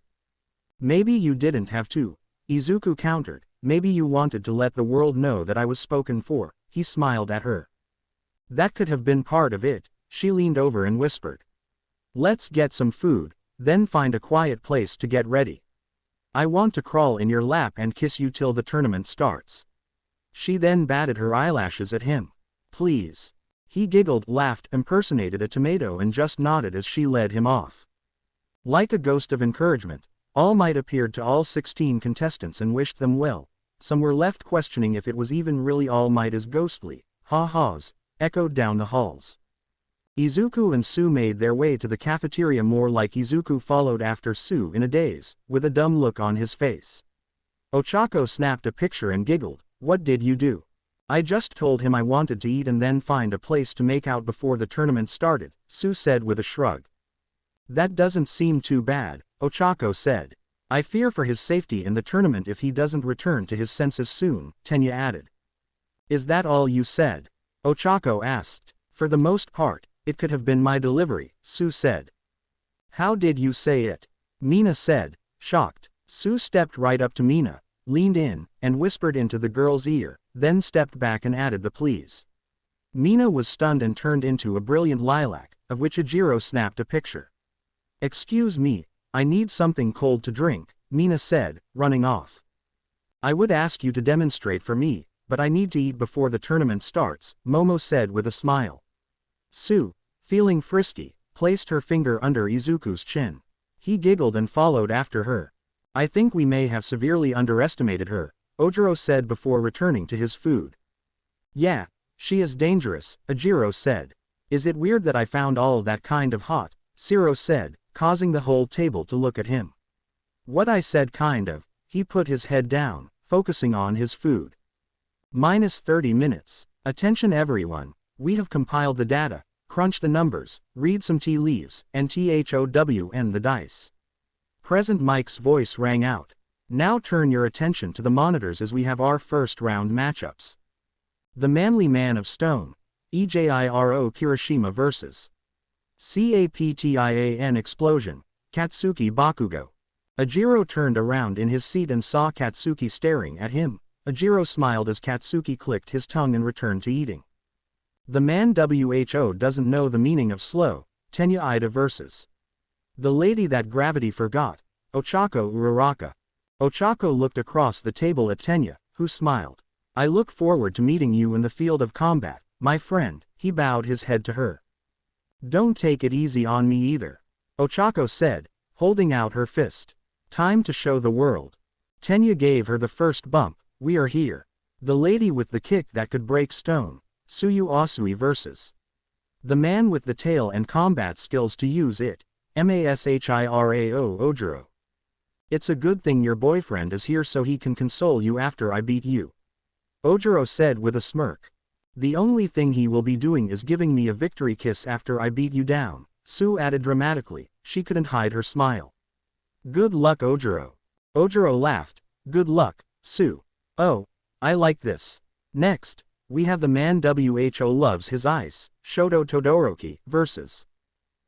Maybe you didn't have to, Izuku countered. Maybe you wanted to let the world know that I was spoken for, he smiled at her. That could have been part of it, she leaned over and whispered. Let's get some food, then find a quiet place to get ready. I want to crawl in your lap and kiss you till the tournament starts. She then batted her eyelashes at him. Please. He giggled, laughed, impersonated a tomato and just nodded as she led him off. Like a ghost of encouragement, All Might appeared to all 16 contestants and wished them well. Some were left questioning if it was even really All Might as ghostly. Ha-has echoed down the halls. Izuku and Sue made their way to the cafeteria. More like Izuku followed after Sue in a daze, with a dumb look on his face. Ochako snapped a picture and giggled. What did you do? I just told him I wanted to eat and then find a place to make out before the tournament started, Sue said with a shrug. That doesn't seem too bad, Ochako said. I fear for his safety in the tournament if he doesn't return to his senses soon, Tenya added. Is that all you said? Ochako asked. For the most part, it could have been my delivery, Sue said. How did you say it? Mina said, shocked. Sue stepped right up to Mina, leaned in, and whispered into the girl's ear, then stepped back and added the please. Mina was stunned and turned into a brilliant lilac, of which Ojiro snapped a picture. Excuse me, I need something cold to drink, Mina said, running off. I would ask you to demonstrate for me, but I need to eat before the tournament starts, Momo said with a smile. Sue, feeling frisky, placed her finger under Izuku's chin. He giggled and followed after her. I think we may have severely underestimated her, Ojiro said before returning to his food. Yeah, she is dangerous, Ojiro said. Is it weird that I found all that kind of hot, Shiro said, causing the whole table to look at him. What I said kind of, he put his head down, focusing on his food. -30 minutes. Attention everyone, we have compiled the data, crunched the numbers, read some tea leaves, and THOWN the dice. Present Mike's voice rang out. Now turn your attention to the monitors as we have our first round matchups. The Manly Man of Stone, EJIRO Kirishima vs. CAPTIAN Explosion, Katsuki Bakugo. Ojiro turned around in his seat and saw Katsuki staring at him. Ojiro smiled as Katsuki clicked his tongue and returned to eating. The man WHO doesn't know the meaning of slow, Tenya Iida vs. The lady that gravity forgot, Ochako Uraraka. Ochako looked across the table at Tenya, who smiled. I look forward to meeting you in the field of combat, my friend, he bowed his head to her. Don't take it easy on me either, Ochako said, holding out her fist. Time to show the world. Tenya gave her the first bump. We are here. The lady with the kick that could break stone, Suyu Asui vs. The man with the tail and combat skills to use it, Mashirao Ojiro. It's a good thing your boyfriend is here so he can console you after I beat you, Ojiro said with a smirk. The only thing he will be doing is giving me a victory kiss after I beat you down, Sue added dramatically. She couldn't hide her smile. Good luck Ojiro. Ojiro laughed. Good luck, Sue. Oh, I like this. Next, we have the man WHO loves his ice, Shoto Todoroki, vs.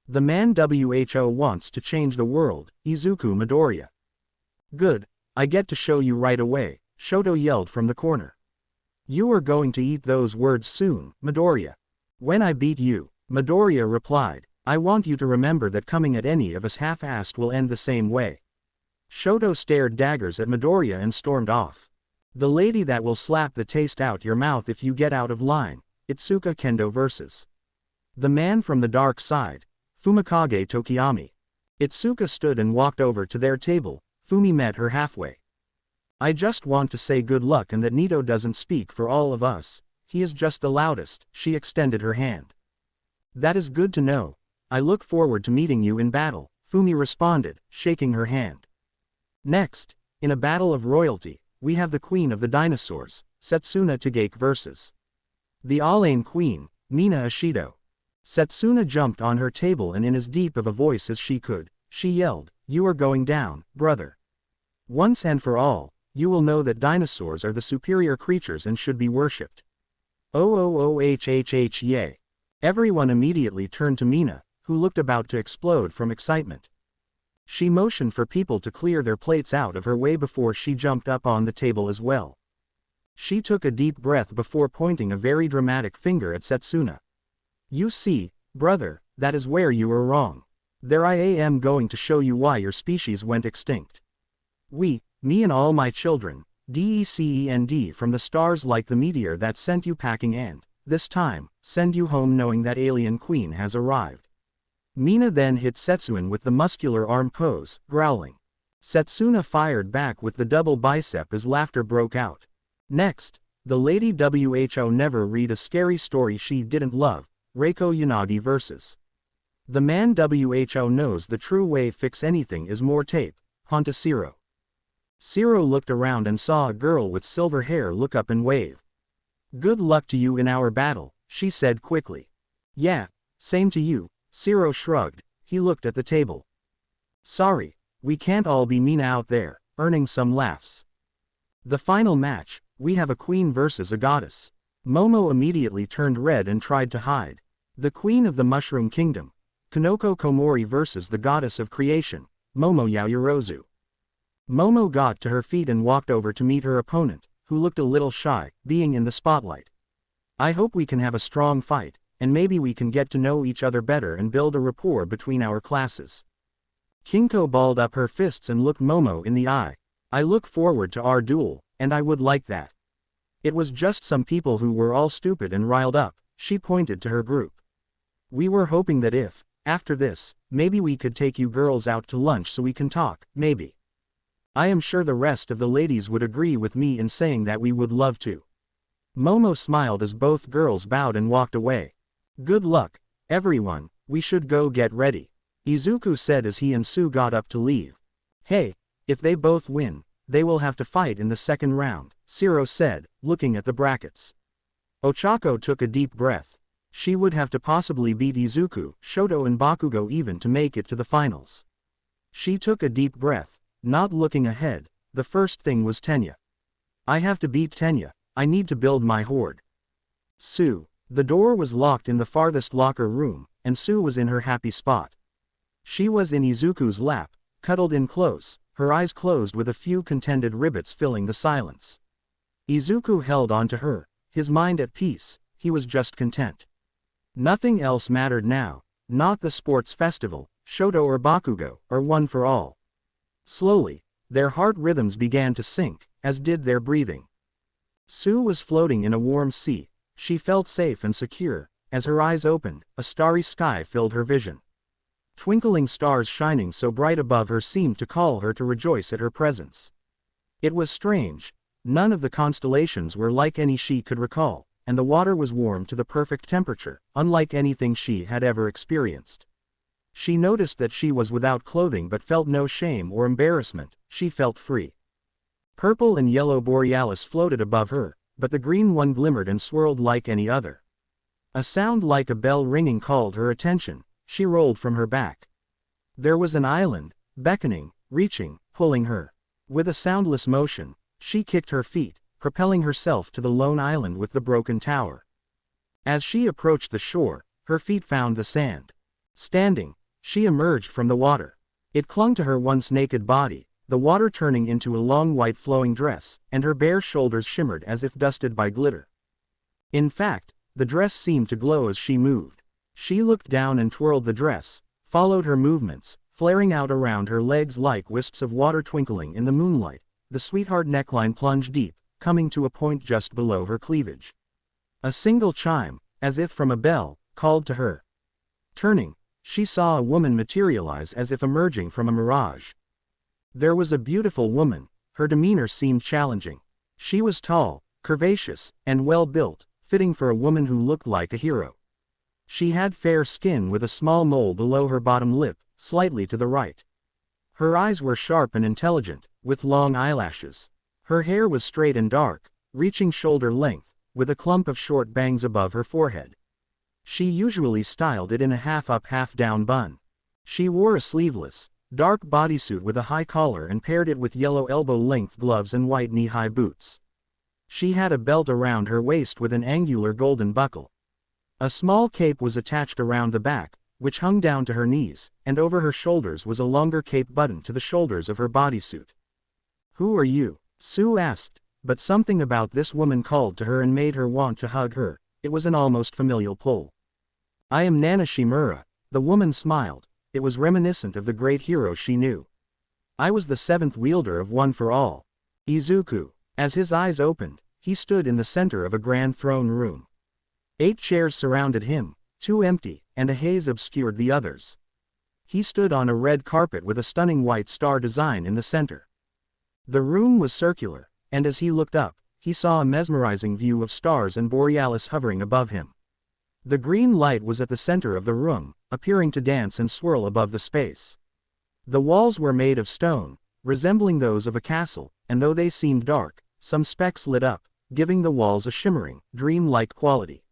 The man WHO wants to change the world, Izuku Midoriya. Good, I get to show you right away, Shoto yelled from the corner. You are going to eat those words soon, Midoriya. When I beat you, Midoriya replied, I want you to remember that coming at any of us half-assed will end the same way. Shoto stared daggers at Midoriya and stormed off. The lady that will slap the taste out your mouth if you get out of line, Itsuka Kendo vs. The man from the dark side, Fumikage Tokoyami. Itsuka stood and walked over to their table. Fumi met her halfway. I just want to say good luck and that Nito doesn't speak for all of us, he is just the loudest, she extended her hand. That is good to know, I look forward to meeting you in battle, Fumi responded, shaking her hand. Next, in a battle of royalty, we have the Queen of the Dinosaurs, Setsuna Tagake vs. The Alain Queen, Mina Ashido. Setsuna jumped on her table and in as deep of a voice as she could, she yelled, you are going down, brother. Once and for all, you will know that dinosaurs are the superior creatures and should be worshipped. Yay. Everyone immediately turned to Mina, who looked about to explode from excitement. She motioned for people to clear their plates out of her way before she jumped up on the table as well. She took a deep breath before pointing a very dramatic finger at Setsuna. You see, brother, that is where you are wrong. There I am going to show you why your species went extinct. Me and all my children, DECEND from the stars like the meteor that sent you packing and, this time, send you home knowing that alien queen has arrived. Mina then hit Setsuna with the muscular arm pose, growling. Setsuna fired back with the double bicep as laughter broke out. Next, the lady WHO never read a scary story she didn't love, Reiko Yanagi vs. The man WHO knows the true way fix anything is more tape, Honta Shiro. Shiro looked around and saw a girl with silver hair look up and wave. Good luck to you in our battle, she said quickly. Yeah, same to you, Shiro shrugged, he looked at the table. Sorry, we can't all be Mina out there, earning some laughs. The final match, we have a queen versus a goddess. Momo immediately turned red and tried to hide. The queen of the Mushroom Kingdom, Kanoko Komori versus the goddess of creation, Momo Yaoyorozu. Momo got to her feet and walked over to meet her opponent, who looked a little shy, being in the spotlight. I hope we can have a strong fight, and maybe we can get to know each other better and build a rapport between our classes. Kinko balled up her fists and looked Momo in the eye. I look forward to our duel, and I would like that. It was just some people who were all stupid and riled up, she pointed to her group. We were hoping that if, after this, maybe we could take you girls out to lunch so we can talk, maybe. I am sure the rest of the ladies would agree with me in saying that we would love to. Momo smiled as both girls bowed and walked away. Good luck, everyone, we should go get ready, Izuku said as he and Sue got up to leave. Hey, if they both win, they will have to fight in the second round, Shiro said, looking at the brackets. Ochako took a deep breath. She would have to possibly beat Izuku, Shoto and Bakugo even to make it to the finals. She took a deep breath, not looking ahead. The first thing was Tenya. I have to beat Tenya, I need to build my horde. Sue. The door was locked in the farthest locker room, and Sue was in her happy spot. She was in Izuku's lap, cuddled in close, her eyes closed with a few contented rivets filling the silence. Izuku held on to her, his mind at peace, he was just content. Nothing else mattered now, not the sports festival, Shoto or Bakugo, or One for All. Slowly, their heart rhythms began to sync, as did their breathing. Sue was floating in a warm sea. She felt safe and secure. As her eyes opened, a starry sky filled her vision. Twinkling stars shining so bright above her seemed to call her to rejoice at her presence. It was strange. None of the constellations were like any she could recall, and the water was warm to the perfect temperature, unlike anything she had ever experienced. She noticed that she was without clothing but felt no shame or embarrassment, she felt free. Purple and yellow borealis floated above her, but the green one glimmered and swirled like any other. A sound like a bell ringing called her attention. She rolled from her back. There was an island, beckoning, reaching, pulling her. With a soundless motion, she kicked her feet, propelling herself to the lone island with the broken tower. As she approached the shore, her feet found the sand. Standing, she emerged from the water. It clung to her once naked body, the water turning into a long white flowing dress, and her bare shoulders shimmered as if dusted by glitter. In fact, the dress seemed to glow as she moved. She looked down and twirled the dress, followed her movements, flaring out around her legs like wisps of water twinkling in the moonlight. The sweetheart neckline plunged deep, coming to a point just below her cleavage. A single chime, as if from a bell, called to her. Turning, she saw a woman materialize as if emerging from a mirage. There was a beautiful woman, her demeanor seemed challenging. She was tall, curvaceous, and well-built, fitting for a woman who looked like a hero. She had fair skin with a small mole below her bottom lip, slightly to the right. Her eyes were sharp and intelligent, with long eyelashes. Her hair was straight and dark, reaching shoulder length, with a clump of short bangs above her forehead. She usually styled it in a half-up half-down bun. She wore a sleeveless, dark bodysuit with a high collar and paired it with yellow elbow-length gloves and white knee-high boots. She had a belt around her waist with an angular golden buckle. A small cape was attached around the back, which hung down to her knees, and over her shoulders was a longer cape buttoned to the shoulders of her bodysuit. "Who are you?" Sue asked, but something about this woman called to her and made her want to hug her. It was an almost familial pull. "I am Nana Shimura," the woman smiled. It was reminiscent of the great hero she knew. "I was the seventh wielder of One for All." Izuku. As his eyes opened, he stood in the center of a grand throne room. 8 chairs surrounded him, 2 empty, and a haze obscured the others. He stood on a red carpet with a stunning white star design in the center. The room was circular, and as he looked up, he saw a mesmerizing view of stars and borealis hovering above him. The green light was at the center of the room, appearing to dance and swirl above the space. The walls were made of stone, resembling those of a castle, and though they seemed dark, some specks lit up, giving the walls a shimmering, dream-like quality.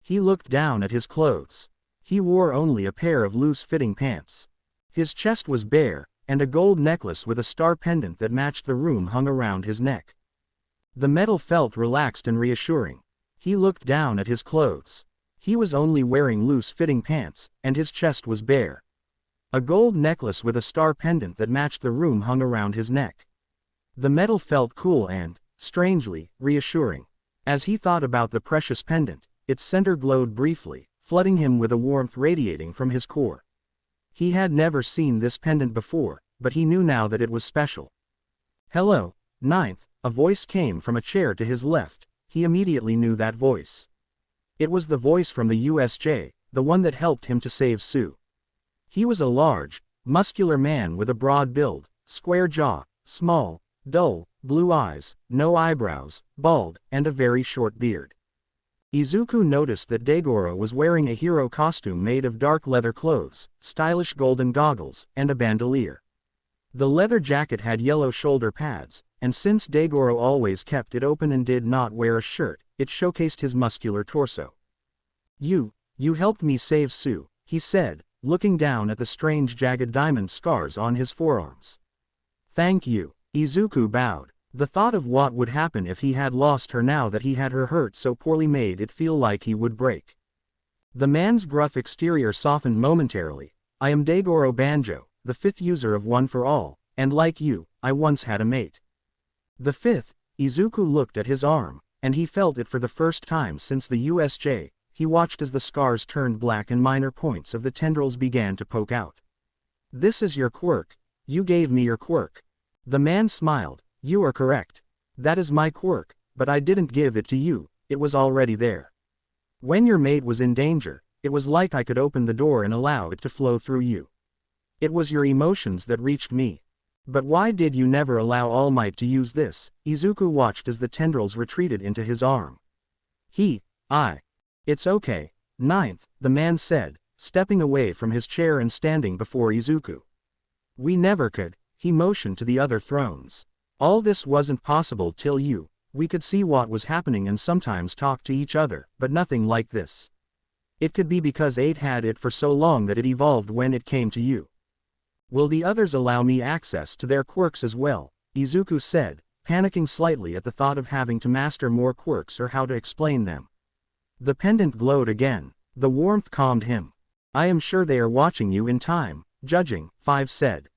He looked down at his clothes. He wore only a pair of loose-fitting pants. His chest was bare, and a gold necklace with a star pendant that matched the room hung around his neck. The metal felt relaxed and reassuring. He looked down at his clothes. He was only wearing loose-fitting pants, and his chest was bare. A gold necklace with a star pendant that matched the room hung around his neck. The metal felt cool and, strangely, reassuring. As he thought about the precious pendant, its center glowed briefly, flooding him with a warmth radiating from his core. He had never seen this pendant before, but he knew now that it was special. Hello, Ninth, a voice came from a chair to his left. He immediately knew that voice. It was the voice from the USJ, the one that helped him to save Sue. He was a large, muscular man with a broad build, square jaw, small, dull, blue eyes, no eyebrows, bald, and a very short beard. Izuku noticed that Deku was wearing a hero costume made of dark leather clothes, stylish golden goggles, and a bandolier. The leather jacket had yellow shoulder pads, and since Deku always kept it open and did not wear a shirt, it showcased his muscular torso. You helped me save Sue, he said, looking down at the strange jagged diamond scars on his forearms. Thank you. Izuku bowed. The thought of what would happen if he had lost her now that he had her hurt so poorly made it feel like he would break. The man's gruff exterior softened momentarily. I am Deku Banjo, the fifth user of One for All, and like you, I once had a mate. The fifth, Izuku looked at his arm, and he felt it for the first time since the USJ. He watched as the scars turned black and minor points of the tendrils began to poke out. This is your quirk. You gave me your quirk. The man smiled. You are correct. That is my quirk, but I didn't give it to you, it was already there. When your mate was in danger, it was like I could open the door and allow it to flow through you. It was your emotions that reached me. But why did you never allow All Might to use this? Izuku watched as the tendrils retreated into his arm. It's okay, Ninth, the man said, stepping away from his chair and standing before Izuku. We never could, he motioned to the other thrones. All this wasn't possible till you. We could see what was happening and sometimes talk to each other, but nothing like this. It could be because 8 had it for so long that it evolved when it came to you. Will the others allow me access to their quirks as well? Izuku said, panicking slightly at the thought of having to master more quirks or how to explain them. The pendant glowed again. The warmth calmed him. I am sure they are watching you in time, judging, 5 said.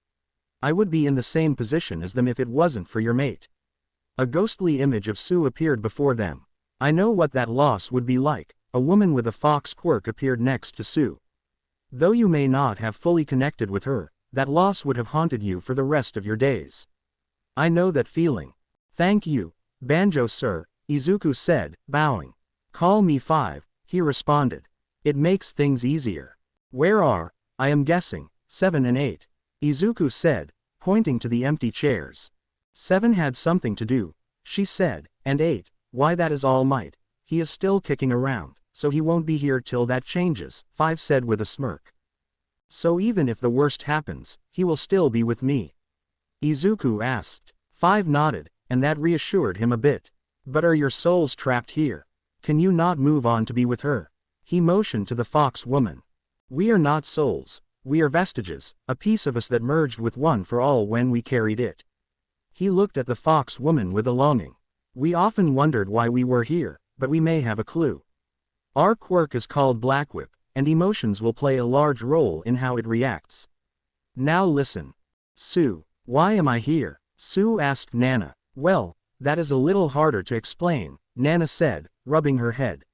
I would be in the same position as them if it wasn't for your mate. A ghostly image of Sue appeared before them. I know what that loss would be like. A woman with a fox quirk appeared next to Sue. Though you may not have fully connected with her, that loss would have haunted you for the rest of your days. I know that feeling. Thank you, Banjo sir, Izuku said, bowing. Call me 5, he responded. It makes things easier. Where are, I am guessing, 7 and 8, Izuku said, pointing to the empty chairs. 7 had something to do, she said, and 8, why that is All Might. He is still kicking around, so he won't be here till that changes, 5 said with a smirk. So even if the worst happens, he will still be with me? Izuku asked. 5 nodded, and that reassured him a bit. But are your souls trapped here? Can you not move on to be with her? He motioned to the fox woman. We are not souls, we are vestiges, a piece of us that merged with One for All when we carried it. He looked at the fox woman with a longing. We often wondered why we were here, but we may have a clue. Our quirk is called Black Whip, and emotions will play a large role in how it reacts. Now listen. Sue, why am I here? Sue asked Nana. Well, that is a little harder to explain, Nana said, rubbing her head.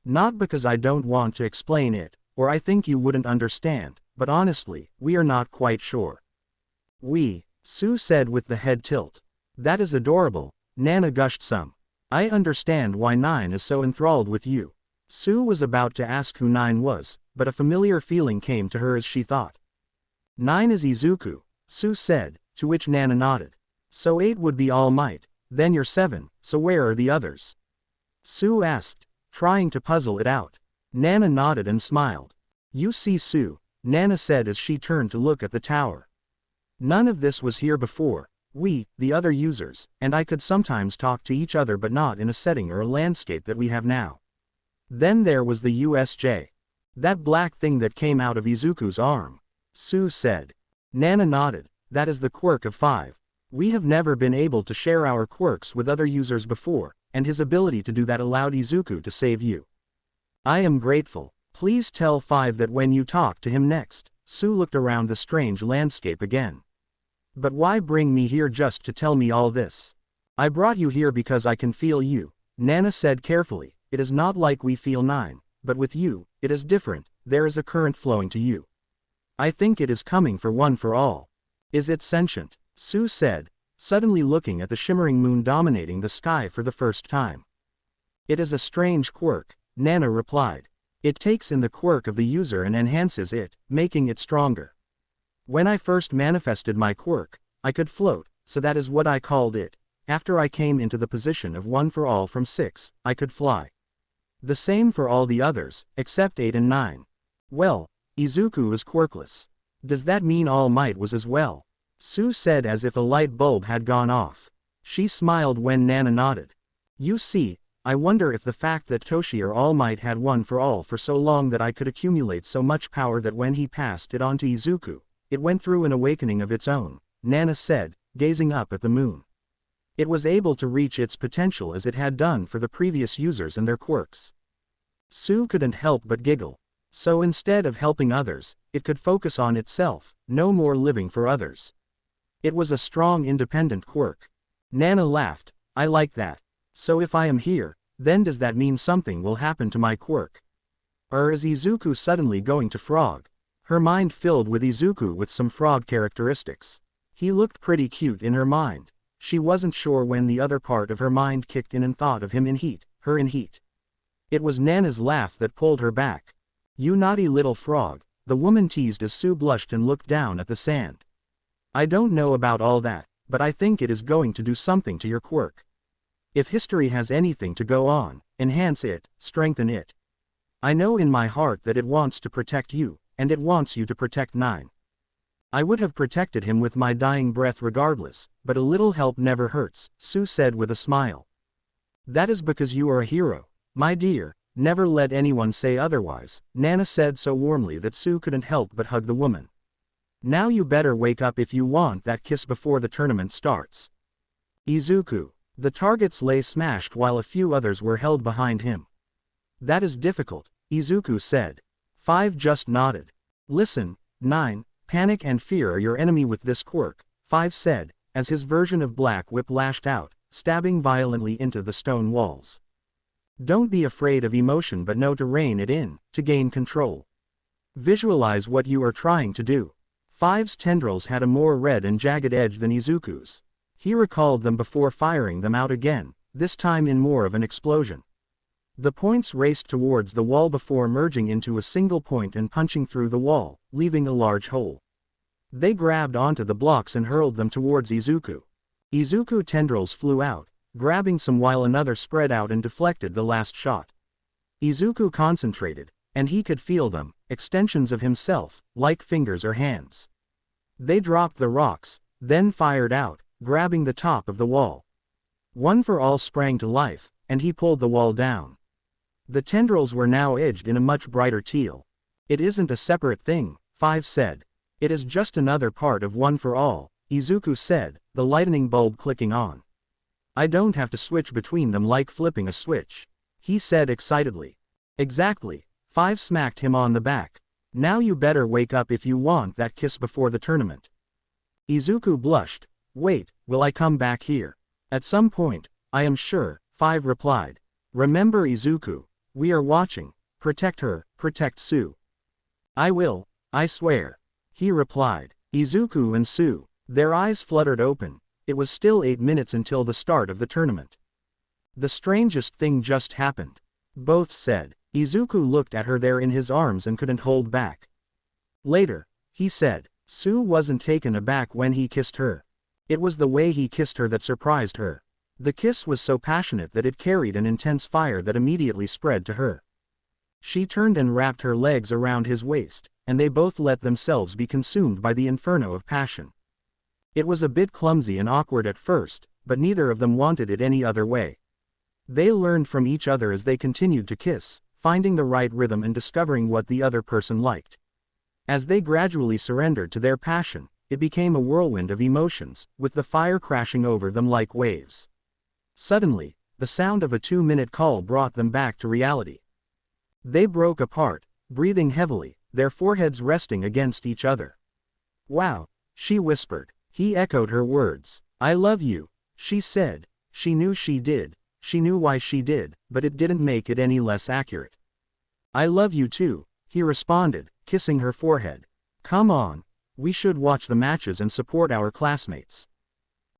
Not because I don't want to explain it, or I think you wouldn't understand, but honestly, we are not quite sure. Sue said with the head tilt. That is adorable, Nana gushed some. I understand why 9 is so enthralled with you. Sue was about to ask who 9 was, but a familiar feeling came to her as she thought. 9 is Izuku, Sue said, to which Nana nodded. So 8 would be All Might, then you're 7, so where are the others? Sue asked, trying to puzzle it out. Nana nodded and smiled. You see Sue, Nana said as she turned to look at the tower. None of this was here before. We, the other users, and I could sometimes talk to each other but not in a setting or a landscape that we have now. Then there was the USJ. That black thing that came out of Izuku's arm. Sue said. Nana nodded. That is the quirk of 5. We have never been able to share our quirks with other users before, and his ability to do that allowed Izuku to save you. I am grateful. Please tell 5 that when you talk to him next. Sue looked around the strange landscape again. But why bring me here just to tell me all this? I brought you here because I can feel you, Nana said carefully. It is not like we feel 9, but with you, it is different, there is a current flowing to you. I think it is coming for one for all. Is it sentient? Sue said, suddenly looking at the shimmering moon dominating the sky for the first time. It is a strange quirk, Nana replied. It takes in the quirk of the user and enhances it, making it stronger. When I first manifested my quirk, I could float, so that is what I called it. After I came into the position of one for all from 6, I could fly. The same for all the others, except 8 and 9. Well, Izuku is quirkless. Does that mean All Might was as well? Sue said as if a light bulb had gone off. She smiled when Nana nodded. You see, I wonder if the fact that Toshi or All Might had one for all for so long that I could accumulate so much power that when he passed it on to Izuku, it went through an awakening of its own, Nana said, gazing up at the moon. It was able to reach its potential as it had done for the previous users and their quirks. Sue couldn't help but giggle. So instead of helping others, it could focus on itself, no more living for others. It was a strong independent quirk. Nana laughed. I like that. So if I am here, then does that mean something will happen to my quirk? Or is Izuku suddenly going to frog? Her mind filled with Izuku with some frog characteristics. He looked pretty cute in her mind. She wasn't sure when the other part of her mind kicked in and thought of him in heat, her in heat. It was Nana's laugh that pulled her back. You naughty little frog, the woman teased as Sue blushed and looked down at the sand. I don't know about all that, but I think it is going to do something to your quirk. If history has anything to go on, enhance it, strengthen it. I know in my heart that it wants to protect you, and it wants you to protect 9. I would have protected him with my dying breath regardless, but a little help never hurts, Sue said with a smile. That is because you are a hero, my dear. Never let anyone say otherwise, Nana said so warmly that Sue couldn't help but hug the woman. Now you better wake up if you want that kiss before the tournament starts. Izuku. The targets lay smashed while a few others were held behind him. That is difficult, Izuku said. 5 just nodded. Listen, 9, panic and fear are your enemy with this quirk, 5 said, as his version of Black Whip lashed out, stabbing violently into the stone walls. Don't be afraid of emotion but know to rein it in, to gain control. Visualize what you are trying to do. 5's tendrils had a more red and jagged edge than Izuku's. He recalled them before firing them out again, this time in more of an explosion. The points raced towards the wall before merging into a single point and punching through the wall, leaving a large hole. They grabbed onto the blocks and hurled them towards Izuku. Izuku tendrils flew out, grabbing some while another spread out and deflected the last shot. Izuku concentrated, and he could feel them, extensions of himself, like fingers or hands. They dropped the rocks, then fired out, grabbing the top of the wall. One for all sprang to life, and he pulled the wall down. The tendrils were now edged in a much brighter teal. It isn't a separate thing, 5 said. It is just another part of One for All, Izuku said, the lightning bulb clicking on. I don't have to switch between them like flipping a switch, he said excitedly. Exactly, 5 smacked him on the back. Now you better wake up if you want that kiss before the tournament. Izuku blushed. Wait, will I come back here? At some point, I am sure, 5 replied. Remember Izuku, we are watching. Protect her, protect Sue. I will, I swear, he replied. Izuku and Sue, their eyes fluttered open. It was still 8 minutes until the start of the tournament. The strangest thing just happened. Both said. Izuku looked at her there in his arms and couldn't hold back. Later, he said, Sue wasn't taken aback when he kissed her. It was the way he kissed her that surprised her. The kiss was so passionate that it carried an intense fire that immediately spread to her. She turned and wrapped her legs around his waist, and they both let themselves be consumed by the inferno of passion. It was a bit clumsy and awkward at first, but neither of them wanted it any other way. They learned from each other as they continued to kiss, finding the right rhythm and discovering what the other person liked. As they gradually surrendered to their passion, it became a whirlwind of emotions, with the fire crashing over them like waves. Suddenly, the sound of a 2-minute call brought them back to reality. They broke apart, breathing heavily, their foreheads resting against each other. Wow, she whispered. He echoed her words. I love you, she said. She knew she did. She knew why she did, but it didn't make it any less accurate. I love you too, he responded, kissing her forehead. Come on. We should watch the matches and support our classmates.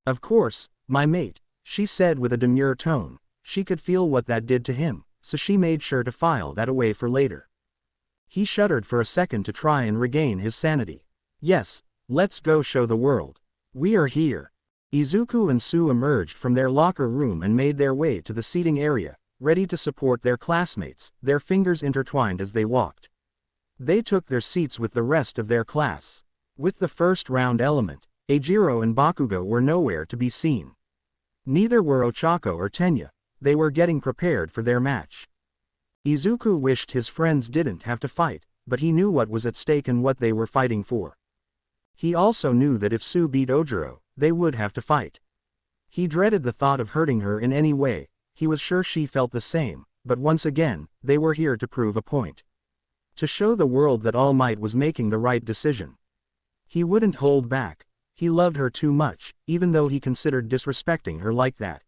Of course, my mate, she said with a demure tone. She could feel what that did to him, so she made sure to file that away for later. He shuddered for a second to try and regain his sanity. Yes, let's go show the world. We are here. Izuku and Sue emerged from their locker room and made their way to the seating area, ready to support their classmates, their fingers intertwined as they walked. They took their seats with the rest of their class. With the first round element, Ojiro and Bakugo were nowhere to be seen. Neither were Ochako or Tenya. They were getting prepared for their match. Izuku wished his friends didn't have to fight, but he knew what was at stake and what they were fighting for. He also knew that if Sue beat Ojiro, they would have to fight. He dreaded the thought of hurting her in any way. He was sure she felt the same, but once again, they were here to prove a point. To show the world that All Might was making the right decision. He wouldn't hold back. He loved her too much, even though he considered disrespecting her like that.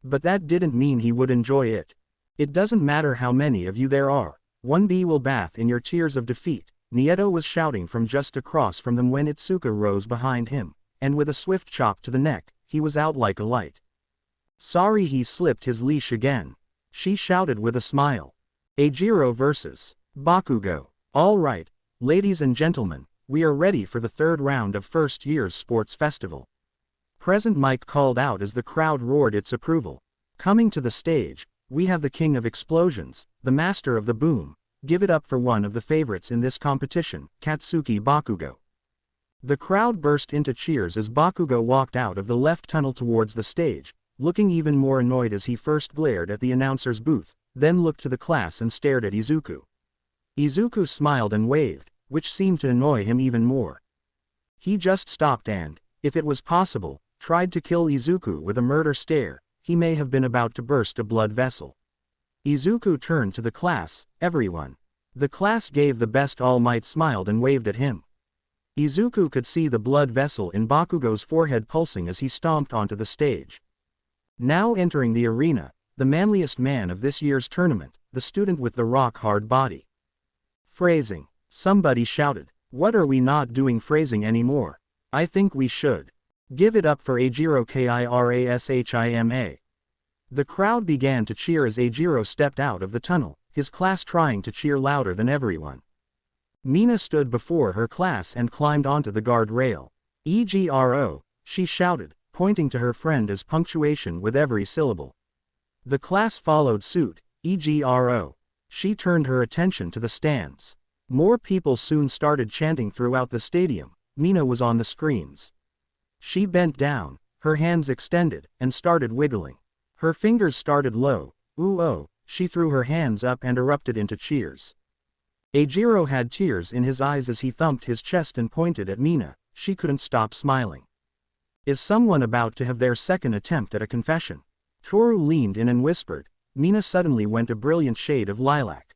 But that didn't mean he would enjoy it. It doesn't matter how many of you there are, 1B will bath in your tears of defeat, Nieto was shouting from just across from them when Itsuka rose behind him, and with a swift chop to the neck, he was out like a light. Sorry, he slipped his leash again. She shouted with a smile. Ojiro versus Bakugo. All right, ladies and gentlemen, we are ready for the third round of first year's sports festival. Present Mike called out as the crowd roared its approval. Coming to the stage, we have the king of explosions, the master of the boom. Give it up for one of the favorites in this competition, Katsuki Bakugo. The crowd burst into cheers as Bakugo walked out of the left tunnel towards the stage, looking even more annoyed as he first glared at the announcer's booth, then looked to the class and stared at Izuku. Izuku smiled and waved, which seemed to annoy him even more. He just stopped and, if it was possible, tried to kill Izuku with a murder stare. He may have been about to burst a blood vessel. Izuku turned to the class. Everyone. The class gave the best. All Might smiled and waved at him. Izuku could see the blood vessel in Bakugo's forehead pulsing as he stomped onto the stage. Now entering the arena, the manliest man of this year's tournament, the student with the rock-hard body. Phrasing. Somebody shouted. What, are we not doing phrasing anymore? I think we should. Give it up for Ojiro Kirashima. The crowd began to cheer as Ojiro stepped out of the tunnel, his class trying to cheer louder than everyone. Mina stood before her class and climbed onto the guard rail. Egro, she shouted, pointing to her friend as punctuation with every syllable. The class followed suit. Egro. She turned her attention to the stands. More people soon started chanting throughout the stadium. Mina was on the screens. She bent down, her hands extended, and started wiggling. Her fingers started low. Ooh oh, she threw her hands up and erupted into cheers. Ojiro had tears in his eyes as he thumped his chest and pointed at Mina. She couldn't stop smiling. Is someone about to have their second attempt at a confession? Toru leaned in and whispered. Mina suddenly went a brilliant shade of lilac.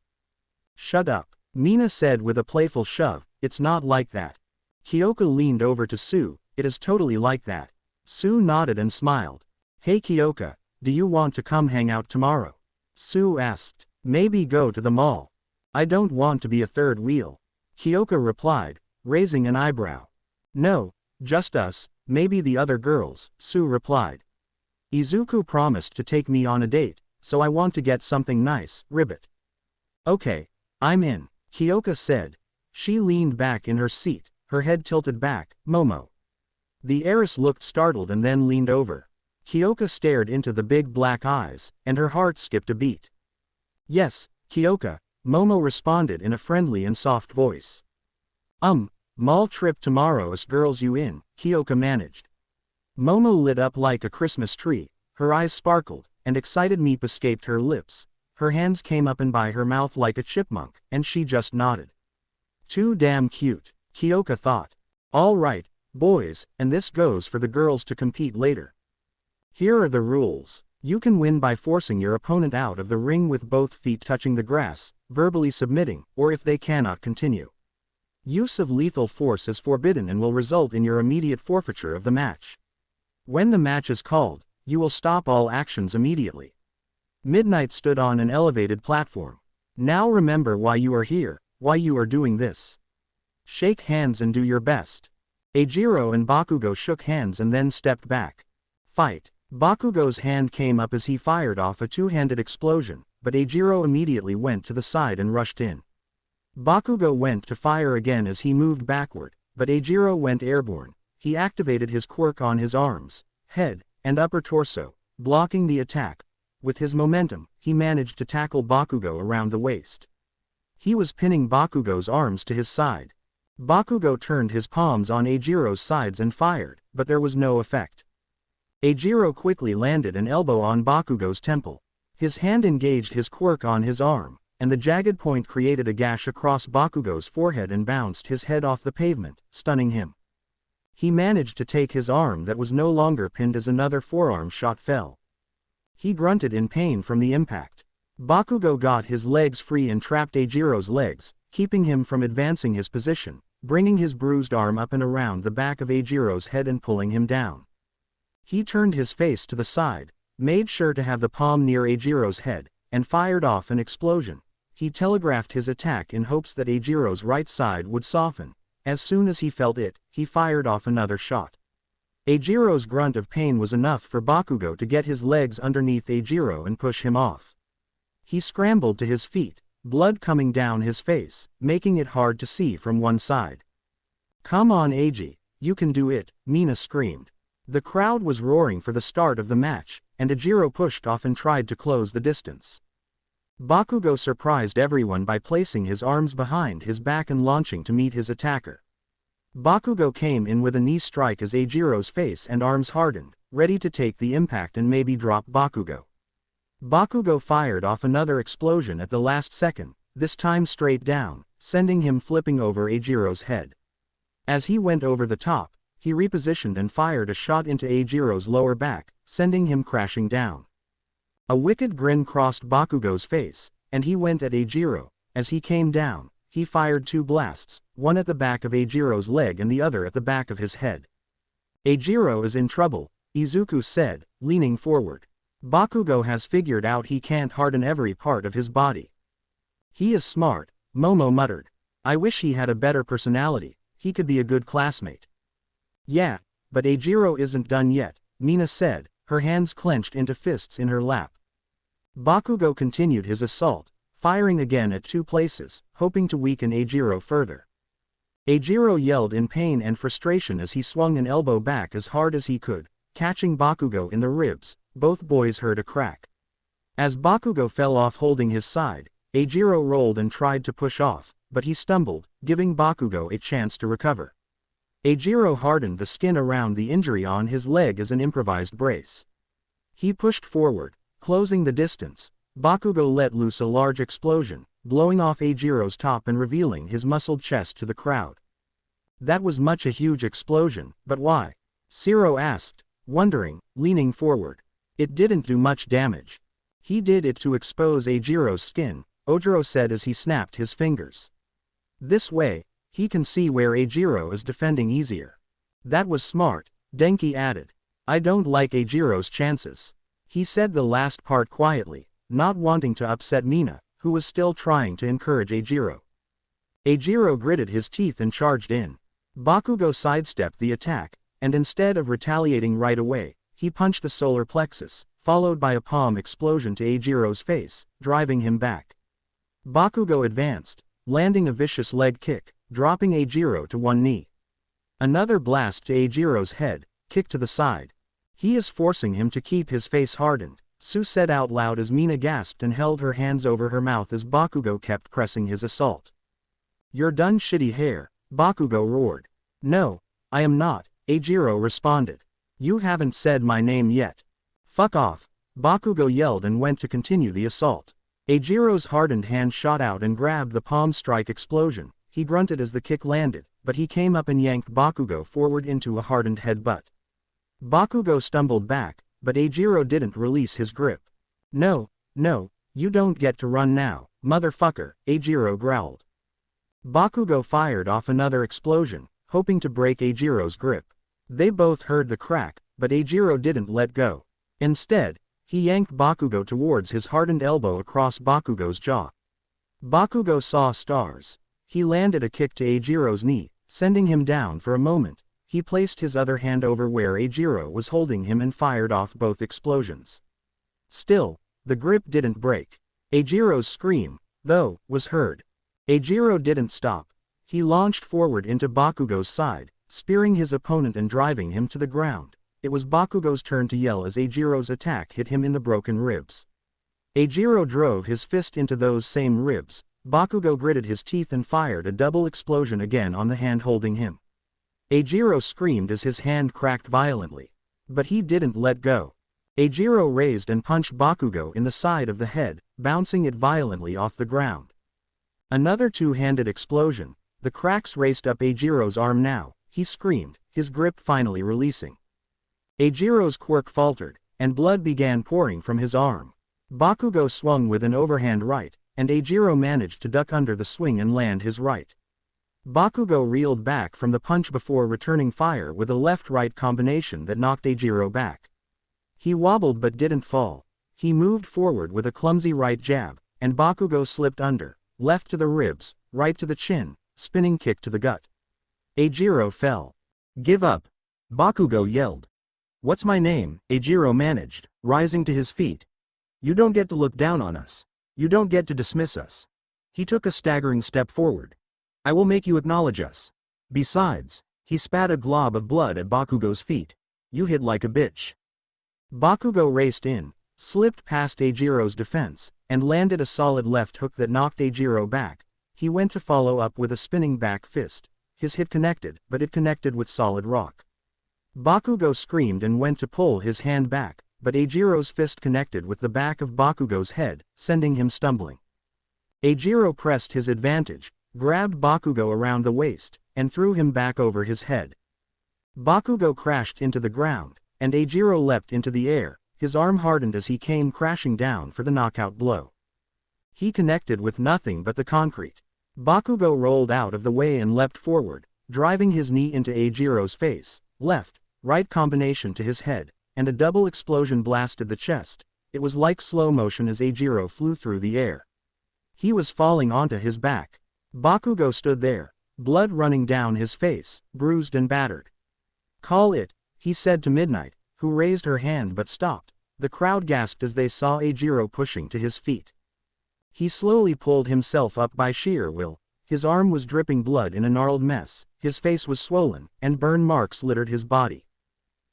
Shut up, Mina said with a playful shove. It's not like that. Kyoka leaned over to Sue. It is totally like that. Sue nodded and smiled. Hey Kyoka, do you want to come hang out tomorrow? Sue asked. Maybe go to the mall. I don't want to be a third wheel. Kyoka replied, raising an eyebrow. No, just us, maybe the other girls, Sue replied. Izuku promised to take me on a date, so I want to get something nice, ribbit. Okay, I'm in, Kyoka said. She leaned back in her seat, her head tilted back. Momo. The heiress looked startled and then leaned over. Kyoka stared into the big black eyes, and her heart skipped a beat. Yes, Kyoka, Momo responded in a friendly and soft voice. Mall trip tomorrow, us girls you in, Kyoka managed. Momo lit up like a Christmas tree, her eyes sparkled, and excited meep escaped her lips. Her hands came up and by her mouth like a chipmunk, and she just nodded. Too damn cute, Kyoka thought. All right, boys, and this goes for the girls to compete later. Here are the rules. You can win by forcing your opponent out of the ring with both feet touching the grass, verbally submitting, or if they cannot continue. Use of lethal force is forbidden and will result in your immediate forfeiture of the match. When the match is called, you will stop all actions immediately. Midnight stood on an elevated platform. Now remember why you are here, why you are doing this. Shake hands and do your best. Ojiro and Bakugo shook hands and then stepped back. Fight. Bakugo's hand came up as he fired off a two-handed explosion, but Ojiro immediately went to the side and rushed in. Bakugo went to fire again as he moved backward, but Ojiro went airborne. He activated his quirk on his arms, head, and upper torso, blocking the attack. With his momentum, he managed to tackle Bakugo around the waist. He was pinning Bakugo's arms to his side. Bakugo turned his palms on Ojiro's sides and fired, but there was no effect. Ojiro quickly landed an elbow on Bakugo's temple. His hand engaged his quirk on his arm, and the jagged point created a gash across Bakugo's forehead and bounced his head off the pavement, stunning him. He managed to take his arm that was no longer pinned as another forearm shot fell. He grunted in pain from the impact. Bakugo got his legs free and trapped Ojiro's legs, keeping him from advancing his position, bringing his bruised arm up and around the back of Ojiro's head and pulling him down. He turned his face to the side, made sure to have the palm near Ojiro's head, and fired off an explosion. He telegraphed his attack in hopes that Ojiro's right side would soften. As soon as he felt it, he fired off another shot. Ojiro's grunt of pain was enough for Bakugo to get his legs underneath Ojiro and push him off. He scrambled to his feet, blood coming down his face, making it hard to see from one side. "Come on Eiji, you can do it," Mina screamed. The crowd was roaring for the start of the match, and Ojiro pushed off and tried to close the distance. Bakugo surprised everyone by placing his arms behind his back and launching to meet his attacker. Bakugo came in with a knee strike as Ojiro's face and arms hardened, ready to take the impact and maybe drop Bakugo. Bakugo fired off another explosion at the last second, this time straight down, sending him flipping over Ojiro's head. As he went over the top, he repositioned and fired a shot into Ojiro's lower back, sending him crashing down. A wicked grin crossed Bakugo's face, and he went at Ojiro. As he came down, he fired two blasts, one at the back of Ojiro's leg and the other at the back of his head. "Ojiro is in trouble," Izuku said, leaning forward. "Bakugo has figured out he can't harden every part of his body." "He is smart," Momo muttered. "I wish he had a better personality, he could be a good classmate." "Yeah, but Ojiro isn't done yet," Mina said, her hands clenched into fists in her lap. Bakugo continued his assault, firing again at two places, hoping to weaken Ojiro further. Ojiro yelled in pain and frustration as he swung an elbow back as hard as he could, catching Bakugo in the ribs. Both boys heard a crack. As Bakugo fell off holding his side, Ojiro rolled and tried to push off, but he stumbled, giving Bakugo a chance to recover. Ojiro hardened the skin around the injury on his leg as an improvised brace. He pushed forward, closing the distance. Bakugo let loose a large explosion, blowing off Ojiro's top and revealing his muscled chest to the crowd. "That was a huge explosion, but why?" Shiro asked, wondering, leaning forward. "It didn't do much damage. He did it to expose Ojiro's skin," Ojiro said as he snapped his fingers. "This way, he can see where Ojiro is defending easier." "That was smart," Denki added. "I don't like Ojiro's chances." He said the last part quietly, not wanting to upset Mina, who was still trying to encourage Ojiro. Ojiro gritted his teeth and charged in. Bakugo sidestepped the attack, and instead of retaliating right away, he punched the solar plexus, followed by a palm explosion to Ojiro's face, driving him back. Bakugo advanced, landing a vicious leg kick, dropping Ojiro to one knee. Another blast to Ojiro's head, kick to the side. "He is forcing him to keep his face hardened," Sue said out loud as Mina gasped and held her hands over her mouth as Bakugo kept pressing his assault. "You're done, shitty hair," Bakugo roared. "No, I am not," Ojiro responded. "You haven't said my name yet." "Fuck off," Bakugo yelled and went to continue the assault. Ojiro's hardened hand shot out and grabbed the palm strike explosion. He grunted as the kick landed, but he came up and yanked Bakugo forward into a hardened headbutt. Bakugo stumbled back, but Ojiro didn't release his grip. No, you don't get to run now, motherfucker," Ojiro growled. Bakugo fired off another explosion, hoping to break Ojiro's grip. They both heard the crack, but Ojiro didn't let go. Instead, he yanked Bakugo towards his hardened elbow across Bakugo's jaw. Bakugo saw stars. He landed a kick to Ojiro's knee, sending him down for a moment. He placed his other hand over where Ojiro was holding him and fired off both explosions. Still, the grip didn't break. Ojiro's scream, though, was heard. Ojiro didn't stop. He launched forward into Bakugo's side, spearing his opponent and driving him to the ground. It was Bakugo's turn to yell as Ojiro's attack hit him in the broken ribs. Ojiro drove his fist into those same ribs. Bakugo gritted his teeth and fired a double explosion again on the hand holding him. Ojiro screamed as his hand cracked violently. But he didn't let go. Ojiro raised and punched Bakugo in the side of the head, bouncing it violently off the ground. Another two-handed explosion. The cracks raced up Ojiro's arm now. He screamed, his grip finally releasing. Ojiro's quirk faltered, and blood began pouring from his arm. Bakugo swung with an overhand right, and Ojiro managed to duck under the swing and land his right. Bakugo reeled back from the punch before returning fire with a left-right combination that knocked Ojiro back. He wobbled but didn't fall. He moved forward with a clumsy right jab, and Bakugo slipped under, left to the ribs, right to the chin, spinning kick to the gut. Ojiro fell. "Give up!" Bakugo yelled. "What's my name?" Ojiro managed, rising to his feet. "You don't get to look down on us. You don't get to dismiss us." He took a staggering step forward. "I will make you acknowledge us. Besides," he spat a glob of blood at Bakugo's feet. "You hit like a bitch." Bakugo raced in, slipped past Ojiro's defense, and landed a solid left hook that knocked Ojiro back. He went to follow up with a spinning back fist. His hit connected, but it connected with solid rock. Bakugo screamed and went to pull his hand back, but Ojiro's fist connected with the back of Bakugo's head, sending him stumbling. Ojiro pressed his advantage, grabbed Bakugo around the waist, and threw him back over his head. Bakugo crashed into the ground, and Ojiro leapt into the air. His arm hardened as he came crashing down for the knockout blow. He connected with nothing but the concrete. Bakugo rolled out of the way and leapt forward, driving his knee into Ojiro's face, left, right combination to his head, and a double explosion blasted the chest. It was like slow motion as Ojiro flew through the air. He was falling onto his back. Bakugo stood there, blood running down his face, bruised and battered. "Call it," he said to Midnight, who raised her hand but stopped. The crowd gasped as they saw Ojiro pushing to his feet. He slowly pulled himself up by sheer will. His arm was dripping blood in a gnarled mess, his face was swollen, and burn marks littered his body.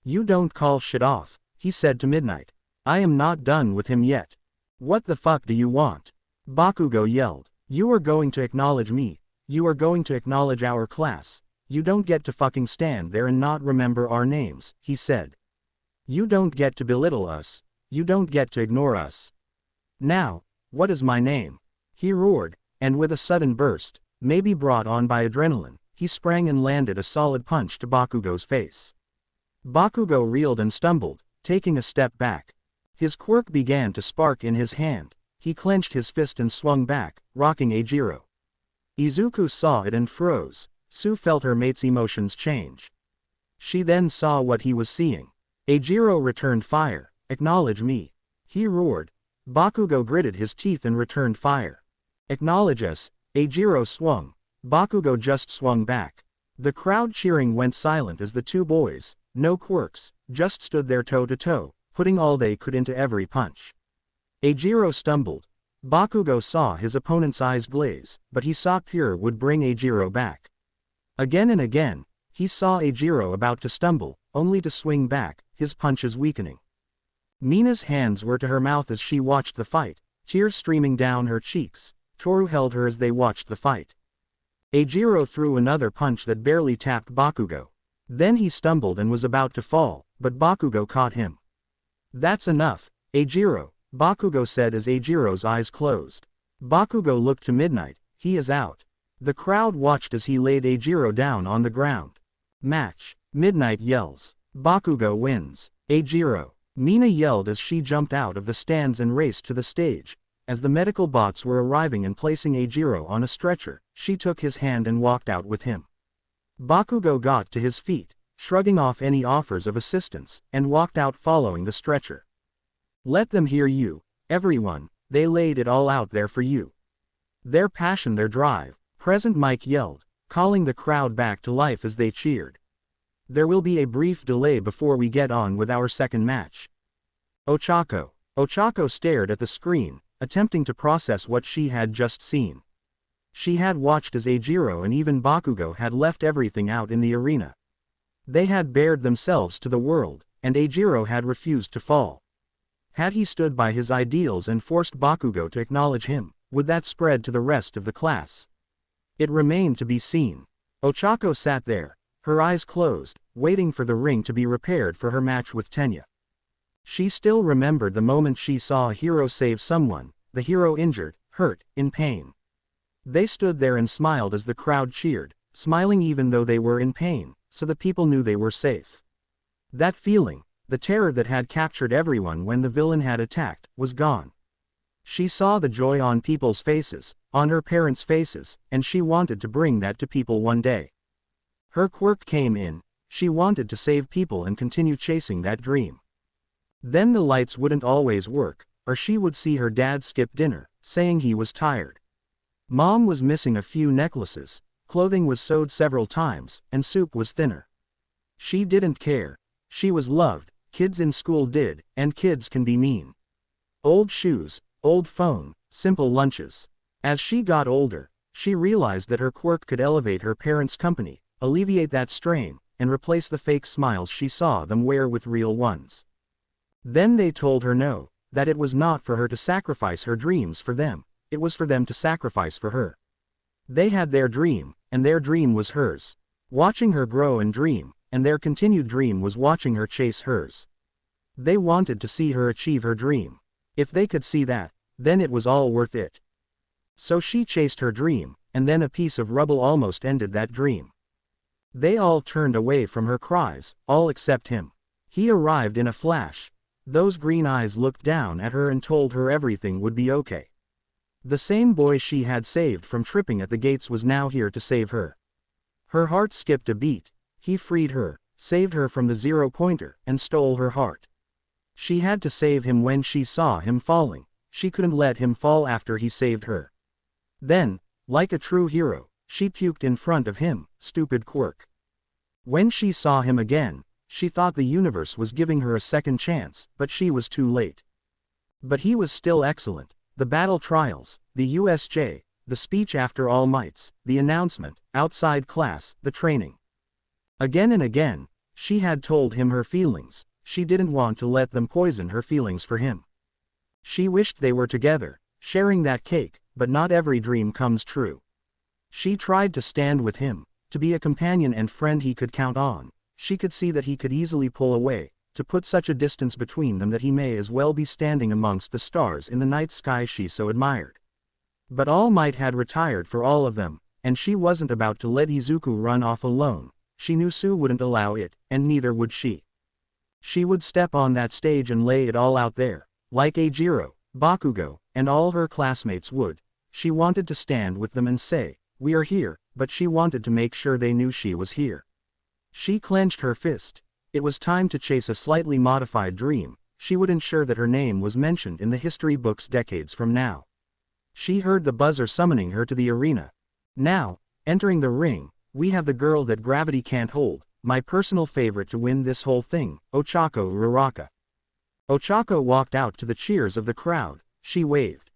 "You don't call shit off," he said to Midnight. "I am not done with him yet." "What the fuck do you want?" Bakugo yelled. "You are going to acknowledge me. You are going to acknowledge our class. You don't get to fucking stand there and not remember our names," he said. "You don't get to belittle us. You don't get to ignore us. Now, what is my name?" he roared, and with a sudden burst, maybe brought on by adrenaline, he sprang and landed a solid punch to Bakugo's face. Bakugo reeled and stumbled, taking a step back. His quirk began to spark in his hand. He clenched his fist and swung back, rocking Ojiro. Izuku saw it and froze. Sue felt her mate's emotions change. She then saw what he was seeing. Ojiro returned fire. "Acknowledge me," he roared. Bakugo gritted his teeth and returned fire. "Acknowledge us." Ojiro swung. Bakugo just swung back. The crowd cheering went silent as the two boys, no quirks, just stood there toe to toe, putting all they could into every punch. Ojiro stumbled. Bakugo saw his opponent's eyes glaze, but he saw pure would bring Ojiro back. Again and again, he saw Ojiro about to stumble, only to swing back, his punches weakening. Mina's hands were to her mouth as she watched the fight, tears streaming down her cheeks. Toru held her as they watched the fight. Ojiro threw another punch that barely tapped Bakugo. Then he stumbled and was about to fall, but Bakugo caught him. "That's enough, Ojiro," Bakugo said as Ojiro's eyes closed. Bakugo looked to Midnight. "He is out." The crowd watched as he laid Ojiro down on the ground. "Match," Midnight yells. Bakugo wins. "Ojiro," Mina yelled as she jumped out of the stands and raced to the stage. As the medical bots were arriving and placing Ojiro on a stretcher, she took his hand and walked out with him. Bakugo got to his feet, shrugging off any offers of assistance, and walked out following the stretcher. "Let them hear you, everyone, they laid it all out there for you. Their passion, their drive, Present Mike yelled, calling the crowd back to life as they cheered. There will be a brief delay before we get on with our second match. Ochako stared at the screen, attempting to process what she had just seen. She had watched as Ojiro and even Bakugo had left everything out in the arena. They had bared themselves to the world, and Ojiro had refused to fall. Had he stood by his ideals and forced Bakugo to acknowledge him, would that spread to the rest of the class? It remained to be seen. Ochako sat there, her eyes closed, waiting for the ring to be repaired for her match with Tenya. She still remembered the moment she saw a hero save someone, the hero injured, hurt, in pain. They stood there and smiled as the crowd cheered, smiling even though they were in pain, so the people knew they were safe. That feeling, the terror that had captured everyone when the villain had attacked, was gone. She saw the joy on people's faces, on her parents' faces, and she wanted to bring that to people one day. Her quirk came in, she wanted to save people and continue chasing that dream. Then the lights wouldn't always work, or she would see her dad skip dinner, saying he was tired. Mom was missing a few necklaces, clothing was sewed several times, and soup was thinner. She didn't care. She was loved, kids in school did, and kids can be mean. Old shoes, old phone, simple lunches. As she got older, she realized that her quirk could elevate her parents' company, alleviate that strain, and replace the fake smiles she saw them wear with real ones. Then they told her no, that it was not for her to sacrifice her dreams for them, it was for them to sacrifice for her. They had their dream, and their dream was hers. Watching her grow and dream, and their continued dream was watching her chase hers. They wanted to see her achieve her dream. If they could see that, then it was all worth it. So she chased her dream, and then a piece of rubble almost ended that dream. They all turned away from her cries, all except him. He arrived in a flash. Those green eyes looked down at her and told her everything would be okay. The same boy she had saved from tripping at the gates was now here to save her. Her heart skipped a beat. He freed her, saved her from the zero-pointer, and stole her heart. She had to save him when she saw him falling. She couldn't let him fall after he saved her. Then, like a true hero, she puked in front of him, stupid quirk. When she saw him again, she thought the universe was giving her a second chance, but she was too late. But he was still excellent. The battle trials, the USJ, the speech after All Mights, the announcement, outside class, the training. Again and again, she had told him her feelings. She didn't want to let them poison her feelings for him. She wished they were together, sharing that cake, but not every dream comes true. She tried to stand with him, to be a companion and friend he could count on. She could see that he could easily pull away, to put such a distance between them that he may as well be standing amongst the stars in the night sky she so admired. But All Might had retired for all of them, and she wasn't about to let Izuku run off alone. She knew Sue wouldn't allow it, and neither would she. She would step on that stage and lay it all out there, like Ojiro, Bakugo, and all her classmates would. She wanted to stand with them and say, "We are here," but she wanted to make sure they knew she was here. She clenched her fist. It was time to chase a slightly modified dream. She would ensure that her name was mentioned in the history books decades from now. She heard the buzzer summoning her to the arena. Now, entering the ring, we have the girl that gravity can't hold, my personal favorite to win this whole thing, Ochako Uraraka. Ochako walked out to the cheers of the crowd. She waved.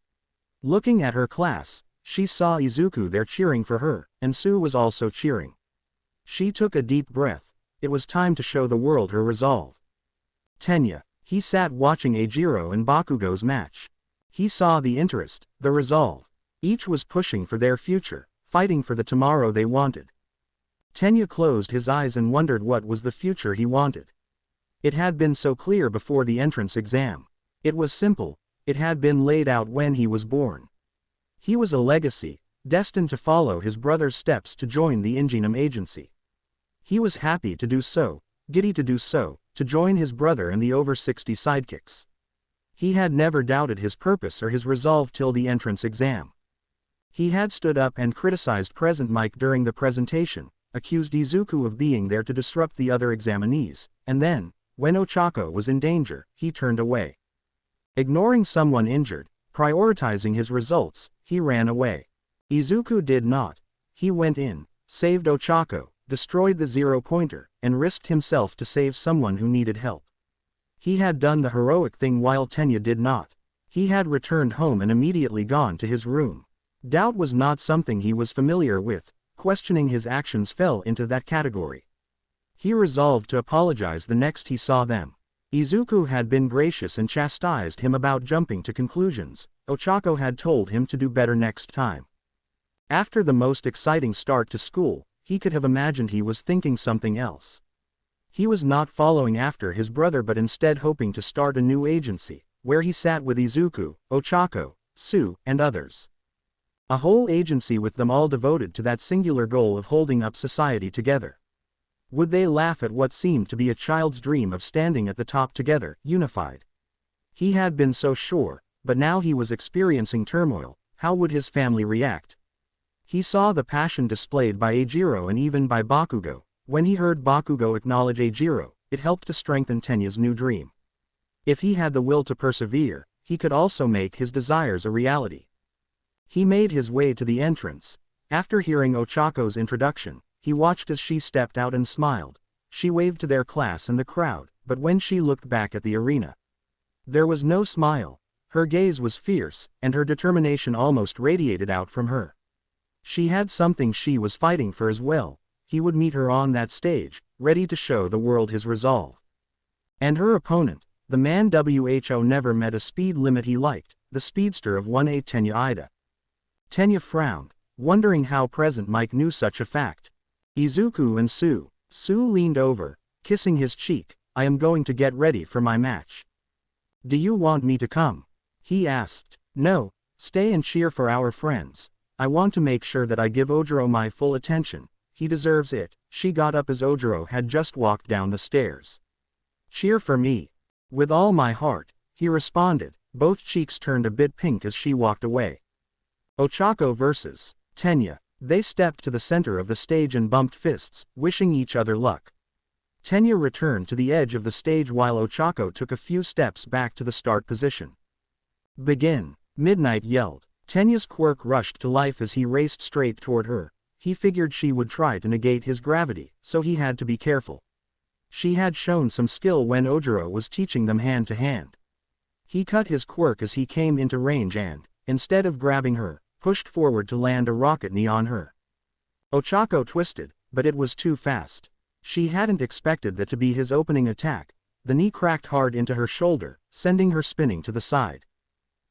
Looking at her class, she saw Izuku there cheering for her, and Sue was also cheering. She took a deep breath. It was time to show the world her resolve. Tenya. He sat watching Ojiro and Bakugo's match. He saw the interest, the resolve. Each was pushing for their future, fighting for the tomorrow they wanted. Tenya closed his eyes and wondered what was the future he wanted. It had been so clear before the entrance exam. It was simple, it had been laid out when he was born. He was a legacy, destined to follow his brother's steps to join the Ingenum Agency. He was happy to do so, giddy to do so, to join his brother and the over 60 sidekicks. He had never doubted his purpose or his resolve till the entrance exam. He had stood up and criticized Present Mike during the presentation, accused Izuku of being there to disrupt the other examinees, and then, when Ochako was in danger, he turned away. Ignoring someone injured, prioritizing his results, he ran away. Izuku did not. He went in, saved Ochako, destroyed the zero-pointer, and risked himself to save someone who needed help. He had done the heroic thing while Tenya did not. He had returned home and immediately gone to his room. Doubt was not something he was familiar with, questioning his actions fell into that category. He resolved to apologize the next he saw them. Izuku had been gracious and chastised him about jumping to conclusions. Ochako had told him to do better next time. After the most exciting start to school, he could have imagined he was thinking something else. He was not following after his brother but instead hoping to start a new agency, where he sat with Izuku, Ochako, Su, and others. A whole agency with them all devoted to that singular goal of holding up society together. Would they laugh at what seemed to be a child's dream of standing at the top together, unified? He had been so sure, but now he was experiencing turmoil. How would his family react? He saw the passion displayed by Ojiro and even by Bakugo. When he heard Bakugo acknowledge Ojiro, it helped to strengthen Tenya's new dream. If he had the will to persevere, he could also make his desires a reality. He made his way to the entrance. After hearing Ochako's introduction, he watched as she stepped out and smiled. She waved to their class and the crowd, but when she looked back at the arena, there was no smile. Her gaze was fierce, and her determination almost radiated out from her. She had something she was fighting for as well. He would meet her on that stage, ready to show the world his resolve. And her opponent, the man who never met a speed limit he liked, the speedster of 1A Tenya Iida. Tenya frowned, wondering how present Mike knew such a fact. Izuku and Su. Su leaned over, kissing his cheek. I am going to get ready for my match. Do you want me to come? He asked. No, stay and cheer for our friends. I want to make sure that I give Ojiro my full attention. He deserves it. She got up as Ojiro had just walked down the stairs. Cheer for me. With all my heart, he responded. Both cheeks turned a bit pink as she walked away. Ochako versus Tenya. They stepped to the center of the stage and bumped fists, wishing each other luck. Tenya returned to the edge of the stage while Ochako took a few steps back to the start position. Begin. Midnight yelled. Tenya's quirk rushed to life as he raced straight toward her. He figured she would try to negate his gravity, so he had to be careful. She had shown some skill when Ojiro was teaching them hand to hand. He cut his quirk as he came into range and, instead of grabbing her, pushed forward to land a rocket knee on her. Ochako twisted, but it was too fast. She hadn't expected that to be his opening attack. The knee cracked hard into her shoulder, sending her spinning to the side.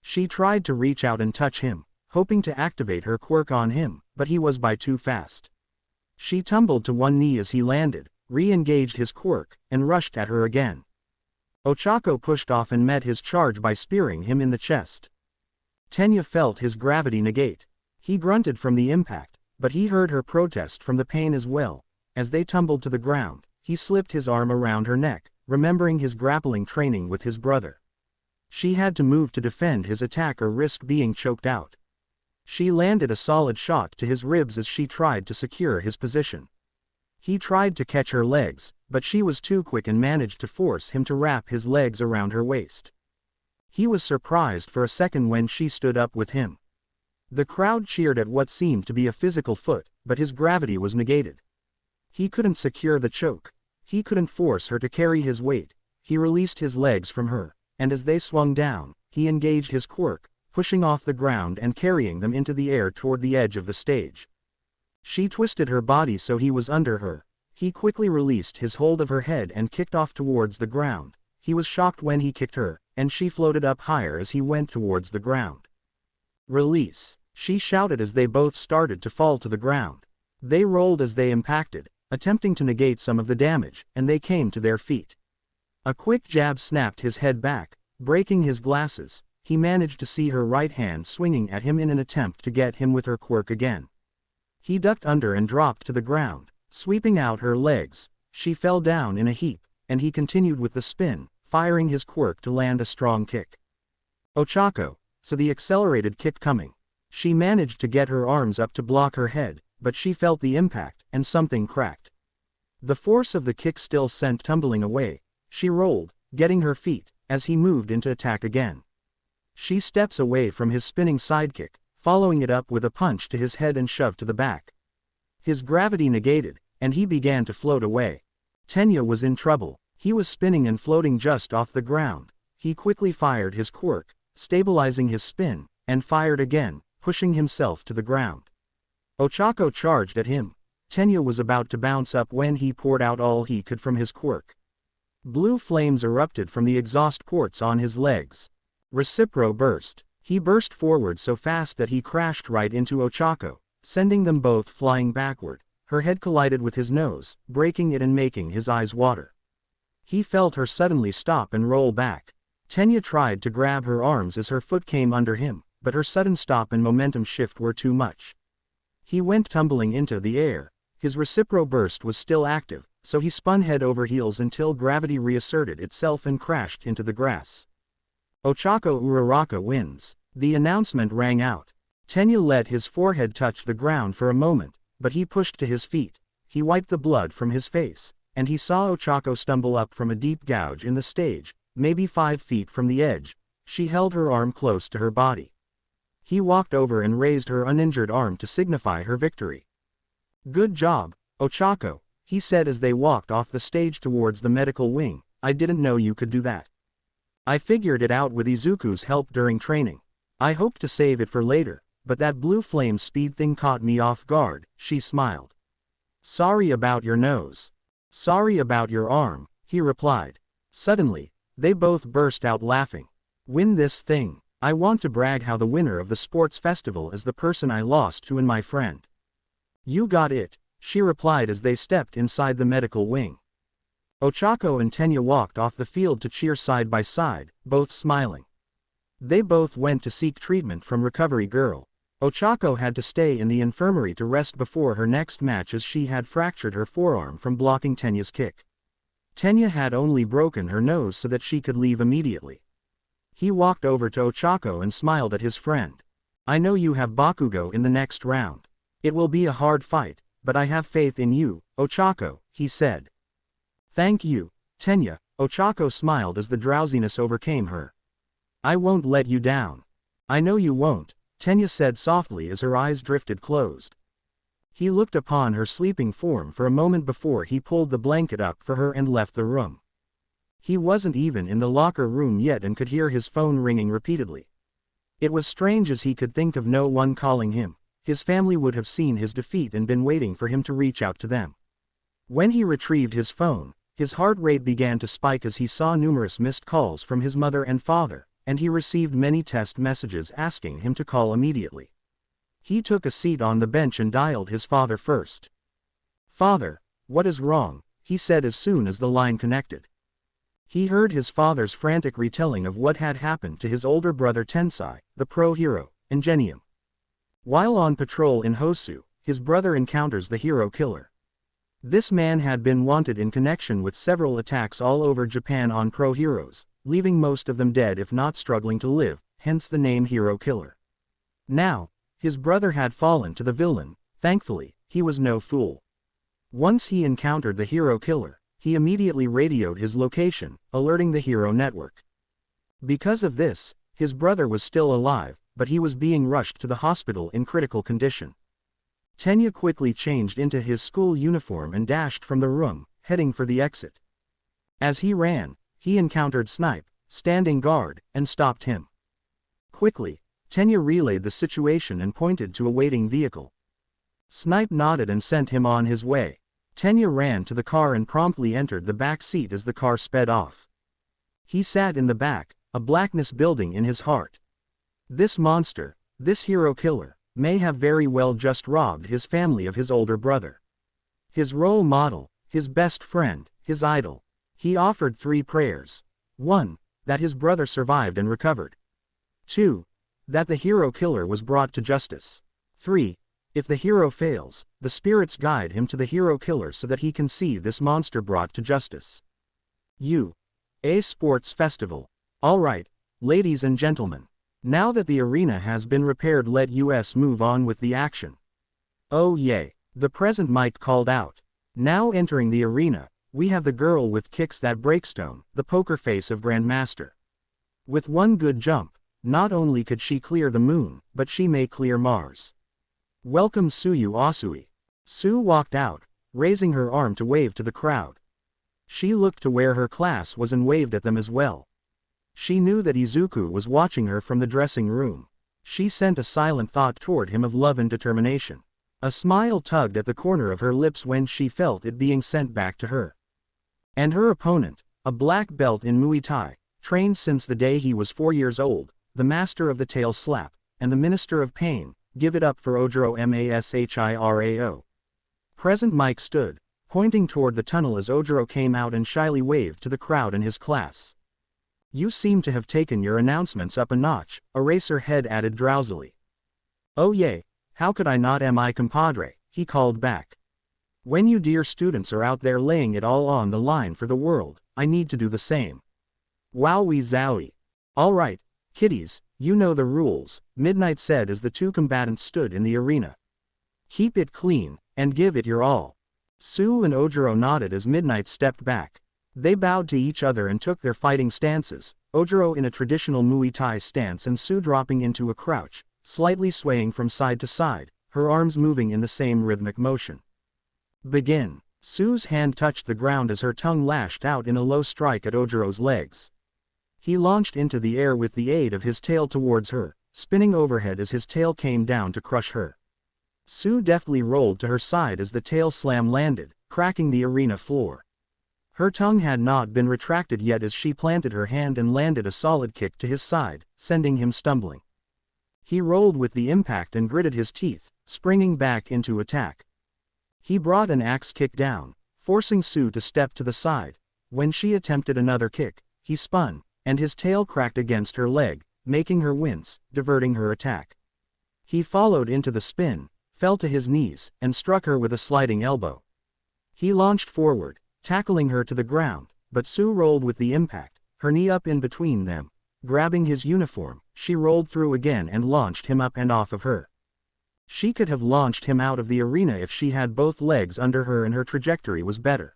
She tried to reach out and touch him, hoping to activate her quirk on him, but he was by too fast. She tumbled to one knee as he landed, re-engaged his quirk, and rushed at her again. Ochako pushed off and met his charge by spearing him in the chest. Tenya felt his gravity negate. He grunted from the impact, but he heard her protest from the pain as well. As they tumbled to the ground, he slipped his arm around her neck, remembering his grappling training with his brother. She had to move to defend his attack or risk being choked out. She landed a solid shot to his ribs as she tried to secure his position. He tried to catch her legs, but she was too quick and managed to force him to wrap his legs around her waist. He was surprised for a second when she stood up with him. The crowd cheered at what seemed to be a physical foot, but his gravity was negated. He couldn't secure the choke. He couldn't force her to carry his weight. He released his legs from her, and as they swung down, he engaged his quirk, pushing off the ground and carrying them into the air toward the edge of the stage. She twisted her body so he was under her. He quickly released his hold of her head and kicked off towards the ground. He was shocked when he kicked her, and she floated up higher as he went towards the ground. Release, she shouted as they both started to fall to the ground. They rolled as they impacted, attempting to negate some of the damage, and they came to their feet. A quick jab snapped his head back, breaking his glasses. He managed to see her right hand swinging at him in an attempt to get him with her quirk again. He ducked under and dropped to the ground, sweeping out her legs. She fell down in a heap, and he continued with the spin, firing his quirk to land a strong kick. Ochako, saw the accelerated kick coming. She managed to get her arms up to block her head, but she felt the impact, and something cracked. The force of the kick still sent tumbling away. She rolled, getting her feet, as he moved into attack again. She steps away from his spinning sidekick, following it up with a punch to his head and shove to the back. His gravity negated, and he began to float away. Tenya was in trouble. He was spinning and floating just off the ground. He quickly fired his quirk, stabilizing his spin, and fired again, pushing himself to the ground. Ochako charged at him. Tenya was about to bounce up when he poured out all he could from his quirk. Blue flames erupted from the exhaust ports on his legs. Recipro burst. He burst forward so fast that he crashed right into Ochako, sending them both flying backward. Her head collided with his nose, breaking it and making his eyes water. He felt her suddenly stop and roll back. Tenya tried to grab her arms as her foot came under him, but her sudden stop and momentum shift were too much. He went tumbling into the air. His recipro burst was still active, so he spun head over heels until gravity reasserted itself and crashed into the grass. Ochako Uraraka wins. The announcement rang out. Tenya let his forehead touch the ground for a moment, but he pushed to his feet. He wiped the blood from his face, and he saw Ochako stumble up from a deep gouge in the stage, maybe 5 feet from the edge. She held her arm close to her body. He walked over and raised her uninjured arm to signify her victory. "Good job, Ochako," he said as they walked off the stage towards the medical wing. "I didn't know you could do that. I figured it out with Izuku's help during training. I hoped to save it for later, but that blue flame speed thing caught me off guard." She smiled. "Sorry about your nose. Sorry about your arm," he replied. Suddenly, they both burst out laughing. "Win this thing. I want to brag how the winner of the sports festival is the person I lost to and my friend." "You got it," she replied as they stepped inside the medical wing. Ochako and Tenya walked off the field to cheer side by side, both smiling. They both went to seek treatment from Recovery Girl. Ochako had to stay in the infirmary to rest before her next match as she had fractured her forearm from blocking Tenya's kick. Tenya had only broken her nose so that she could leave immediately. He walked over to Ochako and smiled at his friend. "I know you have Bakugo in the next round. It will be a hard fight, but I have faith in you, Ochako," he said. "Thank you, Tenya," Ochako smiled as the drowsiness overcame her. "I won't let you down." "I know you won't," Tenya said softly as her eyes drifted closed. He looked upon her sleeping form for a moment before he pulled the blanket up for her and left the room. He wasn't even in the locker room yet and could hear his phone ringing repeatedly. It was strange as he could think of no one calling him. His family would have seen his defeat and been waiting for him to reach out to them. When he retrieved his phone, his heart rate began to spike as he saw numerous missed calls from his mother and father, and he received many text messages asking him to call immediately. He took a seat on the bench and dialed his father first. "Father, what is wrong?" he said as soon as the line connected. He heard his father's frantic retelling of what had happened to his older brother Tensai, the pro-hero, Ingenium. While on patrol in Hosu, his brother encounters the hero killer. This man had been wanted in connection with several attacks all over Japan on pro-heroes, leaving most of them dead if not struggling to live, hence the name hero killer. Now, his brother had fallen to the villain. Thankfully, he was no fool. Once he encountered the hero killer, he immediately radioed his location, alerting the hero network. Because of this, his brother was still alive, but he was being rushed to the hospital in critical condition. Tenya quickly changed into his school uniform and dashed from the room, heading for the exit. As he ran, he encountered Snipe, standing guard, and stopped him. Quickly, Tenya relayed the situation and pointed to a waiting vehicle. Snipe nodded and sent him on his way. Tenya ran to the car and promptly entered the back seat as the car sped off. He sat in the back, a blackness building in his heart. This monster, this hero killer, may have very well just robbed his family of his older brother. His role model, his best friend, his idol. He offered 3 prayers. 1. That his brother survived and recovered. 2. That the hero killer was brought to justice. 3. If the hero fails, the spirits guide him to the hero killer so that he can see this monster brought to justice. A sports festival. Alright, ladies and gentlemen. Now that the arena has been repaired, let us move on with the action. Oh yay, the present mic called out. Now entering the arena, we have the girl with kicks that break stone, the poker face of Grandmaster. With one good jump, not only could she clear the moon, but she may clear Mars. Welcome Suyu Asui. Sue walked out, raising her arm to wave to the crowd. She looked to where her class was and waved at them as well. She knew that Izuku was watching her from the dressing room. She sent a silent thought toward him of love and determination. A smile tugged at the corner of her lips when she felt it being sent back to her. And her opponent, a black belt in Muay Thai, trained since the day he was 4 years old, the master of the tail slap, and the minister of pain, give it up for Ojiro Mashirao. Present Mike stood, pointing toward the tunnel as Ojiro came out and shyly waved to the crowd in his class. You seem to have taken your announcements up a notch, Eraserhead added drowsily. Oh yay, how could I not, my compadre, he called back. When you dear students are out there laying it all on the line for the world, I need to do the same. Wowee zowie. Alright, kiddies, you know the rules, Midnight said as the two combatants stood in the arena. Keep it clean, and give it your all. Sue and Ojiro nodded as Midnight stepped back. They bowed to each other and took their fighting stances, Ojiro in a traditional Muay Thai stance and Sue dropping into a crouch, slightly swaying from side to side, her arms moving in the same rhythmic motion. Begin. Sue's hand touched the ground as her tongue lashed out in a low strike at Ojiro's legs. He launched into the air with the aid of his tail towards her, spinning overhead as his tail came down to crush her. Sue deftly rolled to her side as the tail slam landed, cracking the arena floor. Her tongue had not been retracted yet as she planted her hand and landed a solid kick to his side, sending him stumbling. He rolled with the impact and gritted his teeth, springing back into attack. He brought an axe kick down, forcing Sue to step to the side. When she attempted another kick, he spun, and his tail cracked against her leg, making her wince, diverting her attack. He followed into the spin, fell to his knees, and struck her with a sliding elbow. He launched forward, tackling her to the ground, but Sue rolled with the impact, her knee up in between them. Grabbing his uniform, she rolled through again and launched him up and off of her. She could have launched him out of the arena if she had both legs under her and her trajectory was better.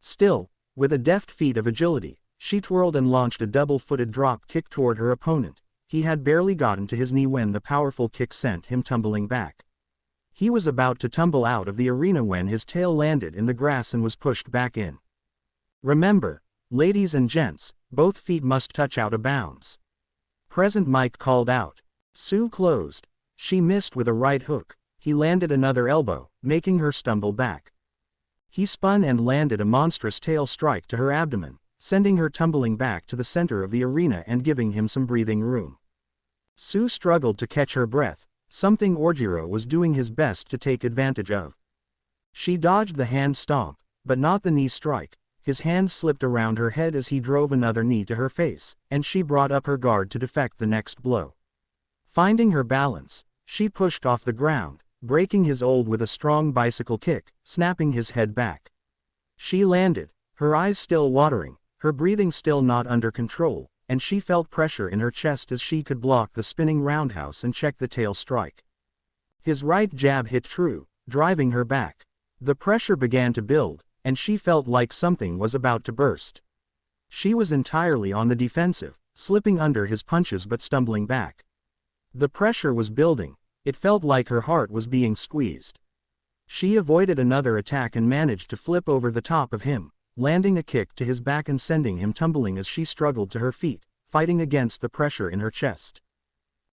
Still, with a deft feat of agility, she twirled and launched a double-footed drop kick toward her opponent. He had barely gotten to his knee when the powerful kick sent him tumbling back. He was about to tumble out of the arena when his tail landed in the grass and was pushed back in. Remember, ladies and gents, both feet must touch out of bounds. Present Mike called out. Sue closed. She missed with a right hook. He landed another elbow, making her stumble back. He spun and landed a monstrous tail strike to her abdomen, sending her tumbling back to the center of the arena and giving him some breathing room. Sue struggled to catch her breath, something Ojiro was doing his best to take advantage of. She dodged the hand stomp, but not the knee strike. His hand slipped around her head as he drove another knee to her face, and she brought up her guard to defect the next blow. Finding her balance, she pushed off the ground, breaking his hold with a strong bicycle kick, snapping his head back. She landed, her eyes still watering, her breathing still not under control, and she felt pressure in her chest as she could block the spinning roundhouse and check the tail strike. His right jab hit true, driving her back. The pressure began to build, and she felt like something was about to burst. She was entirely on the defensive, slipping under his punches but stumbling back. The pressure was building, it felt like her heart was being squeezed. She avoided another attack and managed to flip over the top of him, landing a kick to his back and sending him tumbling as she struggled to her feet, fighting against the pressure in her chest.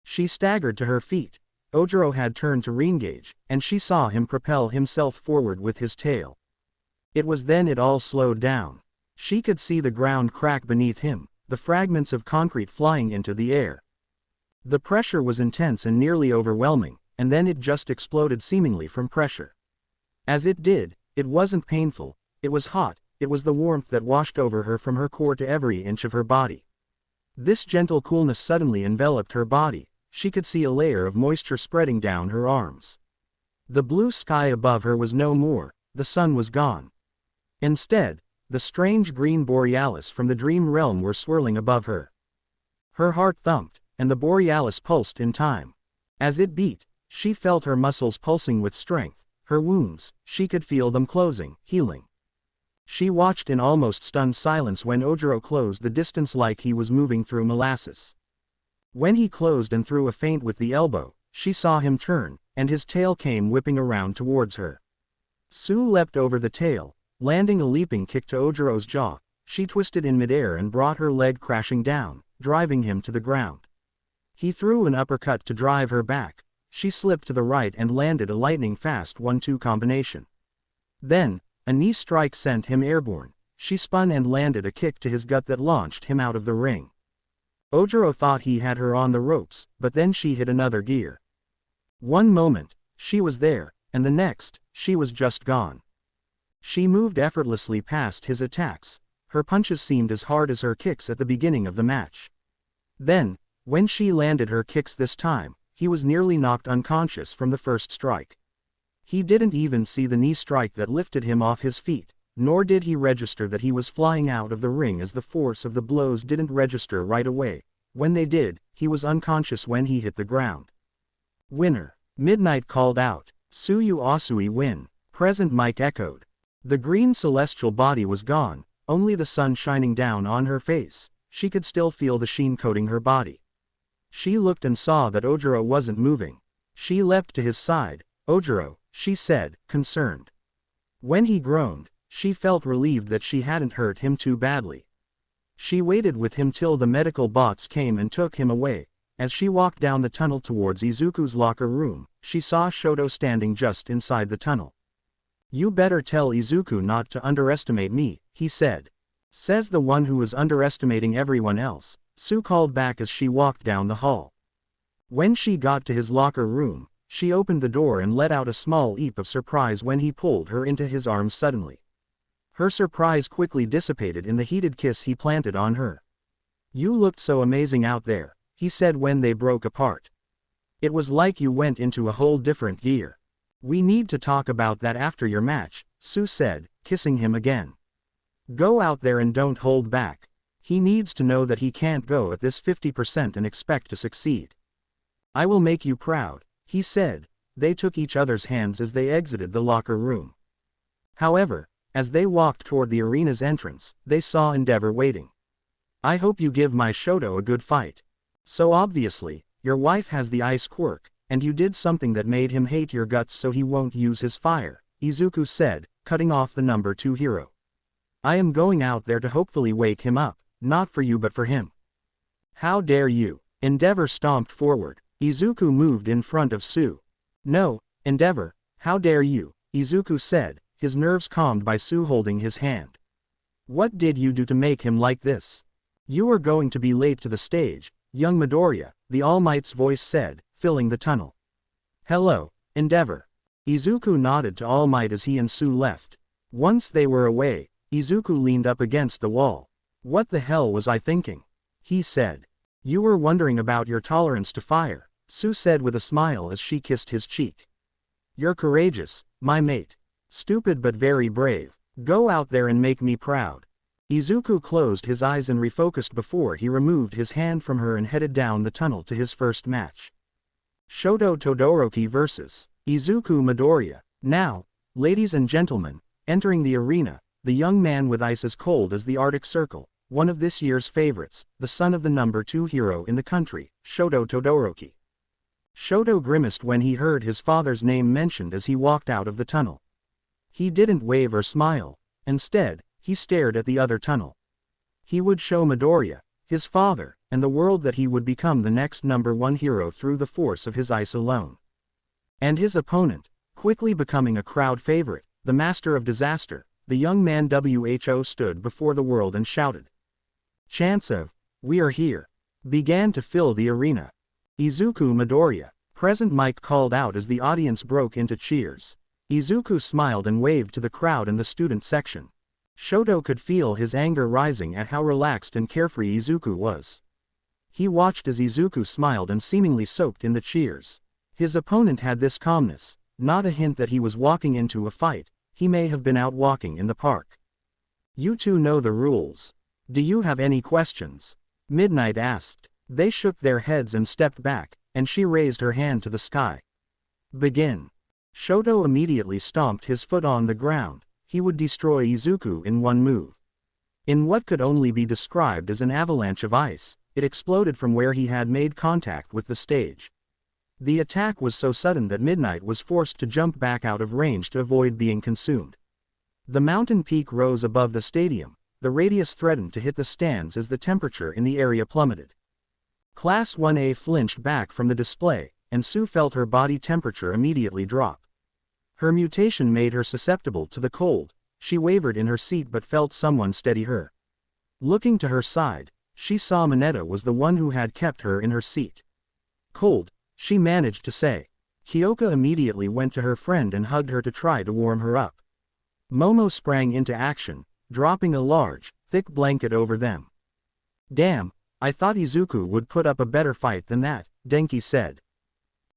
She staggered to her feet. Ojiro had turned to re-engage, and she saw him propel himself forward with his tail. It was then it all slowed down. She could see the ground crack beneath him, the fragments of concrete flying into the air. The pressure was intense and nearly overwhelming, and then it just exploded seemingly from pressure. As it did, it wasn't painful, it was hot, it was the warmth that washed over her from her core to every inch of her body. This gentle coolness suddenly enveloped her body. She could see a layer of moisture spreading down her arms. The blue sky above her was no more, the sun was gone. Instead, the strange green borealis from the dream realm were swirling above her. Her heart thumped, and the borealis pulsed in time. As it beat, she felt her muscles pulsing with strength, her wounds, she could feel them closing, healing. She watched in almost stunned silence when Ojiro closed the distance like he was moving through molasses. When he closed and threw a feint with the elbow, she saw him turn, and his tail came whipping around towards her. Sue leapt over the tail, landing a leaping kick to Ojiro's jaw. She twisted in midair and brought her leg crashing down, driving him to the ground. He threw an uppercut to drive her back. She slipped to the right and landed a lightning-fast 1-2 combination. Then, a knee strike sent him airborne. She spun and landed a kick to his gut that launched him out of the ring. Ojiro thought he had her on the ropes, but then she hit another gear. One moment, she was there, and the next, she was just gone. She moved effortlessly past his attacks. Her punches seemed as hard as her kicks at the beginning of the match. Then, when she landed her kicks this time, he was nearly knocked unconscious from the first strike. He didn't even see the knee strike that lifted him off his feet, nor did he register that he was flying out of the ring as the force of the blows didn't register right away. When they did, he was unconscious when he hit the ground. Winner. Midnight called out. Suyu Asui win. Present Mike echoed. The green celestial body was gone, only the sun shining down on her face. She could still feel the sheen coating her body. She looked and saw that Ojiro wasn't moving. She leapt to his side. Ojiro, she said, concerned. When he groaned, she felt relieved that she hadn't hurt him too badly. She waited with him till the medical bots came and took him away. As she walked down the tunnel towards Izuku's locker room, she saw Shoto standing just inside the tunnel. You better tell Izuku not to underestimate me, he said. Says the one who was underestimating everyone else, Sue called back as she walked down the hall. When she got to his locker room, she opened the door and let out a small eep of surprise when he pulled her into his arms suddenly. Her surprise quickly dissipated in the heated kiss he planted on her. You looked so amazing out there, he said when they broke apart. It was like you went into a whole different gear. We need to talk about that after your match, Sue said, kissing him again. Go out there and don't hold back. He needs to know that he can't go at this 50% and expect to succeed. I will make you proud, he said. They took each other's hands as they exited the locker room. However, as they walked toward the arena's entrance, they saw Endeavor waiting. I hope you give my Shoto a good fight. So obviously, your wife has the ice quirk, and you did something that made him hate your guts so he won't use his fire, Izuku said, cutting off the number 2 hero. I am going out there to hopefully wake him up, not for you but for him. How dare you? Endeavor stomped forward. Izuku moved in front of Sue. No, Endeavor, how dare you? Izuku said, his nerves calmed by Sue holding his hand. What did you do to make him like this? You are going to be late to the stage, young Midoriya, the All Might's voice said, filling the tunnel. Hello, Endeavor. Izuku nodded to All Might as he and Sue left. Once they were away, Izuku leaned up against the wall. What the hell was I thinking? He said. You were wondering about your tolerance to fire, Sue said with a smile as she kissed his cheek. You're courageous, my mate. Stupid but very brave. Go out there and make me proud. Izuku closed his eyes and refocused before he removed his hand from her and headed down the tunnel to his first match. Shoto Todoroki vs. Izuku Midoriya. Now, ladies and gentlemen, entering the arena, the young man with ice as cold as the Arctic Circle, one of this year's favorites, the son of the number 2 hero in the country, Shoto Todoroki. Shoto grimaced when he heard his father's name mentioned as he walked out of the tunnel. He didn't wave or smile. Instead, he stared at the other tunnel. He would show Midoriya, his father, and the world that he would become the next number 1 hero through the force of his ice alone. And his opponent, quickly becoming a crowd favorite, the master of disaster, the young man Who stood before the world and shouted. Chants of, "We are here," began to fill the arena. Izuku Midoriya. Present Mike called out as the audience broke into cheers. Izuku smiled and waved to the crowd in the student section. Shoto could feel his anger rising at how relaxed and carefree Izuku was. He watched as Izuku smiled and seemingly soaked in the cheers. His opponent had this calmness, not a hint that he was walking into a fight. He may have been out walking in the park. You two know the rules. Do you have any questions? Midnight asked. They shook their heads and stepped back, and she raised her hand to the sky. Begin. Shoto immediately stomped his foot on the ground. He would destroy Izuku in one move. In what could only be described as an avalanche of ice, it exploded from where he had made contact with the stage. The attack was so sudden that Midnight was forced to jump back out of range to avoid being consumed. The mountain peak rose above the stadium. The radius threatened to hit the stands as the temperature in the area plummeted. Class 1A flinched back from the display, and Sue felt her body temperature immediately drop. Her mutation made her susceptible to the cold. She wavered in her seat but felt someone steady her. Looking to her side, she saw Mineta was the one who had kept her in her seat. Cold, she managed to say. Kyoka immediately went to her friend and hugged her to try to warm her up. Momo sprang into action, dropping a large, thick blanket over them. Damn, I thought Izuku would put up a better fight than that, Denki said.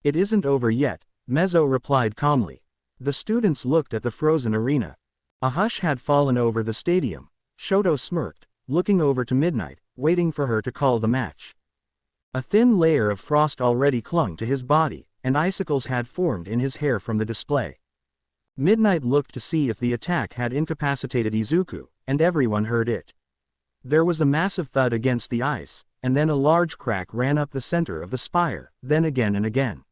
It isn't over yet, Mezzo replied calmly. The students looked at the frozen arena. A hush had fallen over the stadium. Shoto smirked, looking over to Midnight, waiting for her to call the match. A thin layer of frost already clung to his body, and icicles had formed in his hair from the display. Midnight looked to see if the attack had incapacitated Izuku, and everyone heard it. There was a massive thud against the ice, and then a large crack ran up the center of the spire, then again and again.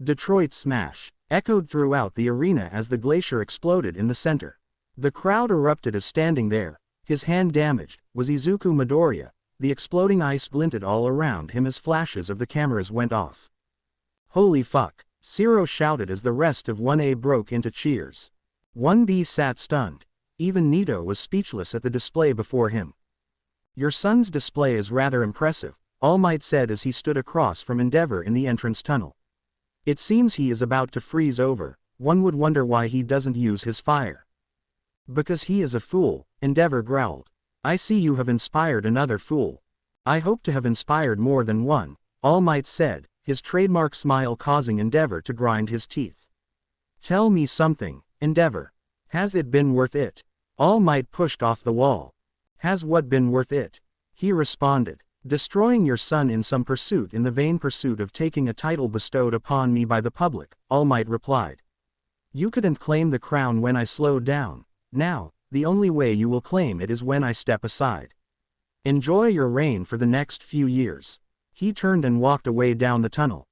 Detroit smash echoed throughout the arena as the glacier exploded in the center. The crowd erupted as standing there, his hand damaged, was Izuku Midoriya. The exploding ice glinted all around him as flashes of the cameras went off. Holy fuck, Zero shouted as the rest of 1A broke into cheers. 1B sat stunned. Even Nito was speechless at the display before him. Your son's display is rather impressive, All Might said as he stood across from Endeavor in the entrance tunnel. It seems he is about to freeze over. One would wonder why he doesn't use his fire. Because he is a fool, Endeavor growled. I see you have inspired another fool. I hope to have inspired more than one, All Might said, his trademark smile causing Endeavor to grind his teeth. Tell me something, Endeavor. Has it been worth it? All Might pushed off the wall. Has what been worth it? He responded. Destroying your son in some pursuit in the vain pursuit of taking a title bestowed upon me by the public, All Might replied. You couldn't claim the crown when I slowed down. Now, the only way you will claim it is when I step aside. Enjoy your reign for the next few years. He turned and walked away down the tunnel.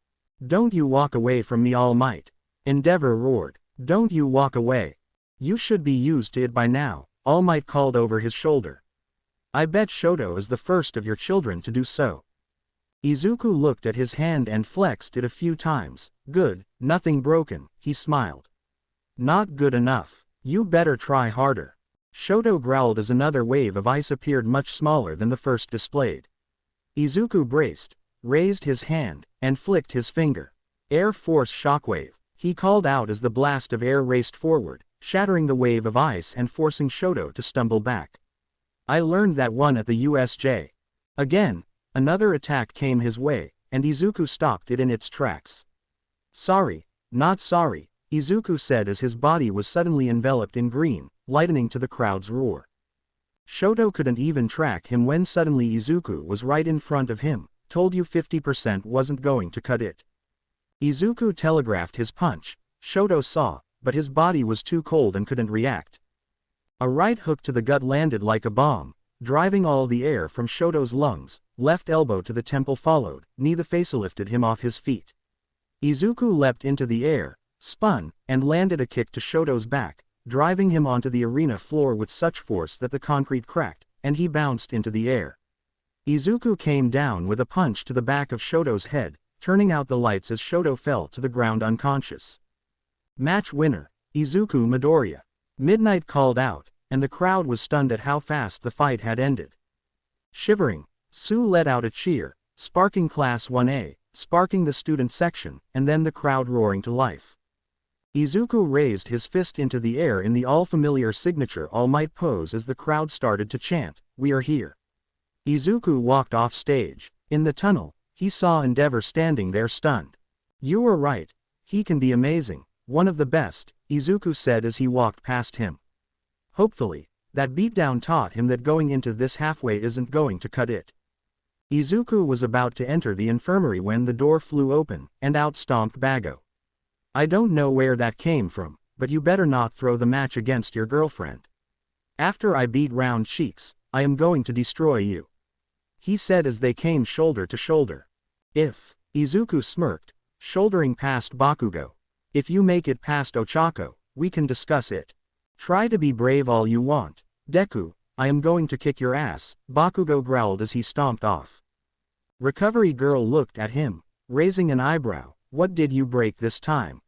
Don't you walk away from me, All Might. Endeavor roared. Don't you walk away. You should be used to it by now, All Might called over his shoulder. I bet Shoto is the first of your children to do so. Izuku looked at his hand and flexed it a few times. Good, nothing broken, he smiled. Not good enough. You better try harder. Shoto growled as another wave of ice appeared much smaller than the first displayed. Izuku braced, raised his hand, and flicked his finger. Air Force Shockwave, he called out as the blast of air raced forward, shattering the wave of ice and forcing Shoto to stumble back. I learned that one at the USJ. Again, another attack came his way, and Izuku stopped it in its tracks. Sorry, not sorry, Izuku said as his body was suddenly enveloped in green, lightening to the crowd's roar. Shoto couldn't even track him when suddenly Izuku was right in front of him. Told you 50% wasn't going to cut it. Izuku telegraphed his punch. Shoto saw, but his body was too cold and couldn't react. A right hook to the gut landed like a bomb, driving all the air from Shoto's lungs. Left elbow to the temple followed, knee the face lifted him off his feet. Izuku leapt into the air, spun, and landed a kick to Shoto's back, driving him onto the arena floor with such force that the concrete cracked, and he bounced into the air. Izuku came down with a punch to the back of Shoto's head, turning out the lights as Shoto fell to the ground unconscious. Match winner, Izuku Midoriya. Midnight called out, and the crowd was stunned at how fast the fight had ended. Shivering, Sue let out a cheer, sparking Class 1A, sparking the student section, and then the crowd roaring to life. Izuku raised his fist into the air in the all-familiar signature All Might pose as the crowd started to chant, "We are here." Izuku walked off stage. In the tunnel, he saw Endeavor standing there stunned. You were right. He can be amazing. One of the best, Izuku said as he walked past him. Hopefully, that beatdown taught him that going into this halfway isn't going to cut it. Izuku was about to enter the infirmary when the door flew open, and out stomped Bago. I don't know where that came from, but you better not throw the match against your girlfriend. After I beat Round Cheeks, I am going to destroy you. He said as they came shoulder to shoulder. If, Izuku smirked, shouldering past Bakugo. If you make it past Ochako, we can discuss it. Try to be brave all you want. Deku, I am going to kick your ass, Bakugo growled as he stomped off. Recovery Girl looked at him, raising an eyebrow. What did you break this time?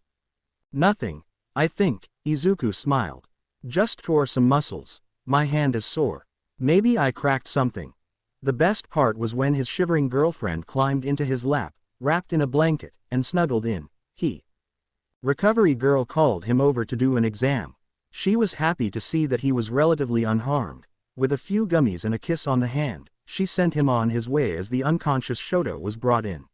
Nothing, I think, Izuku smiled. Just tore some muscles. My hand is sore. Maybe I cracked something. The best part was when his shivering girlfriend climbed into his lap, wrapped in a blanket, and snuggled in. Recovery Girl called him over to do an exam. She was happy to see that he was relatively unharmed. With a few gummies and a kiss on the hand, she sent him on his way as the unconscious Shoto was brought in.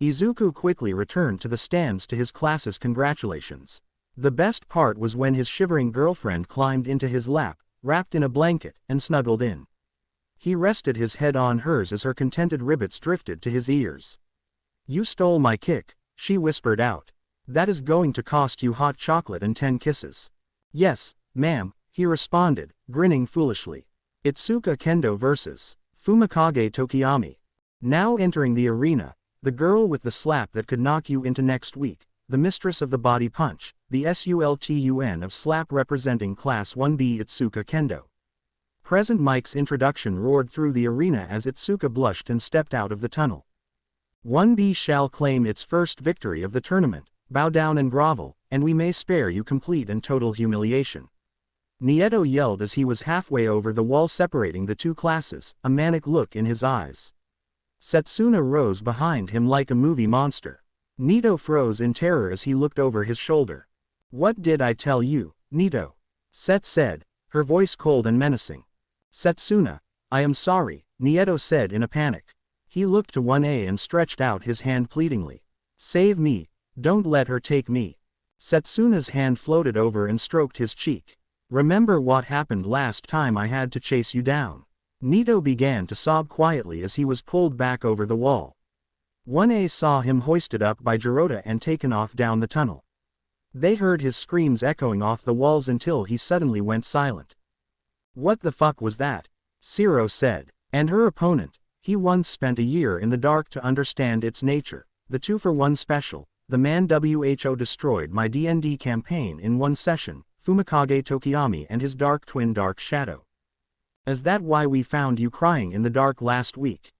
Izuku quickly returned to the stands to his class's congratulations. The best part was when his shivering girlfriend climbed into his lap, wrapped in a blanket, and snuggled in. He rested his head on hers as her contented ribbits drifted to his ears. You stole my kick, she whispered out. That is going to cost you hot chocolate and 10 kisses. Yes, ma'am, he responded, grinning foolishly. Itsuka Kendo vs. Fumikage Tokoyami. Now entering the arena, the girl with the slap that could knock you into next week, the mistress of the body punch, the SULTUN of slap representing Class 1B Itsuka Kendo. Present Mike's introduction roared through the arena as Itsuka blushed and stepped out of the tunnel. 1B shall claim its first victory of the tournament. Bow down and grovel, and we may spare you complete and total humiliation. Nieto yelled as he was halfway over the wall separating the two classes, a manic look in his eyes. Setsuna rose behind him like a movie monster. Nito froze in terror as he looked over his shoulder. What did I tell you, Nito? Set said, her voice cold and menacing. Setsuna, I am sorry, Nieto said in a panic. He looked to 1A and stretched out his hand pleadingly. Save me. Don't let her take me. Setsuna's hand floated over and stroked his cheek. Remember what happened last time I had to chase you down? Nito began to sob quietly as he was pulled back over the wall. 1A saw him hoisted up by Jirota and taken off down the tunnel. They heard his screams echoing off the walls until he suddenly went silent. What the fuck was that? Zero said. And her opponent, he once spent a year in the dark to understand its nature, the 2-for-1 special. The man WHO destroyed my D&D campaign in one session, Fumikage Tokoyami and his dark twin Dark Shadow. Is that why we found you crying in the dark last week?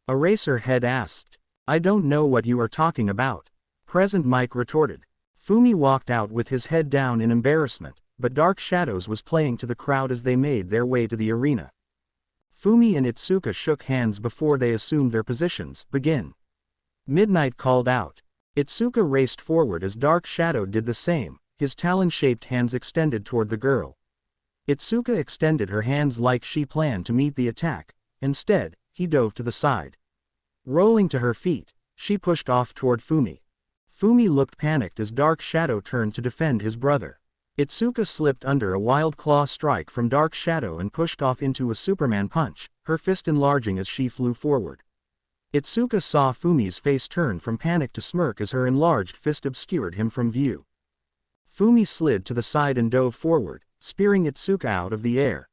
Eraserhead asked. I don't know what you are talking about. Present Mike retorted. Fumi walked out with his head down in embarrassment, but Dark Shadows was playing to the crowd as they made their way to the arena. Fumi and Itsuka shook hands before they assumed their positions. Begin. Midnight called out. Itsuka raced forward as Dark Shadow did the same, his talon-shaped hands extended toward the girl. Itsuka extended her hands like she planned to meet the attack. Instead, he dove to the side. Rolling to her feet, she pushed off toward Fumi. Fumi looked panicked as Dark Shadow turned to defend his brother. Itsuka slipped under a wild claw strike from Dark Shadow and pushed off into a Superman punch, her fist enlarging as she flew forward. Itsuka saw Fumi's face turn from panic to smirk as her enlarged fist obscured him from view. Fumi slid to the side and dove forward, spearing Itsuka out of the air.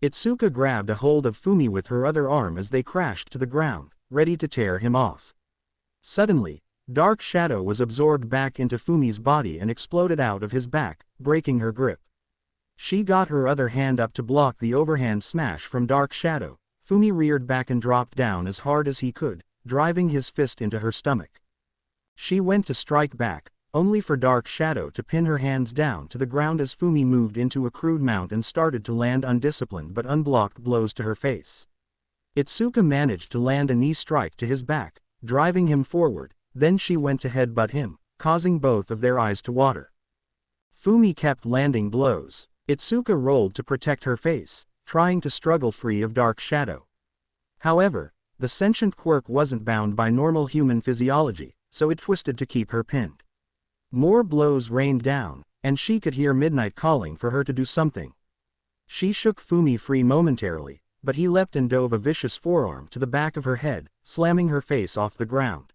Itsuka grabbed a hold of Fumi with her other arm as they crashed to the ground, ready to tear him off. Suddenly, Dark Shadow was absorbed back into Fumi's body and exploded out of his back, breaking her grip. She got her other hand up to block the overhand smash from Dark Shadow. Fumi reared back and dropped down as hard as he could, driving his fist into her stomach. She went to strike back, only for Dark Shadow to pin her hands down to the ground as Fumi moved into a crude mount and started to land undisciplined but unblocked blows to her face. Itsuka managed to land a knee strike to his back, driving him forward, then she went to headbutt him, causing both of their eyes to water. Fumi kept landing blows. Itsuka rolled to protect her face, trying to struggle free of Dark Shadow. However, the sentient quirk wasn't bound by normal human physiology, so it twisted to keep her pinned. More blows rained down, and she could hear Midnight calling for her to do something. She shook Fumi free momentarily, but he leapt and dove a vicious forearm to the back of her head, slamming her face off the ground.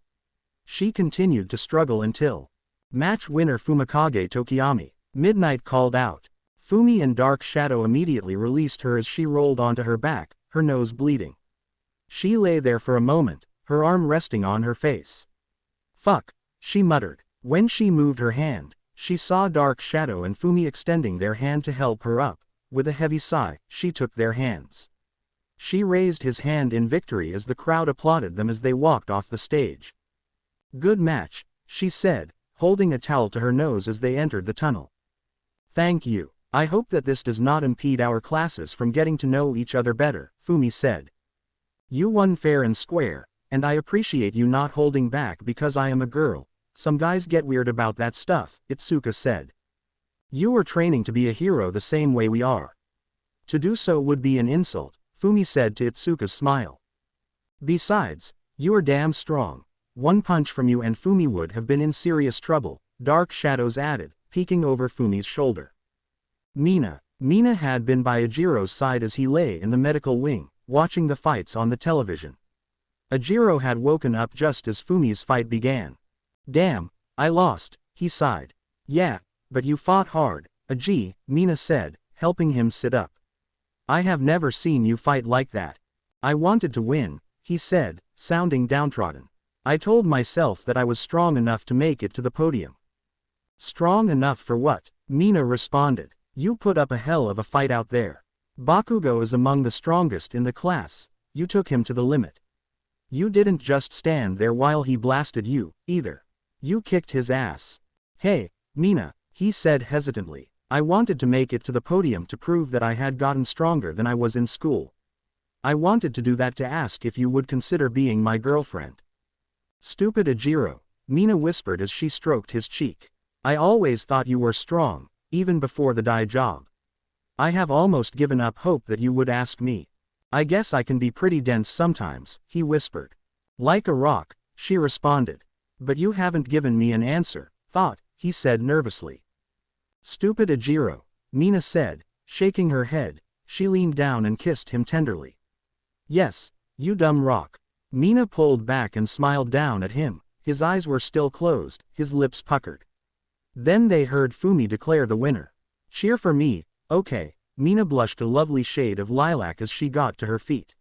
She continued to struggle until match winner Fumikage Tokoyami. Midnight called out. Fumi and Dark Shadow immediately released her as she rolled onto her back, her nose bleeding. She lay there for a moment, her arm resting on her face. Fuck, she muttered. When she moved her hand, she saw Dark Shadow and Fumi extending their hand to help her up. With a heavy sigh, she took their hands. She raised his hand in victory as the crowd applauded them as they walked off the stage. Good match, she said, holding a towel to her nose as they entered the tunnel. Thank you. I hope that this does not impede our classes from getting to know each other better, Fumi said. You won fair and square, and I appreciate you not holding back because I am a girl. Some guys get weird about that stuff, Itsuka said. You are training to be a hero the same way we are. To do so would be an insult, Fumi said to Itsuka's smile. Besides, you are damn strong. One punch from you and Fumi would have been in serious trouble, Dark Shadows added, peeking over Fumi's shoulder. Mina had been by Ojiro's side as he lay in the medical wing, watching the fights on the television. Ojiro had woken up just as Fumi's fight began. Damn, I lost, he sighed. Yeah, but you fought hard, Oji, Mina said, helping him sit up. I have never seen you fight like that. I wanted to win, he said, sounding downtrodden. I told myself that I was strong enough to make it to the podium. Strong enough for what? Mina responded. You put up a hell of a fight out there. Bakugo is among the strongest in the class. You took him to the limit. You didn't just stand there while he blasted you, either. You kicked his ass. Hey, Mina, he said hesitantly. I wanted to make it to the podium to prove that I had gotten stronger than I was in school. I wanted to do that to ask if you would consider being my girlfriend. Stupid Ojiro, Mina whispered as she stroked his cheek. I always thought you were strong, even before the dye job. I have almost given up hope that you would ask me. I guess I can be pretty dense sometimes, he whispered. Like a rock, she responded. But you haven't given me an answer, he said nervously. Stupid Ojiro, Mina said, shaking her head. She leaned down and kissed him tenderly. Yes, you dumb rock. Mina pulled back and smiled down at him. His eyes were still closed, his lips puckered. Then they heard Fumi declare the winner. Cheer for me, okay. Mina blushed a lovely shade of lilac as she got to her feet.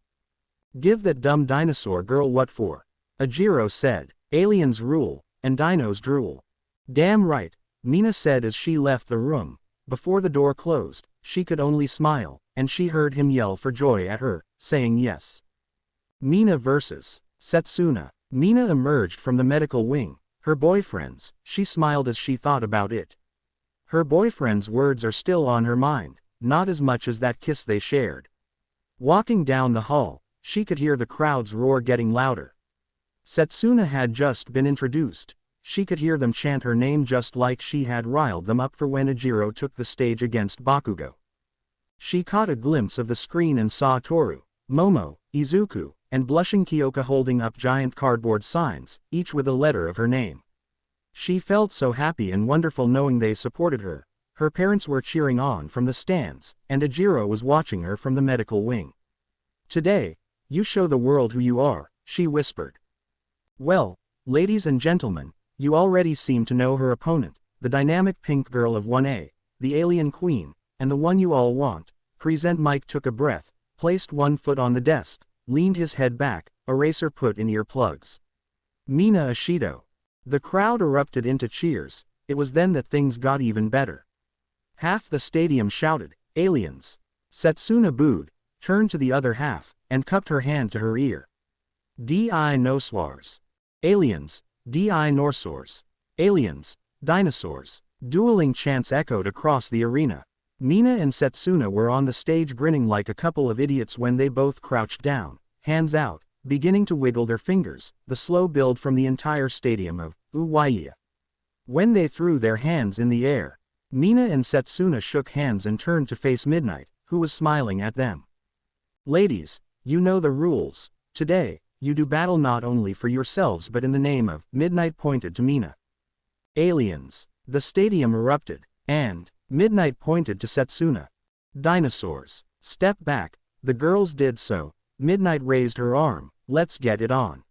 Give that dumb dinosaur girl what for? Ojiro said. Aliens rule, and dinos drool. Damn right, Mina said as she left the room. Before the door closed, she could only smile, and she heard him yell for joy at her, saying yes. Mina versus Setsuna. Mina emerged from the medical wing. Her boyfriend's, she smiled as she thought about it. Her boyfriend's words are still on her mind, not as much as that kiss they shared. Walking down the hall, she could hear the crowd's roar getting louder. Setsuna had just been introduced. She could hear them chant her name just like she had riled them up for when Ojiro took the stage against Bakugo. She caught a glimpse of the screen and saw Toru, Momo, Izuku, and blushing Kyoka holding up giant cardboard signs, each with a letter of her name. She felt so happy and wonderful knowing they supported her. Her parents were cheering on from the stands, and Ojiro was watching her from the medical wing. Today, you show the world who you are, she whispered. Well, ladies and gentlemen, you already seem to know her opponent, the dynamic pink girl of 1A, the alien queen, and the one you all want. Present. Mike took a breath, placed one foot on the desk, leaned his head back, eraser put in earplugs. Mina Ashido. The crowd erupted into cheers. It was then that things got even better. Half the stadium shouted, aliens. Setsuna booed, turned to the other half, and cupped her hand to her ear. Di no swars. Aliens, dinosaurs. Aliens, dinosaurs. Dueling chants echoed across the arena. Mina and Setsuna were on the stage grinning like a couple of idiots when they both crouched down, hands out, beginning to wiggle their fingers, the slow build from the entire stadium of Uwaiya. When they threw their hands in the air, Mina and Setsuna shook hands and turned to face Midnight, who was smiling at them. Ladies, you know the rules. Today, you do battle not only for yourselves but in the name of, Midnight pointed to Mina. Aliens. The stadium erupted, and Midnight pointed to Setsuna. Dinosaurs. Step back. The girls did so. Midnight raised her arm. Let's get it on.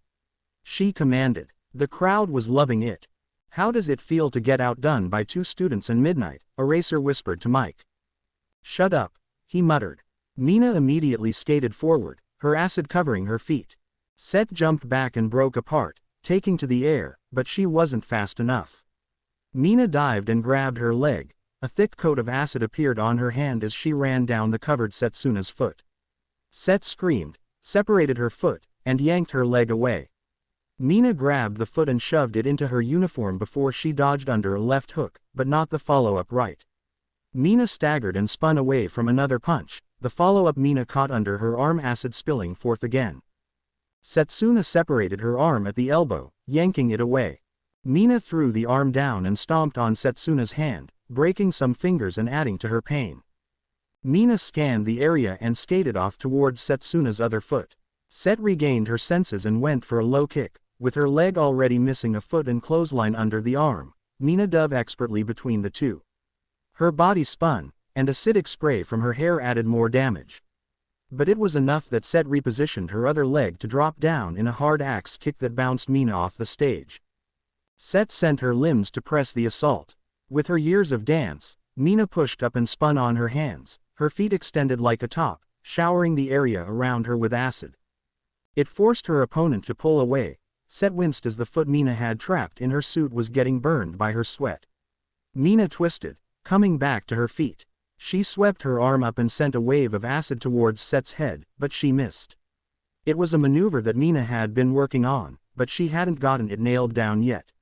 She commanded. The crowd was loving it. How does it feel to get outdone by two students and Midnight? Eraser whispered to Mike. Shut up, he muttered. Mina immediately skated forward, her acid covering her feet. Set jumped back and broke apart, taking to the air, but she wasn't fast enough. Mina dived and grabbed her leg. A thick coat of acid appeared on her hand as she ran down the covered Setsuna's foot. Set screamed, separated her foot, and yanked her leg away. Mina grabbed the foot and shoved it into her uniform before she dodged under a left hook, but not the follow-up right. Mina staggered and spun away from another punch. The follow-up Mina caught under her arm, acid spilling forth again. Setsuna separated her arm at the elbow, yanking it away. Mina threw the arm down and stomped on Setsuna's hand, breaking some fingers and adding to her pain. Mina scanned the area and skated off towards Setsuna's other foot. Set regained her senses and went for a low kick. With her leg already missing a foot and clothesline under the arm, Mina dove expertly between the two. Her body spun, and acidic spray from her hair added more damage. But it was enough that Set repositioned her other leg to drop down in a hard axe kick that bounced Mina off the stage. Set sent her limbs to press the assault. With her years of dance, Mina pushed up and spun on her hands, her feet extended like a top, showering the area around her with acid. It forced her opponent to pull away. Set winced as the foot Mina had trapped in her suit was getting burned by her sweat. Mina twisted, coming back to her feet. She swept her arm up and sent a wave of acid towards Set's head, but she missed. It was a maneuver that Mina had been working on, but she hadn't gotten it nailed down yet.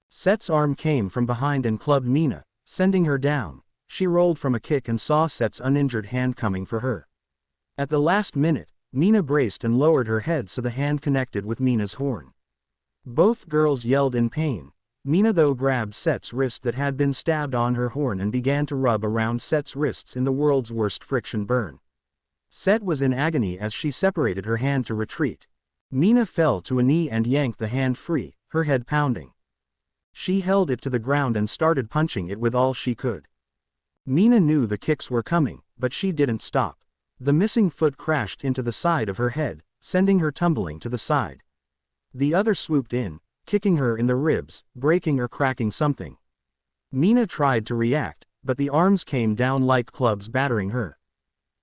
Set's arm came from behind and clubbed Mina, sending her down. She rolled from a kick and saw Set's uninjured hand coming for her. At the last minute, Mina braced and lowered her head so the hand connected with Mina's horn. Both girls yelled in pain. Mina though grabbed Set's wrist that had been stabbed on her horn and began to rub around Set's wrists in the world's worst friction burn. Set was in agony as she separated her hand to retreat. Mina fell to a knee and yanked the hand free, her head pounding. She held it to the ground and started punching it with all she could. Mina knew the kicks were coming, but she didn't stop. The missing foot crashed into the side of her head, sending her tumbling to the side. The other swooped in, kicking her in the ribs, breaking or cracking something. Mina tried to react, but the arms came down like clubs battering her.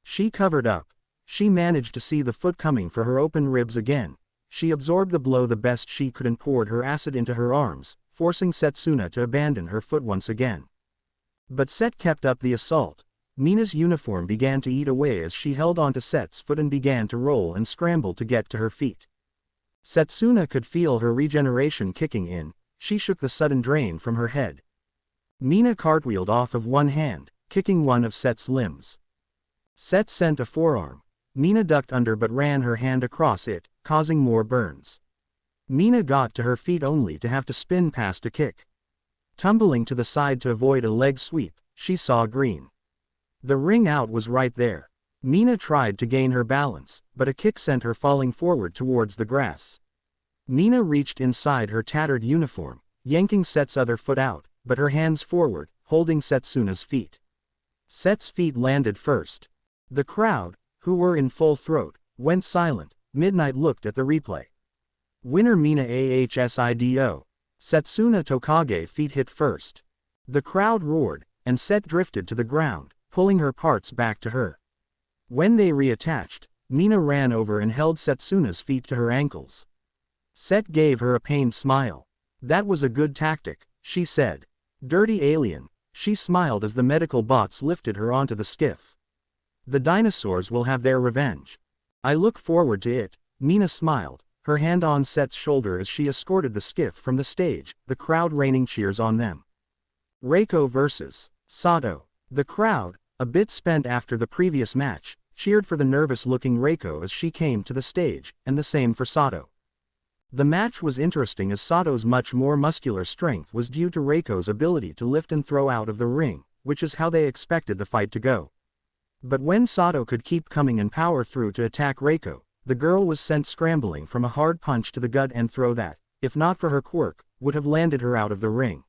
She covered up. She managed to see the foot coming for her open ribs again. She absorbed the blow the best she could and poured her acid into her arms, forcing Setsuna to abandon her foot once again. But Set kept up the assault. Mina's uniform began to eat away as she held onto Set's foot and began to roll and scramble to get to her feet. Setsuna could feel her regeneration kicking in. She shook the sudden drain from her head. Mina cartwheeled off of one hand, kicking one of Set's limbs. Set sent a forearm. Mina ducked under but ran her hand across it, causing more burns. Mina got to her feet only to have to spin past a kick. Tumbling to the side to avoid a leg sweep, she saw green. The ring out was right there. Mina tried to gain her balance, but a kick sent her falling forward towards the grass. Mina reached inside her tattered uniform, yanking Set's other foot out, but her hands forward, holding Setsuna's feet. Set's feet landed first. The crowd, who were in full throat, went silent. Midnight looked at the replay. Winner Mina AHSIDO. Setsuna Tokage feet hit first. The crowd roared, and Set drifted to the ground, pulling her parts back to her. When they reattached, Mina ran over and held Setsuna's feet to her ankles. Set gave her a pained smile. That was a good tactic, she said. Dirty alien, she smiled as the medical bots lifted her onto the skiff. The dinosaurs will have their revenge. I look forward to it, Mina smiled, her hand on Set's shoulder as she escorted the skiff from the stage, the crowd raining cheers on them. Reiko vs. Sato. The crowd, a bit spent after the previous match, cheered for the nervous-looking Reiko as she came to the stage, and the same for Sato. The match was interesting as Sato's much more muscular strength was due to Reiko's ability to lift and throw out of the ring, which is how they expected the fight to go. But when Sato could keep coming and power through to attack Reiko, the girl was sent scrambling from a hard punch to the gut and throw that, if not for her quirk, would have landed her out of the ring.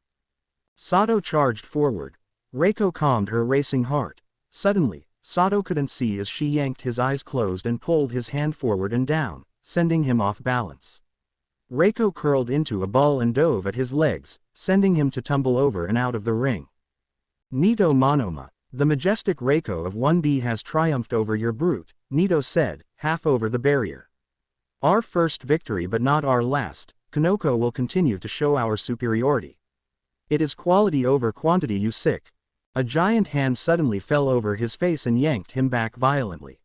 Sato charged forward. Reiko calmed her racing heart. Suddenly, Sato couldn't see as she yanked his eyes closed and pulled his hand forward and down, sending him off balance. Reiko curled into a ball and dove at his legs, sending him to tumble over and out of the ring. Nito Monoma, the majestic Reiko of 1B has triumphed over your brute, Nito said, half over the barrier. Our first victory but not our last, Kanoko will continue to show our superiority. It is quality over quantity, you sick. A giant hand suddenly fell over his face and yanked him back violently.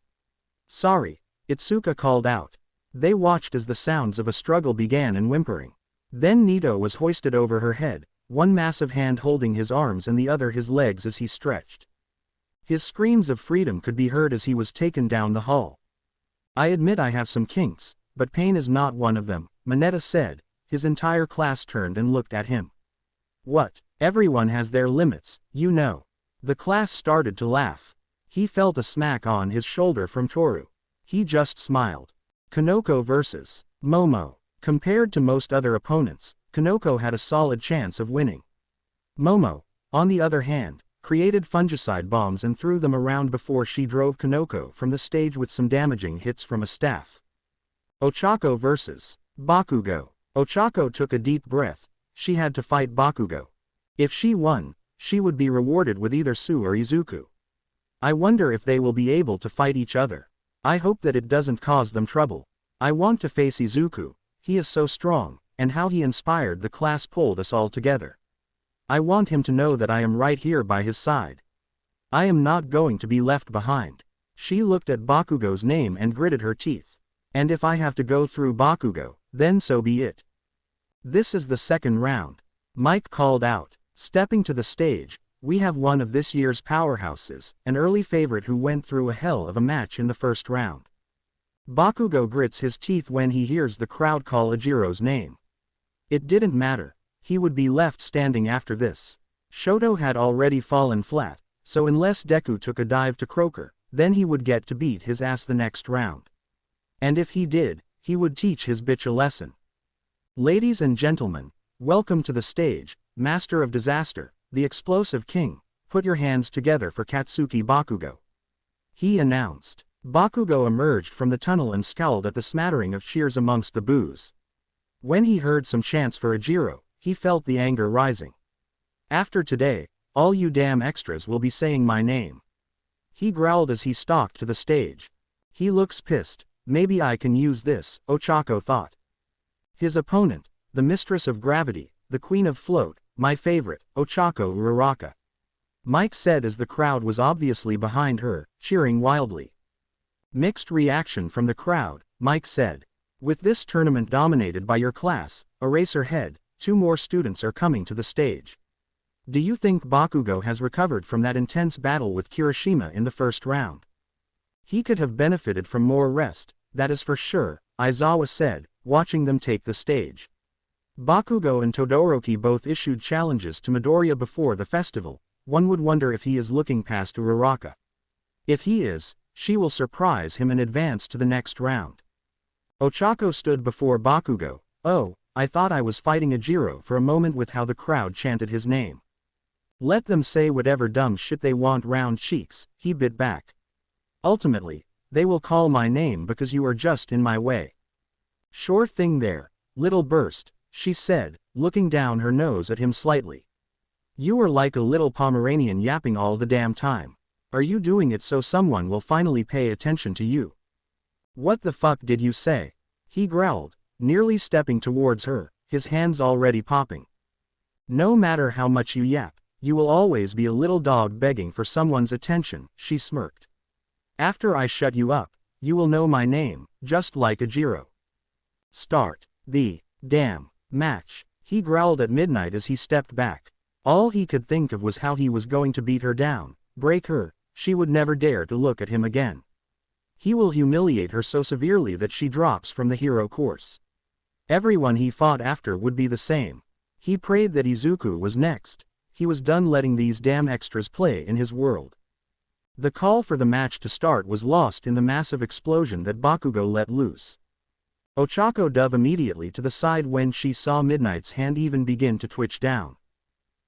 Sorry, Itsuka called out. They watched as the sounds of a struggle began and whimpering. Then Nito was hoisted over her head, one massive hand holding his arms and the other his legs as he stretched. His screams of freedom could be heard as he was taken down the hall. I admit I have some kinks, but pain is not one of them, Mineta said. His entire class turned and looked at him. What? Everyone has their limits, you know. The class started to laugh. He felt a smack on his shoulder from Toru. He just smiled. Kanoko vs. Momo. Compared to most other opponents, Kanoko had a solid chance of winning. Momo, on the other hand, created fungicide bombs and threw them around before she drove Kanoko from the stage with some damaging hits from a staff. Ochako vs. Bakugo. Ochako took a deep breath. She had to fight Bakugo. If she won, she would be rewarded with either Su or Izuku. I wonder if they will be able to fight each other. I hope that it doesn't cause them trouble. I want to face Izuku. He is so strong, and how he inspired the class pulled us all together. I want him to know that I am right here by his side. I am not going to be left behind. She looked at Bakugo's name and gritted her teeth. And if I have to go through Bakugo, then so be it. This is the second round. Mike called out. Stepping to the stage, we have one of this year's powerhouses, an early favorite who went through a hell of a match in the first round. Bakugo grits his teeth when he hears the crowd call Ojiro's name. It didn't matter. He would be left standing after this. Shoto had already fallen flat, so unless Deku took a dive to Croaker, then he would get to beat his ass the next round. And if he did, he would teach his bitch a lesson. Ladies and gentlemen, welcome to the stage, Master of Disaster, the Explosive King. Put your hands together for Katsuki Bakugo. He announced. Bakugo emerged from the tunnel and scowled at the smattering of cheers amongst the boos. When he heard some chants for Ojiro, he felt the anger rising. After today, all you damn extras will be saying my name. He growled as he stalked to the stage. He looks pissed. Maybe I can use this, Ochako thought. His opponent, the Mistress of Gravity, the Queen of Float, my favorite, Ochako Uraraka. Mike said as the crowd was obviously behind her, cheering wildly. Mixed reaction from the crowd, Mike said. With this tournament dominated by your class, Eraserhead, 2 more students are coming to the stage. Do you think Bakugo has recovered from that intense battle with Kirishima in the first round? He could have benefited from more rest, that is for sure, Aizawa said, watching them take the stage. Bakugo and Todoroki both issued challenges to Midoriya before the festival. One would wonder if he is looking past Uraraka. If he is, she will surprise him and advance to the next round. Ochako stood before Bakugo. Oh, I thought I was fighting Ojiro for a moment with how the crowd chanted his name. Let them say whatever dumb shit they want, round cheeks, he bit back. Ultimately, they will call my name because you are just in my way. Sure thing there, little burst, she said, looking down her nose at him slightly. You are like a little Pomeranian yapping all the damn time. Are you doing it so someone will finally pay attention to you? What the fuck did you say? He growled, nearly stepping towards her, his hands already popping. No matter how much you yap, you will always be a little dog begging for someone's attention, she smirked. After I shut you up, you will know my name, just like Ojiro. Start the damn match, he growled at midnight as he stepped back. All he could think of was how he was going to beat her down, break her. She would never dare to look at him again. He will humiliate her so severely that she drops from the hero course. Everyone he fought after would be the same. He prayed that Izuku was next. He was done letting these damn extras play in his world. The call for the match to start was lost in the massive explosion that Bakugo let loose. Ochako dove immediately to the side when she saw Midnight's hand even begin to twitch down.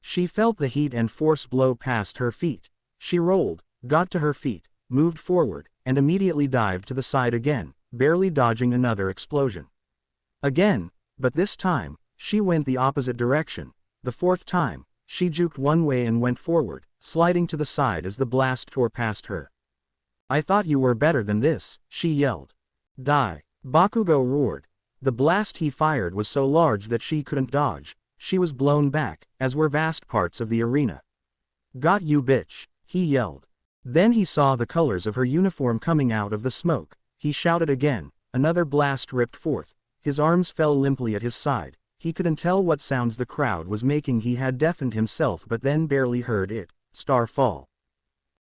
She felt the heat and force blow past her feet. She rolled, got to her feet, moved forward, and immediately dived to the side again, barely dodging another explosion. Again, but this time, she went the opposite direction. The fourth time, she juked one way and went forward, sliding to the side as the blast tore past her. I thought you were better than this, she yelled. Die. Bakugo roared. The blast he fired was so large that she couldn't dodge. She was blown back, as were vast parts of the arena. "Got you, bitch," he yelled. Then he saw the colors of her uniform coming out of the smoke. He shouted again. Another blast ripped forth. His arms fell limply at his side. He couldn't tell what sounds the crowd was making. He had deafened himself but then barely heard it. Star fall.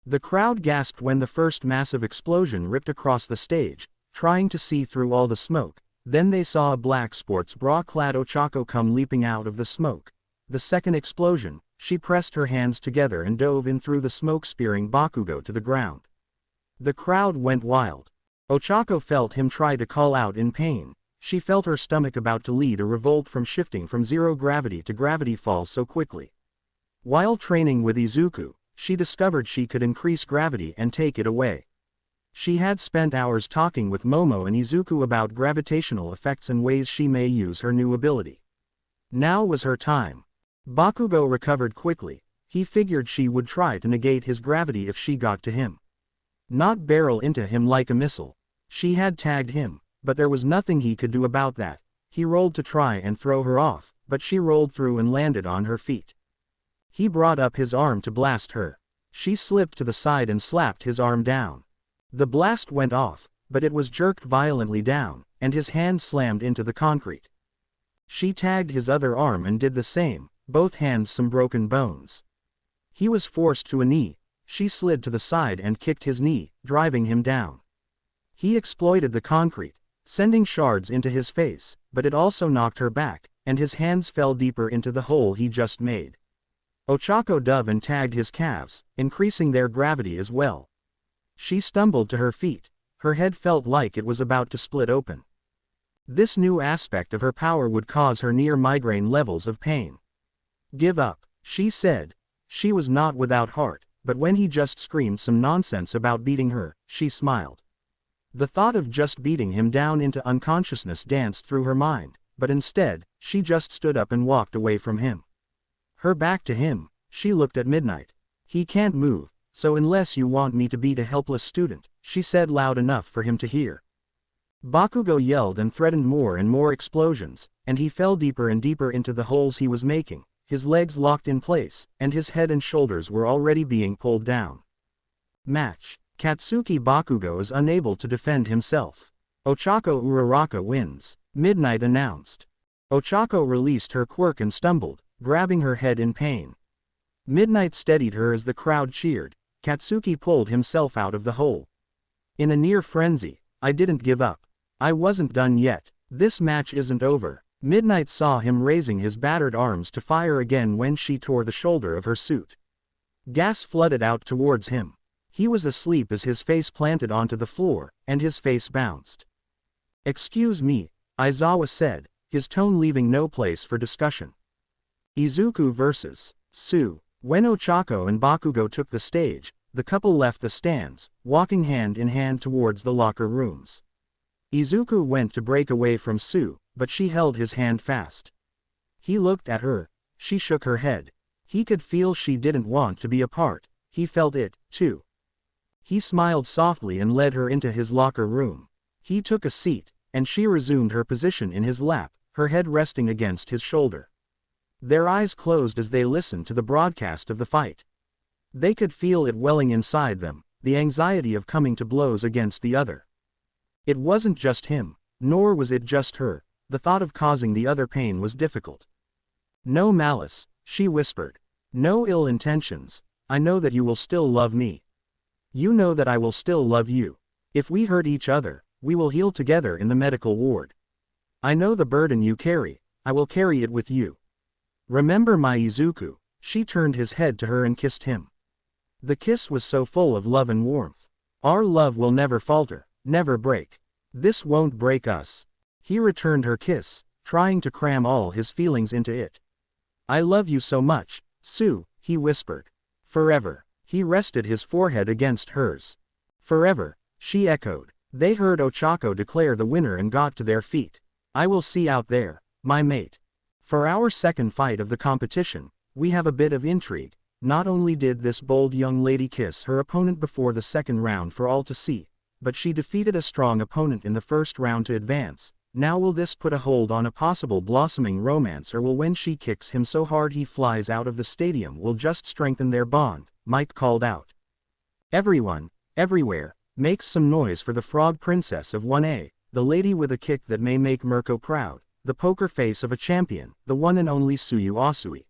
The crowd gasped when the first massive explosion ripped across the stage, trying to see through all the smoke. Then they saw a black sports bra-clad Ochako come leaping out of the smoke. The second explosion, she pressed her hands together and dove in through the smoke, spearing Bakugo to the ground. The crowd went wild. Ochako felt him try to call out in pain. She felt her stomach about to lead a revolt from shifting from zero gravity to gravity fall so quickly. While training with Izuku, she discovered she could increase gravity and take it away. She had spent hours talking with Momo and Izuku about gravitational effects and ways she may use her new ability. Now was her time. Bakugo recovered quickly. He figured she would try to negate his gravity if she got to him. Not barrel into him like a missile. She had tagged him, but there was nothing he could do about that. He rolled to try and throw her off, but she rolled through and landed on her feet. He brought up his arm to blast her. She slipped to the side and slapped his arm down. The blast went off, but it was jerked violently down, and his hand slammed into the concrete. She tagged his other arm and did the same, both hands some broken bones. He was forced to a knee. She slid to the side and kicked his knee, driving him down. He exploited the concrete, sending shards into his face, but it also knocked her back, and his hands fell deeper into the hole he just made. Ochako dove and tagged his calves, increasing their gravity as well. She stumbled to her feet. Her head felt like it was about to split open. This new aspect of her power would cause her near migraine levels of pain. "Give up," she said. She was not without heart, but when he just screamed some nonsense about beating her, she smiled. The thought of just beating him down into unconsciousness danced through her mind, but instead, she just stood up and walked away from him. Her back to him, she looked at Midnight. "He can't move, so unless you want me to beat a helpless student," she said loud enough for him to hear. Bakugo yelled and threatened more and more explosions, and he fell deeper and deeper into the holes he was making. His legs locked in place, and his head and shoulders were already being pulled down. Match. Katsuki Bakugo is unable to defend himself. Ochako Uraraka wins, Midnight announced. Ochako released her quirk and stumbled, grabbing her head in pain. Midnight steadied her as the crowd cheered. Katsuki pulled himself out of the hole. In a near frenzy, "I didn't give up. I wasn't done yet. This match isn't over." Midnight saw him raising his battered arms to fire again when she tore the shoulder of her suit. Gas flooded out towards him. He was asleep as his face planted onto the floor, and his face bounced. "Excuse me," Aizawa said, his tone leaving no place for discussion. Izuku vs. Su. When Ochako and Bakugo took the stage, the couple left the stands, walking hand in hand towards the locker rooms. Izuku went to break away from Su, but she held his hand fast. He looked at her. She shook her head. He could feel she didn't want to be apart. He felt it, too. He smiled softly and led her into his locker room. He took a seat, and she resumed her position in his lap, her head resting against his shoulder. Their eyes closed as they listened to the broadcast of the fight. They could feel it welling inside them, the anxiety of coming to blows against the other. It wasn't just him, nor was it just her. The thought of causing the other pain was difficult. "No malice," she whispered. "No ill intentions. I know that you will still love me. You know that I will still love you. If we hurt each other, we will heal together in the medical ward. I know the burden you carry, I will carry it with you. Remember my Izuku." She turned his head to her and kissed him. The kiss was so full of love and warmth. "Our love will never falter, never break. This won't break us." He returned her kiss, trying to cram all his feelings into it. "I love you so much, Su," he whispered. "Forever." He rested his forehead against hers. "Forever," she echoed. They heard Ochako declare the winner and got to their feet. "I will see out there, my mate. For our second fight of the competition, we have a bit of intrigue." Not only did this bold young lady kiss her opponent before the second round for all to see, but she defeated a strong opponent in the first round to advance, Now will this put a hold on a possible blossoming romance, or will when she kicks him so hard he flies out of the stadium will just strengthen their bond? Mike called out. Everyone, everywhere, makes some noise for the frog princess of 1A, the lady with a kick that may make Mirko proud, the poker face of a champion, the one and only Suyu Asui.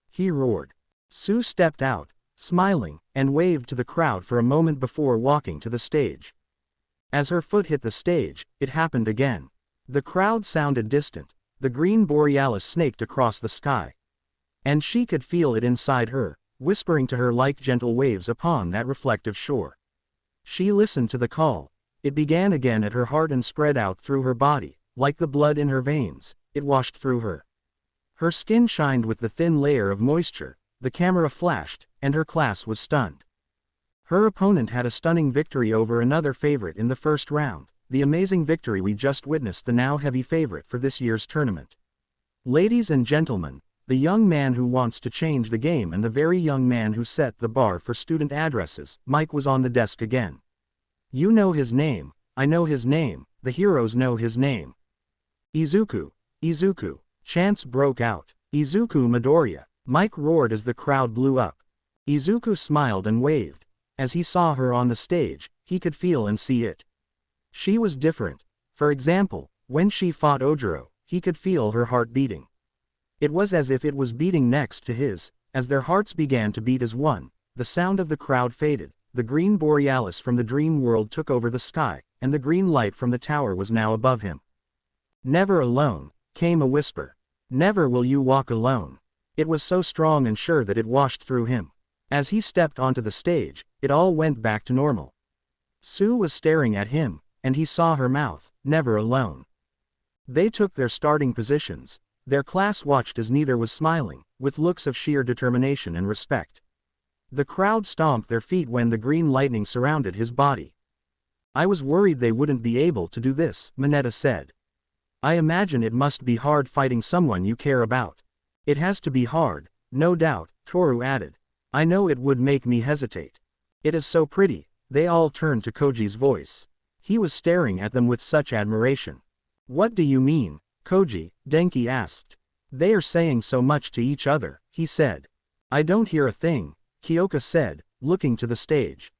He roared. Sue stepped out, smiling, and waved to the crowd for a moment before walking to the stage. As her foot hit the stage, it happened again. The crowd sounded distant, the green borealis snaked across the sky. And she could feel it inside her, whispering to her like gentle waves upon that reflective shore. She listened to the call. It began again at her heart and spread out through her body, like the blood in her veins. It washed through her. Her skin shined with the thin layer of moisture, the camera flashed, and her class was stunned. Her opponent had a stunning victory over another favorite in the first round, the amazing victory we just witnessed, the now heavy favorite for this year's tournament. Ladies and gentlemen, the young man who wants to change the game and the very young man who set the bar for student addresses. Mike was on the desk again. You know his name, I know his name, the heroes know his name. Izuku, Izuku, chants broke out. Izuku Midoriya, Mike roared as the crowd blew up. Izuku smiled and waved. As he saw her on the stage, he could feel and see it. She was different. For example, when she fought Ojiro, he could feel her heart beating. It was as if it was beating next to his. As their hearts began to beat as one, the sound of the crowd faded, the green borealis from the dream world took over the sky, and the green light from the tower was now above him. Never alone, came a whisper. Never will you walk alone. It was so strong and sure that it washed through him. As he stepped onto the stage, it all went back to normal. Sue was staring at him, and he saw her mouth, never alone. They took their starting positions. Their class watched as neither was smiling, with looks of sheer determination and respect. The crowd stomped their feet when the green lightning surrounded his body. I was worried they wouldn't be able to do this, Mineta said. I imagine it must be hard fighting someone you care about. It has to be hard, no doubt, Toru added. I know it would make me hesitate. It is so pretty. They all turned to Koji's voice. He was staring at them with such admiration. What do you mean, Koji? Denki asked. They are saying so much to each other, he said. I don't hear a thing, Kyoka said, looking to the stage.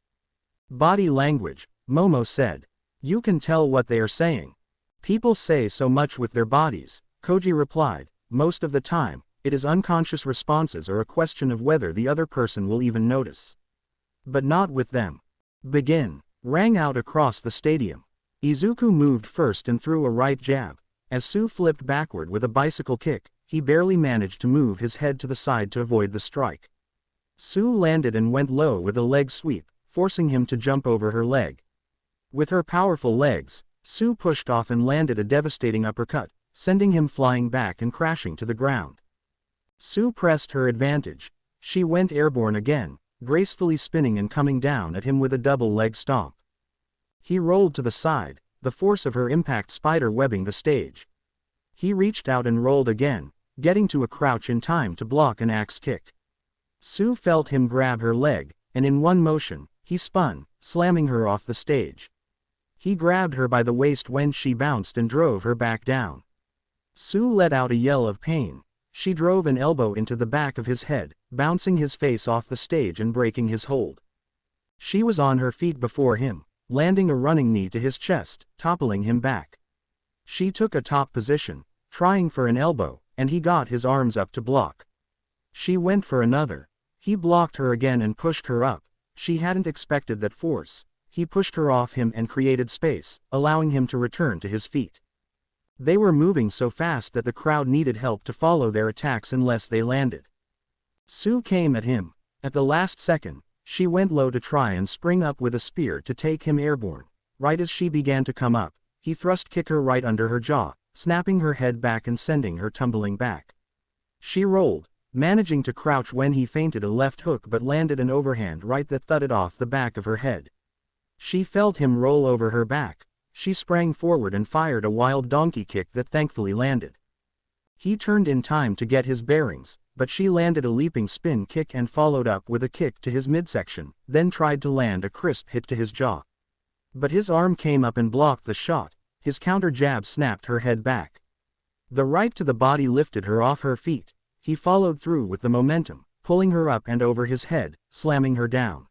Body language, Momo said. You can tell what they are saying. People say so much with their bodies, Koji replied. Most of the time, it is unconscious responses or a question of whether the other person will even notice. But not with them. Begin, rang out across the stadium. Izuku moved first and threw a right jab. As Sue flipped backward with a bicycle kick, he barely managed to move his head to the side to avoid the strike. Sue landed and went low with a leg sweep, forcing him to jump over her leg. With her powerful legs, Sue pushed off and landed a devastating uppercut, sending him flying back and crashing to the ground. Sue pressed her advantage. She went airborne again, gracefully spinning and coming down at him with a double leg stomp. He rolled to the side, the force of her impact spider webbing the stage. He reached out and rolled again, getting to a crouch in time to block an axe kick. Sue felt him grab her leg, and in one motion, he spun, slamming her off the stage. He grabbed her by the waist when she bounced and drove her back down. Sue let out a yell of pain. She drove an elbow into the back of his head, bouncing his face off the stage and breaking his hold. She was on her feet before him, landing a running knee to his chest, toppling him back. She took a top position, trying for an elbow, and he got his arms up to block. She went for another. He blocked her again and pushed her up. She hadn't expected that force. He pushed her off him and created space, allowing him to return to his feet. They were moving so fast that the crowd needed help to follow their attacks unless they landed. Sue came at him. At the last second, she went low to try and spring up with a spear to take him airborne. Right as she began to come up, he thrust kicked her right under her jaw, snapping her head back and sending her tumbling back. She rolled, managing to crouch when he feinted a left hook but landed an overhand right that thudded off the back of her head. She felt him roll over her back. She sprang forward and fired a wild donkey kick that thankfully landed. He turned in time to get his bearings, but she landed a leaping spin kick and followed up with a kick to his midsection, then tried to land a crisp hit to his jaw. But his arm came up and blocked the shot. his counter jab snapped her head back. The right to the body lifted her off her feet. He followed through with the momentum, pulling her up and over his head, slamming her down.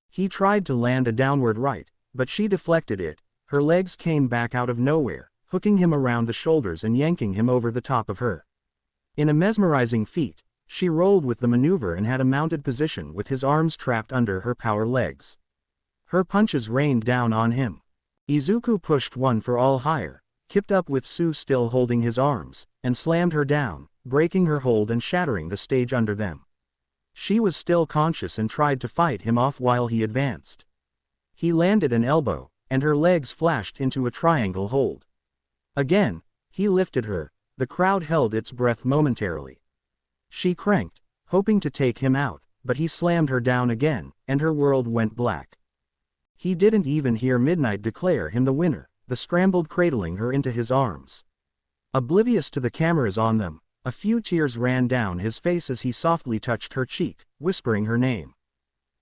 He tried to land a downward right, but she deflected it. Her legs came back out of nowhere, hooking him around the shoulders and yanking him over the top of her. In a mesmerizing feat, she rolled with the maneuver and had a mounted position with his arms trapped under her power legs. Her punches rained down on him. Izuku pushed one for all higher, kept up with Sue still holding his arms, and slammed her down, breaking her hold and shattering the stage under them. She was still conscious and tried to fight him off while he advanced. He landed an elbow, and her legs flashed into a triangle hold. Again, he lifted her. The crowd held its breath momentarily. She cranked, hoping to take him out, but he slammed her down again, and her world went black. He didn't even hear Midnight declare him the winner, the scrambled cradling her into his arms. Oblivious to the cameras on them, a few tears ran down his face as he softly touched her cheek, whispering her name.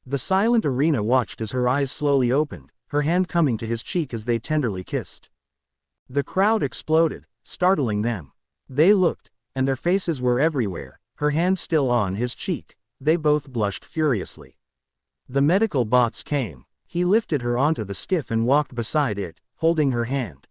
The silent arena watched as her eyes slowly opened, her hand coming to his cheek as they tenderly kissed. The crowd exploded, startling them. They looked, and their faces were everywhere, her hand still on his cheek. They both blushed furiously. The medical bots came. He lifted her onto the skiff and walked beside it, holding her hand.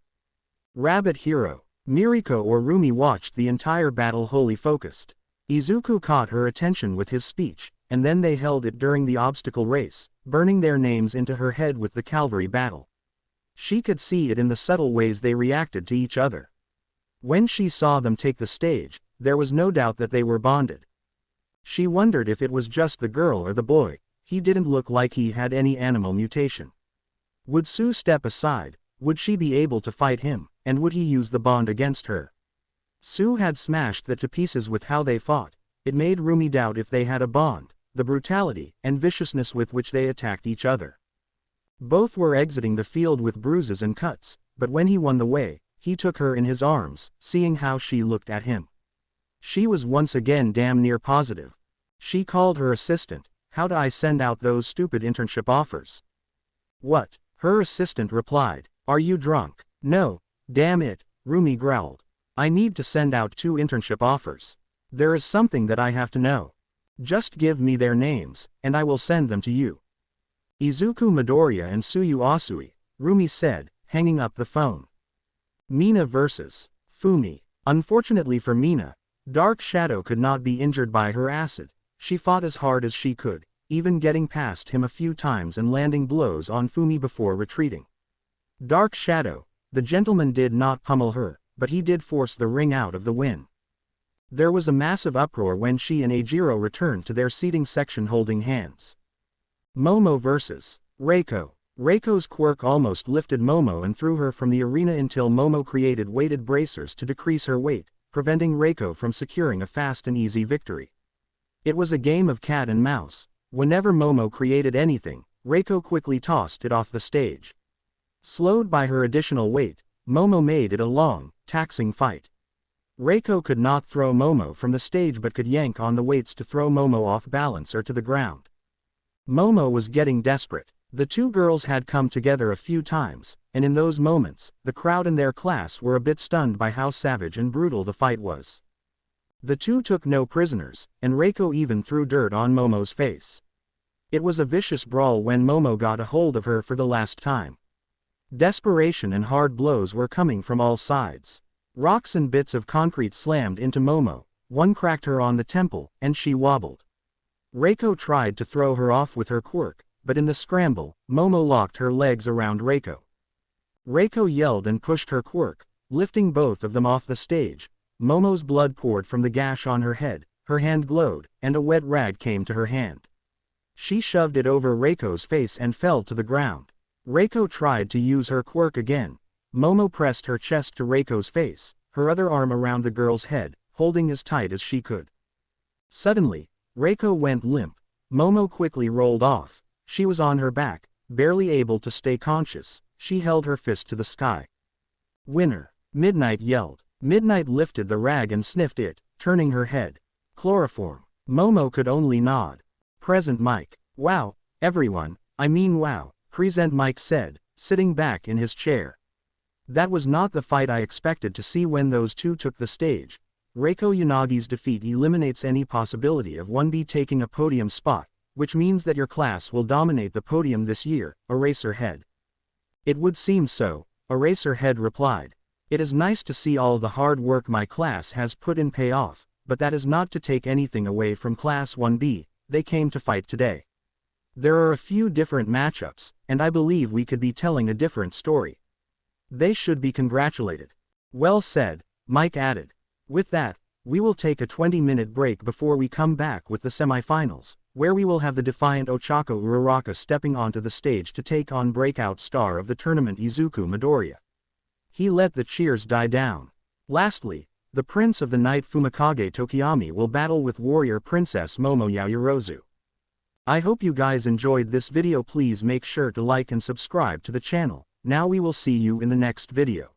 Rabbit Hero, Miriko or Rumi watched the entire battle wholly focused. Izuku caught her attention with his speech, and then they held it during the obstacle race, burning their names into her head with the Cavalry battle. She could see it in the subtle ways they reacted to each other. When she saw them take the stage, there was no doubt that they were bonded. She wondered if it was just the girl or the boy. He didn't look like he had any animal mutation. Would Sue step aside? Would she be able to fight him, and would he use the bond against her? Sue had smashed that to pieces with how they fought. It made Rumi doubt if they had a bond, the brutality and viciousness with which they attacked each other. Both were exiting the field with bruises and cuts, but when he won the way, he took her in his arms, seeing how she looked at him. She was once again damn near positive. She called her assistant. How do I send out those stupid internship offers? What? Her assistant replied. Are you drunk? No. Damn it, Rumi growled. I need to send out 2 internship offers. There is something that I have to know. Just give me their names, and I will send them to you. Izuku Midoriya and Tsuyu Asui, Rumi said, hanging up the phone. Mina vs. Fumi. Unfortunately for Mina, Dark Shadow could not be injured by her acid. She fought as hard as she could, even getting past him a few times and landing blows on Fumi before retreating. Dark Shadow, the gentleman, did not pummel her, but he did force the ring out of the win. There was a massive uproar when she and Ojiro returned to their seating section holding hands. Momo vs. Reiko. Reiko's quirk almost lifted Momo and threw her from the arena until Momo created weighted bracers to decrease her weight, preventing Reiko from securing a fast and easy victory. It was a game of cat and mouse. Whenever Momo created anything, Reiko quickly tossed it off the stage. Slowed by her additional weight, Momo made it a long, taxing fight. Reiko could not throw Momo from the stage but could yank on the weights to throw Momo off balance or to the ground. Momo was getting desperate. The 2 girls had come together a few times, and in those moments, the crowd and their class were a bit stunned by how savage and brutal the fight was. The 2 took no prisoners, and Reiko even threw dirt on Momo's face. It was a vicious brawl when Momo got a hold of her for the last time. Desperation and hard blows were coming from all sides. Rocks and bits of concrete slammed into Momo, one cracked her on the temple, and she wobbled. Reiko tried to throw her off with her quirk, but in the scramble, Momo locked her legs around Reiko. Reiko yelled and pushed her quirk, lifting both of them off the stage. Momo's blood poured from the gash on her head, her hand glowed, and a wet rag came to her hand. She shoved it over Reiko's face and fell to the ground. Reiko tried to use her quirk again. Momo pressed her chest to Reiko's face, her other arm around the girl's head, holding as tight as she could. Suddenly, Reiko went limp. Momo quickly rolled off. She was on her back, barely able to stay conscious. She held her fist to the sky. Winner! Midnight yelled. Midnight lifted the rag and sniffed it, turning her head. Chloroform. Momo could only nod. Present Mike. Wow, everyone, I mean wow, present Mike said, sitting back in his chair. That was not the fight I expected to see when those two took the stage. Reiko Yanagi's defeat eliminates any possibility of 1B taking a podium spot, which means that your class will dominate the podium this year, Eraserhead. It would seem so, Eraserhead replied. It is nice to see all the hard work my class has put in pay off, but that is not to take anything away from Class 1B, they came to fight today. There are a few different matchups, and I believe we could be telling a different story. They should be congratulated. Well said, Mike added. With that, we will take a 20-minute break before we come back with the semifinals, where we will have the defiant Ochako Uraraka stepping onto the stage to take on breakout star of the tournament Izuku Midoriya. He let the cheers die down. Lastly, the Prince of the Night Fumikage Tokoyami will battle with warrior Princess Momo Yaoyorozu. I hope you guys enjoyed this video. Please make sure to like and subscribe to the channel. Now we will see you in the next video.